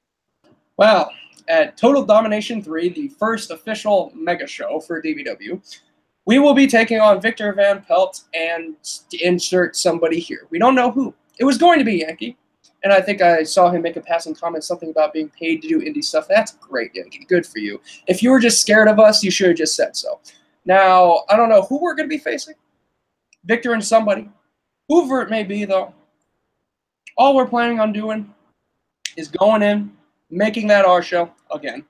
Well, at Total Domination 3, the first official mega show for DBW, we will be taking on Victor Van Pelt and insert somebody here. We don't know who. It was going to be Yankee, and I think I saw him make a passing comment, something about being paid to do indie stuff. That's great, Yankee. Good for you. If you were just scared of us, you should have just said so. Now, I don't know who we're going to be facing. Victor and somebody. Whoever it may be, though. All we're planning on doing is going in, making that our show again,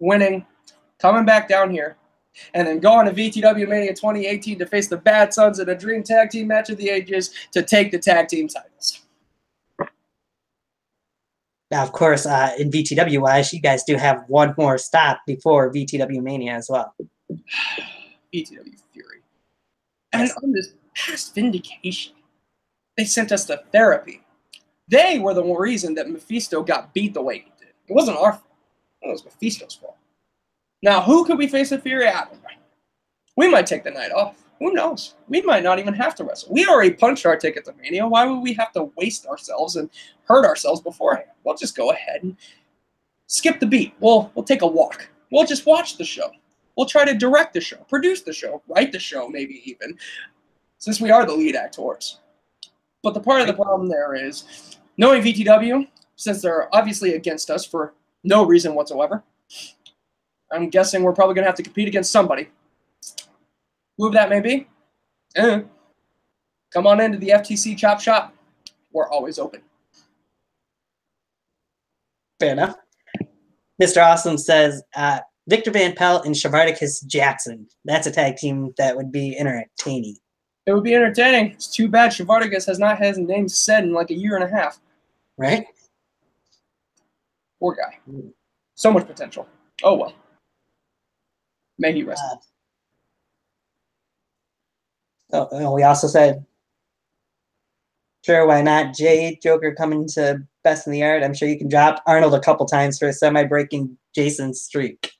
winning, coming back down here, and then going to VTW Mania 2018 to face the Bad Sons in a Dream Tag Team Match of the Ages to take the tag team titles. Now, of course, in VTW wise, you guys do have one more stop before VTW Mania as well. VTW Fury. And on this past vindication, they sent us to therapy. They were the reason that Mephisto got beat the way he did. It wasn't our fault. It was Mephisto's fault. Now, who could we face at Fury? I don't know. We might take the night off. Who knows? We might not even have to wrestle. We already punched our ticket to Mania. Why would we have to waste ourselves and hurt ourselves beforehand? We'll just go ahead and skip the beat. We'll take a walk. We'll just watch the show. We'll try to direct the show, produce the show, write the show, maybe even, since we are the lead actors. But the part of the problem there is, knowing VTW, since they're obviously against us for no reason whatsoever, I'm guessing we're probably going to have to compete against somebody. Who that may be, come on into the FTC Chop Shop. We're always open. Fair enough. Mr. Awesome says, Victor Van Pelt and Shavardicus Jackson. That's a tag team that would be entertaining. It would be entertaining. It's too bad Shavardicus has not had his name said in like a year and a half. Right? Poor guy. So much potential. Oh well. May he rest. We also said, sure, why not? Jade Joker coming to Best in the Art. I'm sure you can drop Arnold a couple times for a semi-breaking Jason's streak.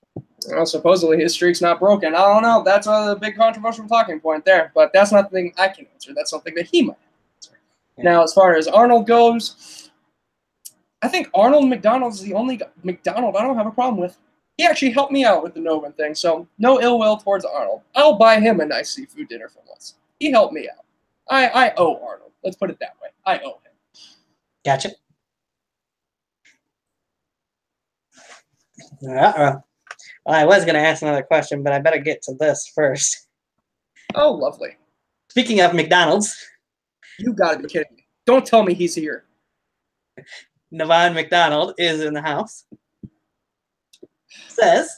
Well, supposedly his streak's not broken. I don't know. That's a big controversial talking point there. But that's not the thing I can answer. That's something that he might answer. Yeah. Now, as far as Arnold goes, I think Arnold McDonald is the only McDonald I don't have a problem with. He actually helped me out with the Novin thing, so no ill will towards Arnold. I'll buy him a nice seafood dinner for once. He helped me out. I owe Arnold. Let's put it that way. I owe him. Gotcha. Well, I was going to ask another question, but I better get to this first. Oh, lovely. Speaking of McDonald's. You got to be kidding me. Don't tell me he's here. Navon McDonald is in the house. Says,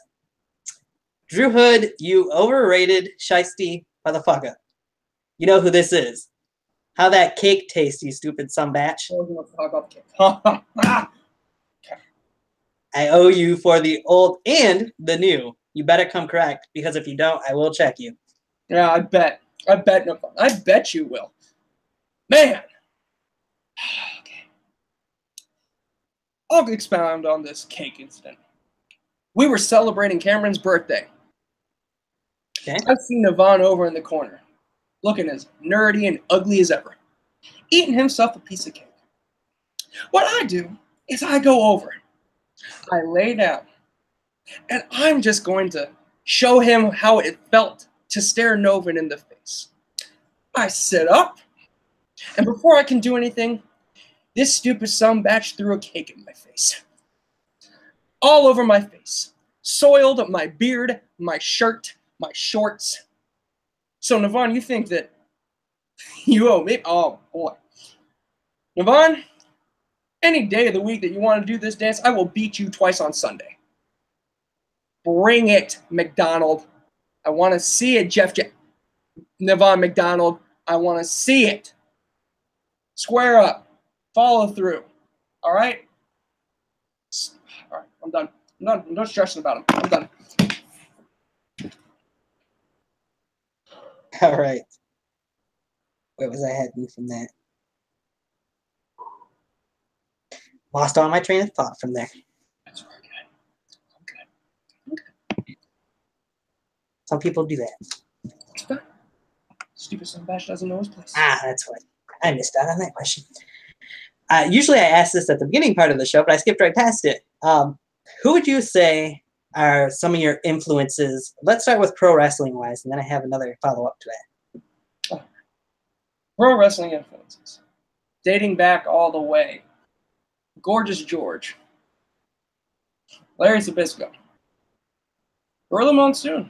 Drew Hood, you overrated shiesty motherfucker. You know who this is. How that cake tastes, you stupid sumbitch. I owe you for the old and the new. You better come correct, because if you don't, I will check you. Yeah, I bet. I bet you will. Man. Okay. I'll expound on this cake incident. We were celebrating Cameron's birthday. Okay. I see Navon over in the corner, looking as nerdy and ugly as ever, eating himself a piece of cake. What I do is I go over, I lay down, and I'm just going to show him how it felt to stare Novin in the face. I sit up, and before I can do anything, this stupid sumbitch threw a cake in my face. All over my face, soiled my beard, my shirt, my shorts. So, Navon, you think that you owe me? Oh, boy. Navon, any day of the week that you want to do this dance, I will beat you twice on Sunday. Bring it, McDonald. I want to see it, Navon McDonald. I want to see it. Square up. Follow through. All right? All right, I'm done. I'm not stressing about him. I'm done. All right. Where was I heading from that? Lost all my train of thought from there. That's very good. I'm good. Some people do that. It's fine. Stupid son of a bitch doesn't know his place. That's what I missed out on that question. Usually I ask this at the beginning part of the show, but I skipped right past it. Who would you say are some of your influences? Let's start with pro wrestling wise, and then I have another follow-up to that. Pro wrestling influences. Dating back all the way. Gorgeous George. Larry Zbyszko. Gorilla Monsoon.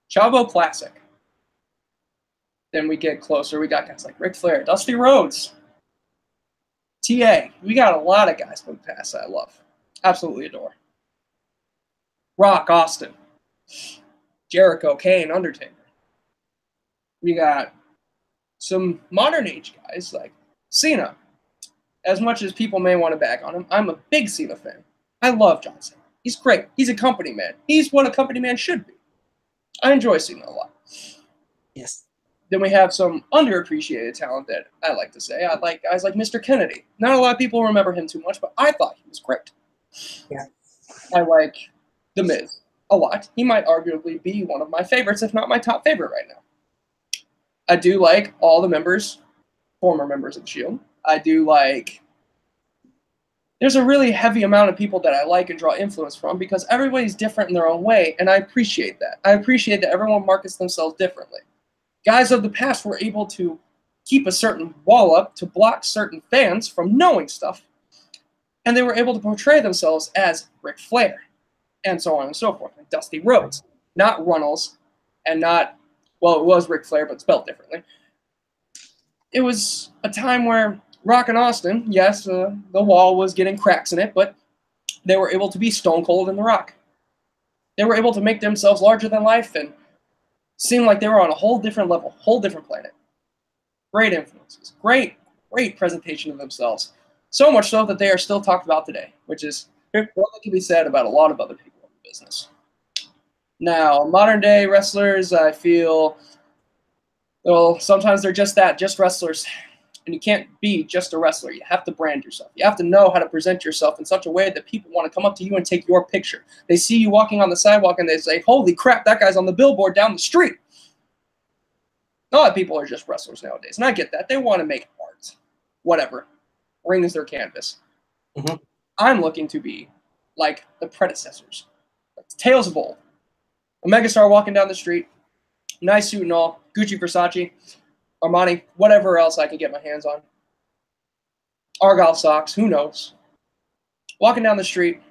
Chavo Classic. Then we get closer. We got guys like Ric Flair, Dusty Rhodes, TA. We got a lot of guys from the past that I love. Absolutely adore. Rock, Austin. Jericho, Kane, Undertaker. We got some modern age guys like Cena, as much as people may want to bag on him, I'm a big Cena fan. I love John Cena. He's great. He's a company man. He's what a company man should be. I enjoy Cena a lot. Yes. Then we have some underappreciated talent that I like to say. I like guys like Mr. Kennedy. Not a lot of people remember him too much, but I thought he was great. Yeah. I like The Miz a lot. He might arguably be one of my favorites, if not my top favorite right now. I do like all the members, former members of S.H.I.E.L.D. I do like... There's a really heavy amount of people that I like and draw influence from because everybody's different in their own way, and I appreciate that. I appreciate that everyone markets themselves differently. Guys of the past were able to keep a certain wall up to block certain fans from knowing stuff, and they were able to portray themselves as Ric Flair, and so on and so forth, like Dusty Rhodes, not Runnels, and not, well, it was Ric Flair, but spelled differently. It was a time where Rock and Austin, yes, the wall was getting cracks in it, but they were able to be Stone Cold and The Rock. They were able to make themselves larger than life and seem like they were on a whole different level, whole different planet. Great influences, great presentation of themselves. So much so that they are still talked about today, which is what that can be said about a lot of other people in the business. Now, modern day wrestlers, I feel, well, sometimes they're just that, just wrestlers. And you can't be just a wrestler. You have to brand yourself. You have to know how to present yourself in such a way that people want to come up to you and take your picture. They see you walking on the sidewalk and they say, holy crap, that guy's on the billboard down the street. A lot of people are just wrestlers nowadays. And I get that. They want to make art. Whatever. Ring is their canvas. Mm-hmm. I'm looking to be like the predecessors. Like Tales of Old. A megastar walking down the street. Nice suit and all. Gucci, Versace. Armani, whatever else I could get my hands on. Argyle socks, who knows? Walking down the street,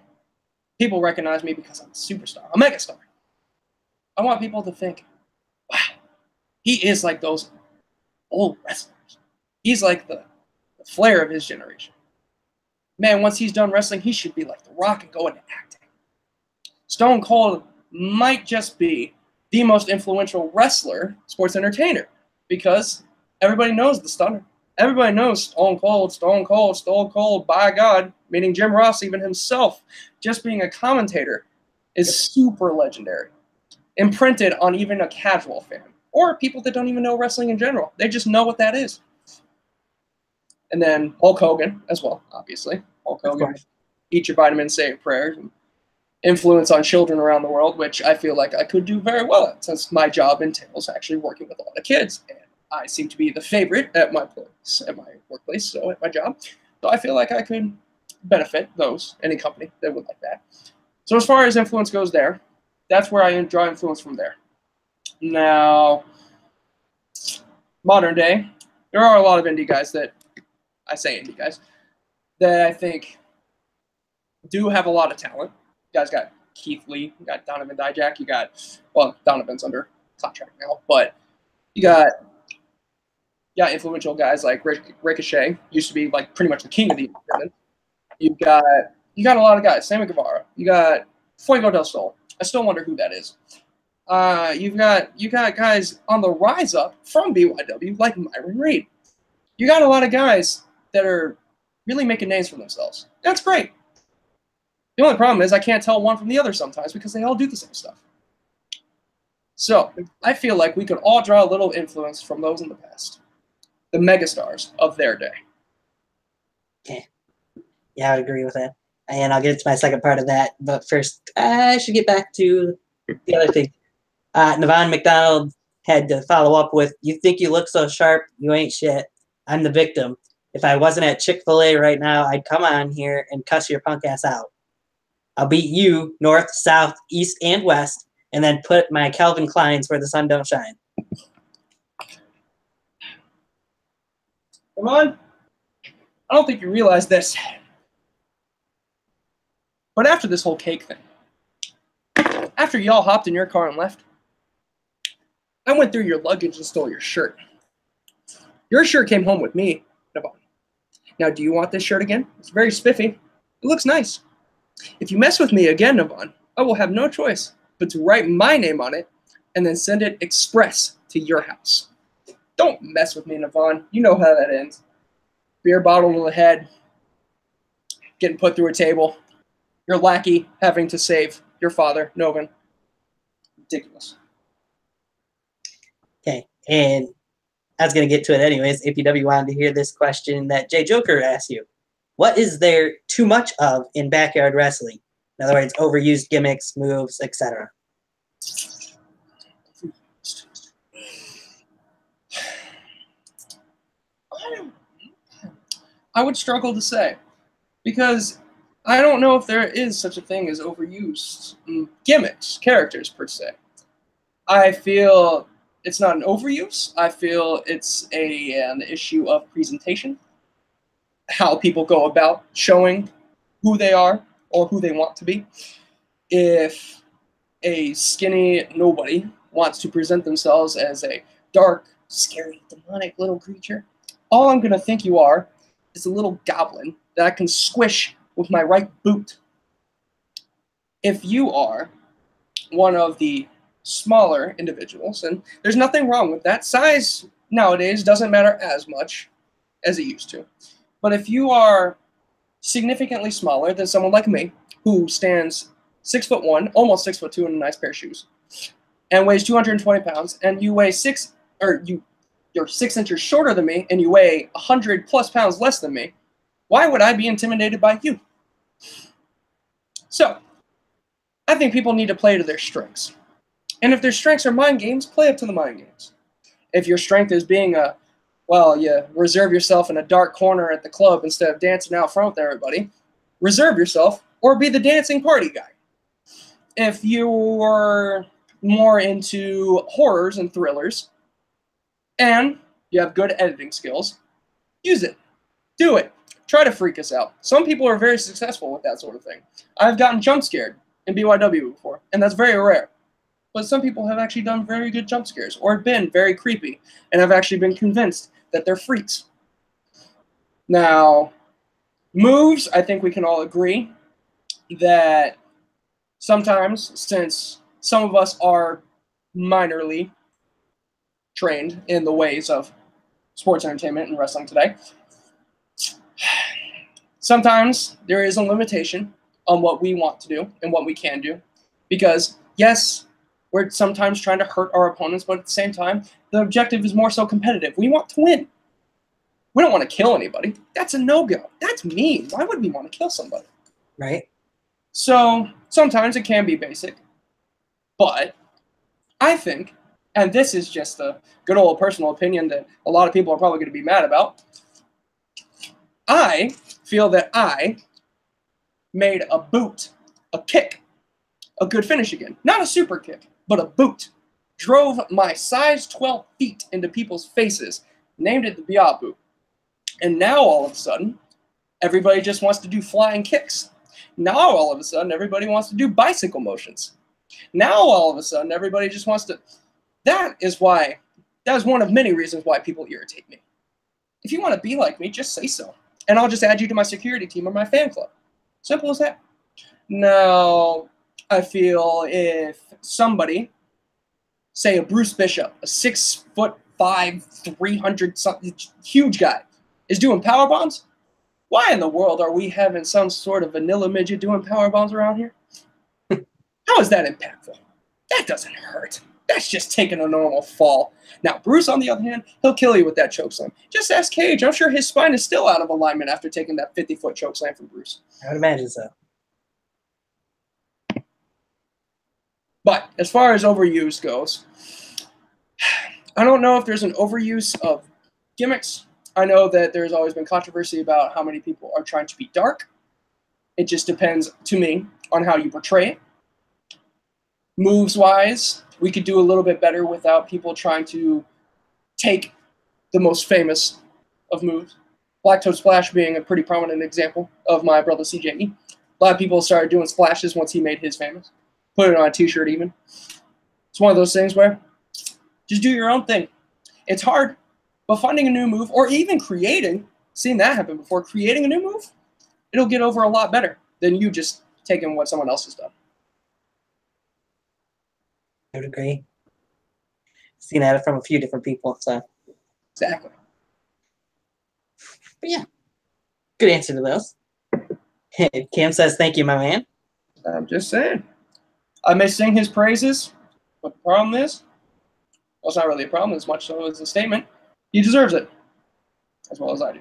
people recognize me because I'm a superstar, a megastar. I want people to think, wow, he is like those old wrestlers. He's like the Flair of his generation. Man, once he's done wrestling, he should be like The Rock and go into acting. Stone Cold might just be the most influential wrestler, sports entertainer. Because everybody knows the Stunner. Everybody knows Stone Cold, Stone Cold, Stone Cold, by God, meaning Jim Ross, even himself, just being a commentator is super legendary. Imprinted on even a casual fan. Or people that don't even know wrestling in general. They just know what that is. And then Hulk Hogan as well, obviously. Hulk Hogan, eat your vitamins, say your prayers, and influence on children around the world, which I feel like I could do very well at, since my job entails actually working with a lot of kids. And I seem to be the favorite at my place, at my workplace, so at my job. So I feel like I could benefit any company that would like that. So as far as influence goes there, that's where I draw influence from there. Now, modern day, there are a lot of indie guys that, I say indie guys, that I think do have a lot of talent. You guys got Keith Lee, you got Donovan Dijak, you got, well, Donovan's under contract now, but you got influential guys like Ricochet, used to be like pretty much the king of the independent. You got a lot of guys, Sammy Guevara, you got Fuego del Sol. I still wonder who that is. You got guys on the rise up from BYW like Myron Reed. You got a lot of guys that are really making names for themselves. That's great. The only problem is I can't tell one from the other sometimes because they all do the same stuff. So I feel like we could all draw a little influence from those in the past. The megastars of their day. Okay. Yeah, I would agree with that. And I'll get to my second part of that. But first, I should get back to the other thing. Navon McDonald had to follow up with, you think you look so sharp, you ain't shit. I'm the victim. If I wasn't at Chick-fil-A right now, I'd come on here and cuss your punk ass out. I'll beat you north, south, east, and west, and then put my Calvin Kleins where the sun don't shine. Come on. I don't think you realize this. But after this whole cake thing, after y'all hopped in your car and left, I went through your luggage and stole your shirt. Your shirt came home with me, Navon. Now, do you want this shirt again? It's very spiffy. It looks nice. If you mess with me again, Navon, I will have no choice but to write my name on it and then send it express to your house. Don't mess with me, Navon. You know how that ends. Beer bottle to the head, getting put through a table. Your lackey having to save your father, Novan. Ridiculous. Okay, and I was going to get to it anyways. APW wanted to hear this question that Jay Joker asked you. What is there too much of in backyard wrestling? In other words, overused gimmicks, moves, etc. I would struggle to say, because I don't know if there is such a thing as overused gimmicks, characters per se. I feel it's not an overuse. I feel it's an issue of presentation, how people go about showing who they are or who they want to be. If a skinny nobody wants to present themselves as a dark, scary, demonic little creature, all I'm going to think you are is a little goblin that I can squish with my right boot. If you are one of the smaller individuals, and there's nothing wrong with that, size nowadays doesn't matter as much as it used to. But if you are significantly smaller than someone like me, who stands 6'1", almost 6'2" in a nice pair of shoes, and weighs 220 pounds, and you weigh you're 6 inches shorter than me, and you weigh 100 plus pounds less than me, why would I be intimidated by you? So, I think people need to play to their strengths. And if their strengths are mind games, play up to the mind games. If your strength is being you reserve yourself in a dark corner at the club instead of dancing out front with everybody, reserve yourself or be the dancing party guy. If you're more into horrors and thrillers and you have good editing skills, use it. Do it. Try to freak us out. Some people are very successful with that sort of thing. I've gotten jump scared in BYW before, and that's very rare. But some people have actually done very good jump scares or been very creepy and have actually been convinced that they're freaks. Now, moves, I think we can all agree that sometimes, since some of us are minorly trained in the ways of sports entertainment and wrestling today, sometimes there is a limitation on what we want to do and what we can do. Because, yes, we're sometimes trying to hurt our opponents, but at the same time, the objective is more so competitive. We want to win. We don't want to kill anybody. That's a no-go. That's mean. Why would we want to kill somebody? Right? So sometimes it can be basic. But I think, and this is just a good old personal opinion that a lot of people are probably going to be mad about, I feel that I made a boot, a kick, a good finish again. Not a super kick, but a boot. Drove my size 12 feet into people's faces, named it the Bia boot. And now all of a sudden, everybody just wants to do flying kicks. Now all of a sudden, everybody wants to do bicycle motions. Now all of a sudden, everybody just wants to... That is one of many reasons why people irritate me. If you want to be like me, just say so. And I'll just add you to my security team or my fan club. Simple as that. Now, I feel if somebody, say a Bruce Bishop, a 6'5", 300-something, huge guy, is doing power bombs, why in the world are we having some sort of vanilla midget doing power bombs around here? How is that impactful? That doesn't hurt. That's just taking a normal fall. Now, Bruce, on the other hand, he'll kill you with that chokeslam. Just ask Cage. I'm sure his spine is still out of alignment after taking that 50-foot chokeslam from Bruce. I would imagine so. But as far as overuse goes, I don't know if there's an overuse of gimmicks. I know that there's always been controversy about how many people are trying to be dark. It just depends, to me, on how you portray it. Moves-wise, we could do a little bit better without people trying to take the most famous of moves. Black Toe Splash being a pretty prominent example of my brother CJE. A lot of people started doing splashes once he made his famous. Put it on a t-shirt even. It's one of those things where just do your own thing. It's hard, but finding a new move or even creating, seen that happen before, creating a new move, it'll get over a lot better than you just taking what someone else has done. I would agree. Seen that from a few different people, so. Exactly. But yeah, good answer to those. Cam says, thank you, my man. I'm just saying. I may sing his praises, but the problem is, well, it's not really a problem as much so as a statement. He deserves it, as well as I do.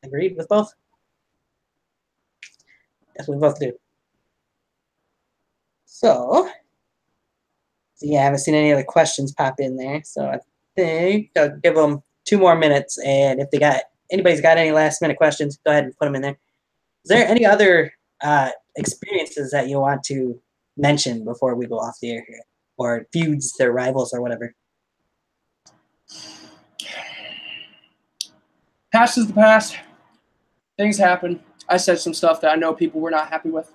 Agreed with both? Yes, we both do. So, yeah, I haven't seen any other questions pop in there, so I think I'll give them 2 more minutes, and if anybody's got any last minute questions, go ahead and put them in there. Is there any other experiences that you want to mention before we go off the air here, or feuds, their rivals, or whatever? Past is the past. Things happen. I said some stuff that I know people were not happy with.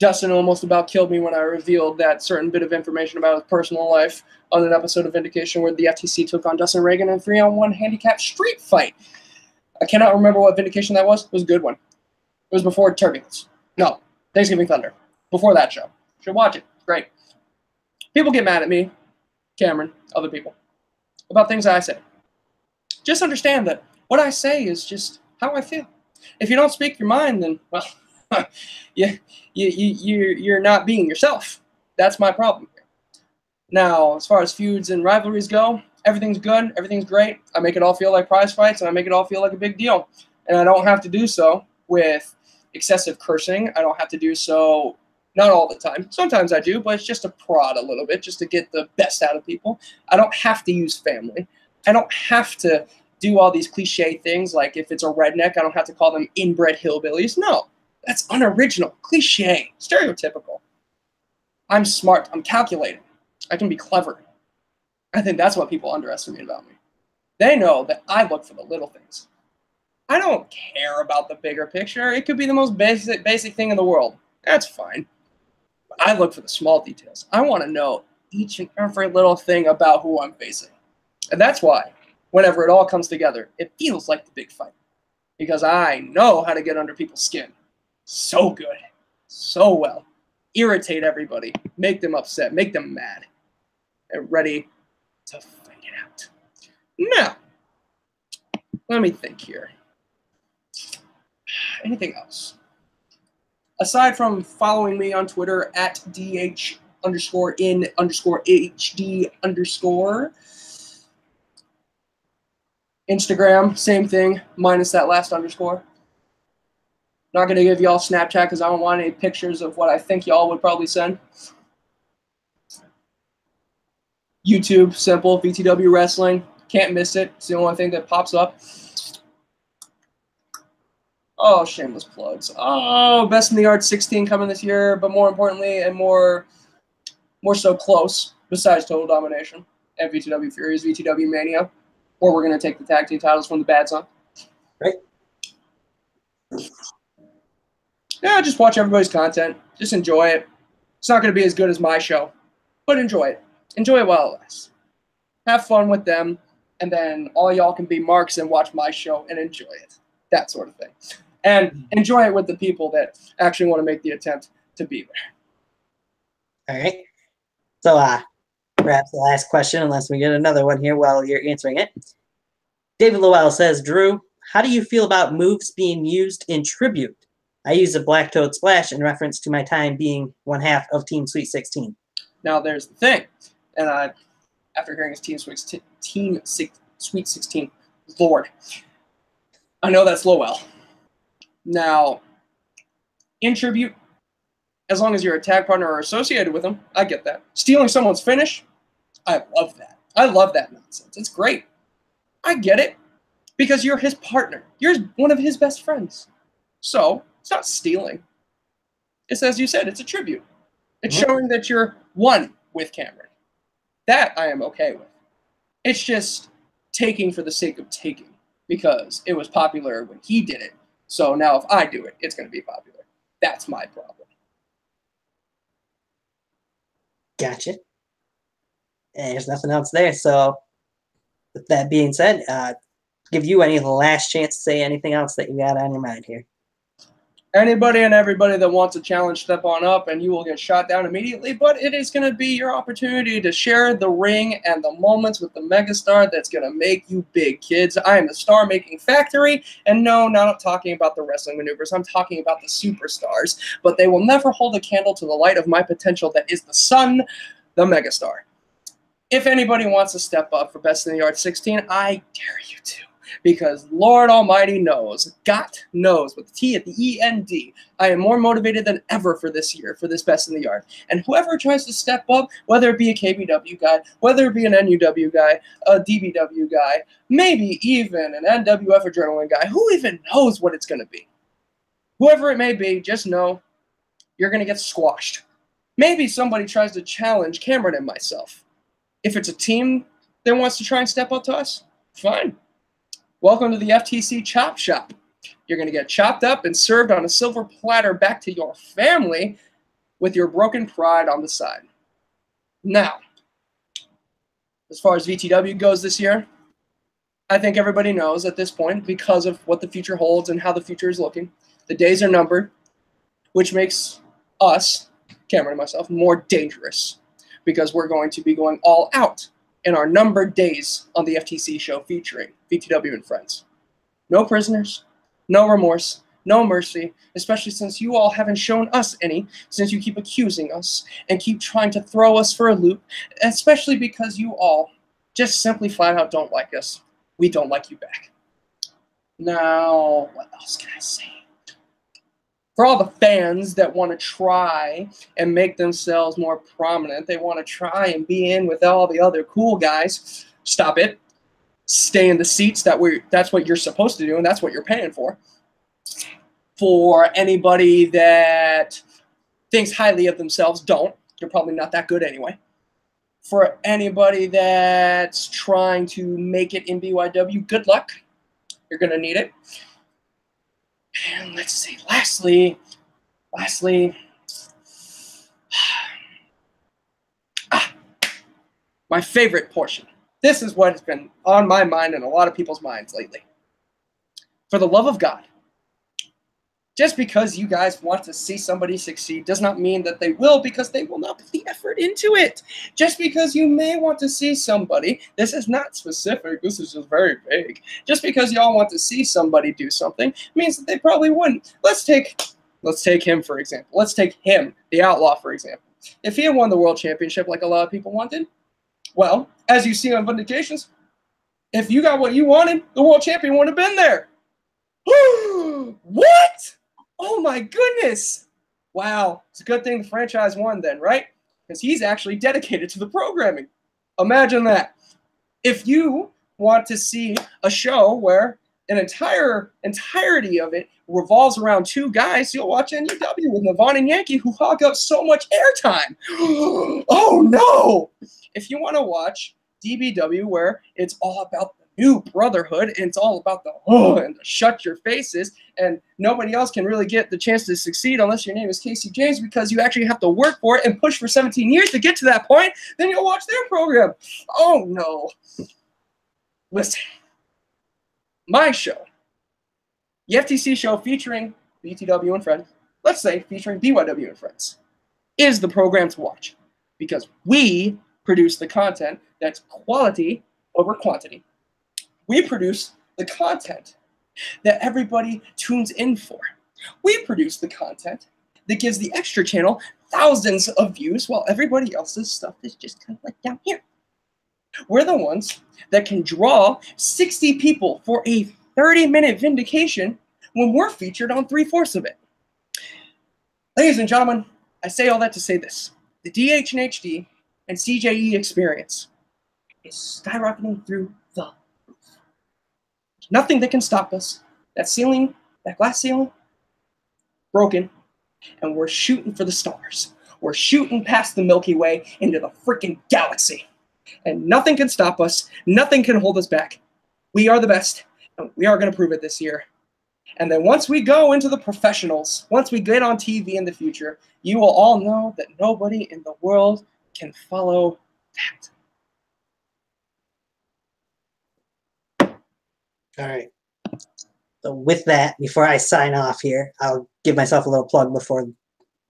Dustin almost about killed me when I revealed that certain bit of information about his personal life on an episode of Vindication where the FTC took on Dustin Reagan in a 3-on-1 handicap street fight. I cannot remember what Vindication that was. It was a good one. It was before Turbulence. No, Thanksgiving Thunder. Before that show. Should watch it. Great. People get mad at me, Cameron, other people, about things that I say. Just understand that what I say is just how I feel. If you don't speak your mind, then, well, you're not being yourself. That's my problem here. Now, as far as feuds and rivalries go, everything's good. Everything's great. I make it all feel like prize fights, and I make it all feel like a big deal. And I don't have to do so with excessive cursing. I don't have to do so, not all the time. Sometimes I do, but it's just to prod a little bit, just to get the best out of people. I don't have to use family. I don't have to do all these cliche things, like if it's a redneck, I don't have to call them inbred hillbillies. No, that's unoriginal, cliche, stereotypical. I'm smart. I'm calculating. I can be clever. I think that's what people underestimate about me. They know that I look for the little things. I don't care about the bigger picture. It could be the most basic thing in the world. That's fine. But I look for the small details. I want to know each and every little thing about who I'm facing. And that's why, whenever it all comes together, it feels like the big fight. Because I know how to get under people's skin. So good. So well. Irritate everybody. Make them upset. Make them mad. And ready to fight it out. Now, let me think here. Anything else? Aside from following me on Twitter at DH_in_HD_. Instagram, same thing, minus that last underscore. Not going to give y'all Snapchat because I don't want any pictures of what I think y'all would probably send. YouTube, simple, VTW Wrestling. Can't miss it. It's the only thing that pops up. Oh, shameless plugs. Oh, Best in the Arts 16 coming this year, but more importantly and more so close, besides Total Domination and VTW Furies, VTW Mania, where we're going to take the tag team titles from the Bad Son. Right. Yeah, just watch everybody's content. Just enjoy it. It's not going to be as good as my show, but enjoy it. Enjoy it while it lasts. Have fun with them, and then all y'all can be marks and watch my show and enjoy it. That sort of thing. And enjoy it with the people that actually want to make the attempt to be there. All right. So, perhaps the last question, unless we get another one here while you're answering it. David Lowell says, Drew, how do you feel about moves being used in tribute? I use a Black Toad Splash in reference to my time being one half of Team Sweet 16. Now, there's the thing. And after hearing his Team Sweet 16, Lord, I know that's Lowell. Now, in tribute, as long as you're a tag partner or associated with them, I get that. Stealing someone's finish, I love that. I love that nonsense. It's great. I get it. Because you're his partner. You're one of his best friends. So, it's not stealing. It's, as you said, it's a tribute. It's showing that you're one with Cameron. That I am okay with. It's just taking for the sake of taking. Because it was popular when he did it. So now if I do it, it's going to be popular. That's my problem. Gotcha. And there's nothing else there. So with that being said, give you any last chance to say anything else that you got on your mind here. Anybody and everybody that wants a challenge, step on up and you will get shot down immediately, but it is going to be your opportunity to share the ring and the moments with the megastar that's going to make you big, kids. I am the star-making factory, and no, not talking about the wrestling maneuvers. I'm talking about the superstars, but they will never hold a candle to the light of my potential that is the sun, the megastar. If anybody wants to step up for Best in the Yard 16, I dare you to. Because Lord Almighty knows, God knows, with the T at the E-N-D, I am more motivated than ever for this year, for this Best in the Yard. And whoever tries to step up, whether it be a KBW guy, whether it be an NUW guy, a DBW guy, maybe even an NWF Adrenaline guy, who even knows what it's going to be? Whoever it may be, just know you're going to get squashed. Maybe somebody tries to challenge Cameron and myself. If it's a team that wants to try and step up to us, fine. Welcome to the FTC Chop Shop. You're going to get chopped up and served on a silver platter back to your family with your broken pride on the side. Now, as far as VTW goes this year, I think everybody knows at this point, because of what the future holds and how the future is looking, the days are numbered, which makes us, Cameron and myself, more dangerous because we're going to be going all out in our numbered days on the FTC show featuring VTW and friends. No prisoners, no remorse, no mercy, especially since you all haven't shown us any, since you keep accusing us and keep trying to throw us for a loop, especially because you all just simply flat out don't like us. We don't like you back. Now, what else can I say? For all the fans that want to try and make themselves more prominent, they want to try and be in with all the other cool guys, stop it. Stay in the seats. That's what you're supposed to do, and that's what you're paying for. For anybody that thinks highly of themselves, don't. You're probably not that good anyway. For anybody that's trying to make it in BYW, good luck. You're going to need it. And let's see, lastly, my favorite portion. This is what has been on my mind and a lot of people's minds lately. For the love of God, just because you guys want to see somebody succeed does not mean that they will, because they will not put the effort into it. Just because you may want to see somebody, this is not specific, this is just very vague. Just because y'all want to see somebody do something means that they probably wouldn't. Let's take him, for example. Let's take him, the Outlaw, for example. If he had won the World Championship like a lot of people wanted, well, as you see on Vindications, if you got what you wanted, the World Champion would have been there. What? Oh my goodness. Wow. It's a good thing the franchise won then, right? Because he's actually dedicated to the programming. Imagine that. If you want to see a show where an entirety of it revolves around two guys, you'll watch NUW with Navon and Yankee, who hog up so much airtime. Oh no. If you want to watch DBW where it's all about the new brotherhood and it's all about the and the shut your faces, and nobody else can really get the chance to succeed unless your name is Casey James, because you actually have to work for it and push for 17 years to get to that point, then you'll watch their program. Oh no. Listen, my show, the FTC show featuring BTW and friends, let's say featuring BYW and friends, is the program to watch, because we produce the content that's quality over quantity. We produce the content that everybody tunes in for. We produce the content that gives the extra channel thousands of views while everybody else's stuff is just kind of like down here. We're the ones that can draw 60 people for a 30-minute vindication when we're featured on 3/4 of it. Ladies and gentlemen, I say all that to say this. The DH and HD and CJE experience is skyrocketing through the roof. There's nothing that can stop us. That ceiling, that glass ceiling, broken, and we're shooting for the stars. We're shooting past the Milky Way into the freaking galaxy. And nothing can stop us. Nothing can hold us back. We are the best, and we are going to prove it this year. And then once we go into the professionals, once we get on TV in the future, you will all know that nobody in the world can follow that. All right. So with that, before I sign off here, I'll give myself a little plug before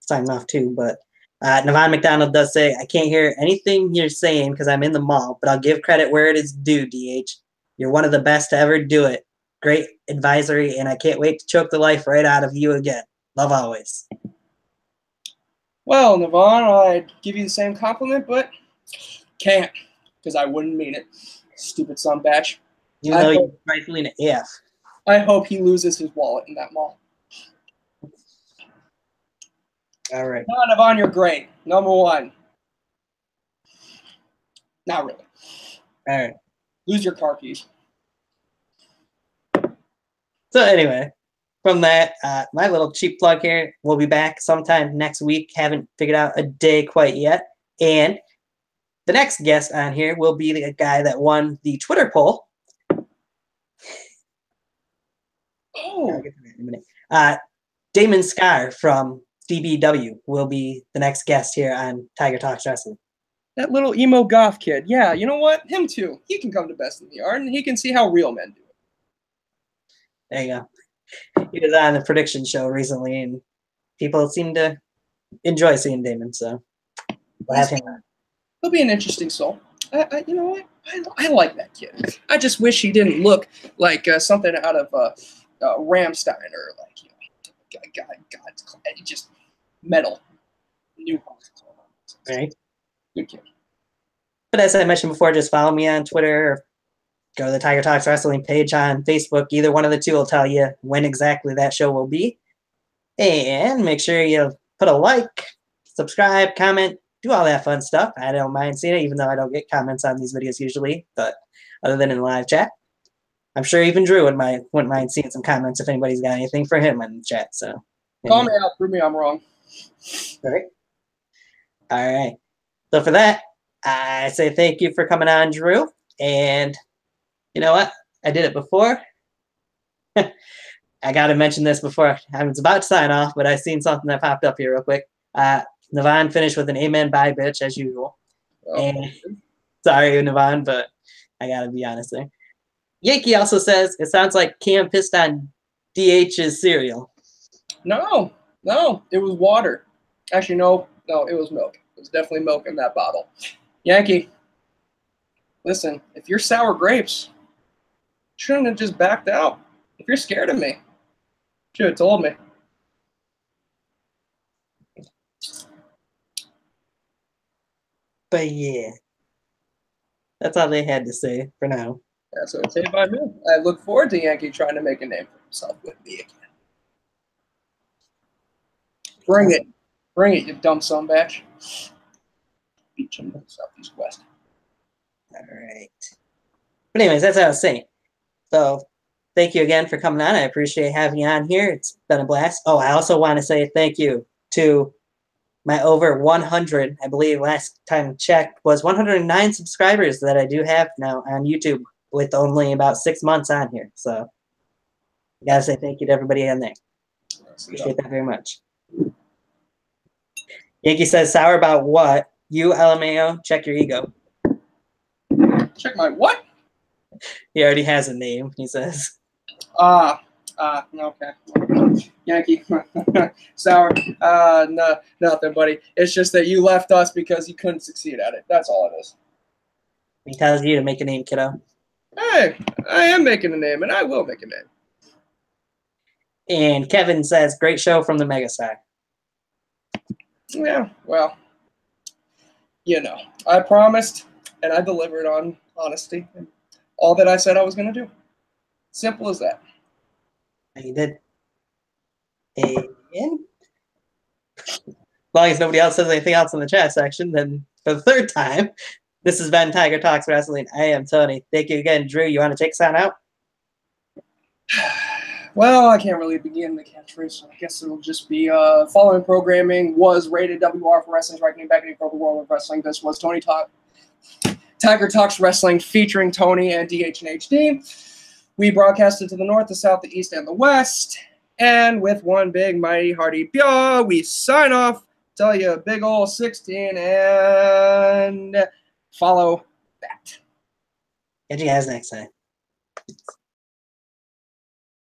signing off too. But Navon McDonald does say, I can't hear anything you're saying because I'm in the mall, but I'll give credit where it is due, DH. You're one of the best to ever do it. Great advisory, and I can't wait to choke the life right out of you again. Love always. Well, Navon, I'd give you the same compliment, but can't, because I wouldn't mean it. Stupid son-batch. You know you're rifling an AF. I hope he loses his wallet in that mall. All right. No, Navon, you're great. Number one. Not really. All right. Lose your car keys. So anyway, from that, my little cheap plug here, we'll be back sometime next week. Haven't figured out a day quite yet. And the next guest on here will be the guy that won the Twitter poll. Oh. I'll get to that in a minute. Damon Scar from DBW will be the next guest here on Tiger Talks Wrestling. That little emo goth kid. Yeah, you know what? Him too. He can come to Best in the Yard, and he can see how real men do it. There you go. He was on the prediction show recently, and people seem to enjoy seeing Damon, so we'll have him on. He'll be an interesting soul. You know what? I like that kid. I just wish he didn't look like something out of Ramstein or like, you know, God, just metal. New. Right. Good kid. But as I mentioned before, just follow me on Twitter or go to the Tiger Talks Wrestling page on Facebook. Either one of the two will tell you when exactly that show will be. And make sure you put a like, subscribe, comment, do all that fun stuff. I don't mind seeing it, even though I don't get comments on these videos usually, but other than in the live chat. I'm sure even Drew wouldn't mind seeing some comments if anybody's got anything for him in the chat. So Call me out, prove me I'm wrong. All right. All right. So for that, I say thank you for coming on, Drew. And you know what? I did it before. I got to mention this before. I was about to sign off, but I seen something that popped up here real quick. Navon finished with an amen, bye, bitch, as usual. Oh. And sorry, Navon, but I got to be honest there. Yankee also says, it sounds like Cam pissed on DH's cereal. No, it was water. Actually, no, it was milk. It was definitely milk in that bottle. Yankee, listen, if you're sour grapes, shouldn't have just backed out. If you're scared of me, should have told me. But yeah, that's all they had to say for now. That's what I'd say about me. I look forward to Yankee trying to make a name for himself with me again. Bring it, you dumb son batch. Beach in Southeast West. All right. But anyways, that's what I was saying. So thank you again for coming on. I appreciate having you on here. It's been a blast. Oh, I also want to say thank you to my over 100, I believe last time checked, was 109 subscribers that I do have now on YouTube with only about 6 months on here. So I got to say thank you to everybody on there. Appreciate that very much. Yankee says, sour about what? You, LMAO, check your ego. Check my what? He already has a name, he says. Okay. Yankee, sour. No, nothing, buddy. It's just that you left us because you couldn't succeed at it. That's all it is. He tells you to make a name, kiddo. Hey, I am making a name, and I will make a name. And Kevin says, great show from the Megastar. Yeah, well, you know, I promised, and I delivered on honesty and all that I said I was going to do. Simple as that. You did. And as long as nobody else says anything else in the chat section, then for the third time, this has been Tiger Talks Wrestling. I am Tony. Thank you again. Drew, you want to take us on out? Well, I can't really begin the catchphrase, so I guess it'll just be following programming was rated WR for Wrestling's Reckoning Beckoning for the World of Wrestling. This was Tony Talk. Tiger Talks Wrestling featuring Tony and DH and HD. We broadcasted to the north, the south, the east, and the west. And with one big, mighty, hearty pyaw, we sign off. Tell you a big ol' 16 and follow that. Catch you guys next time.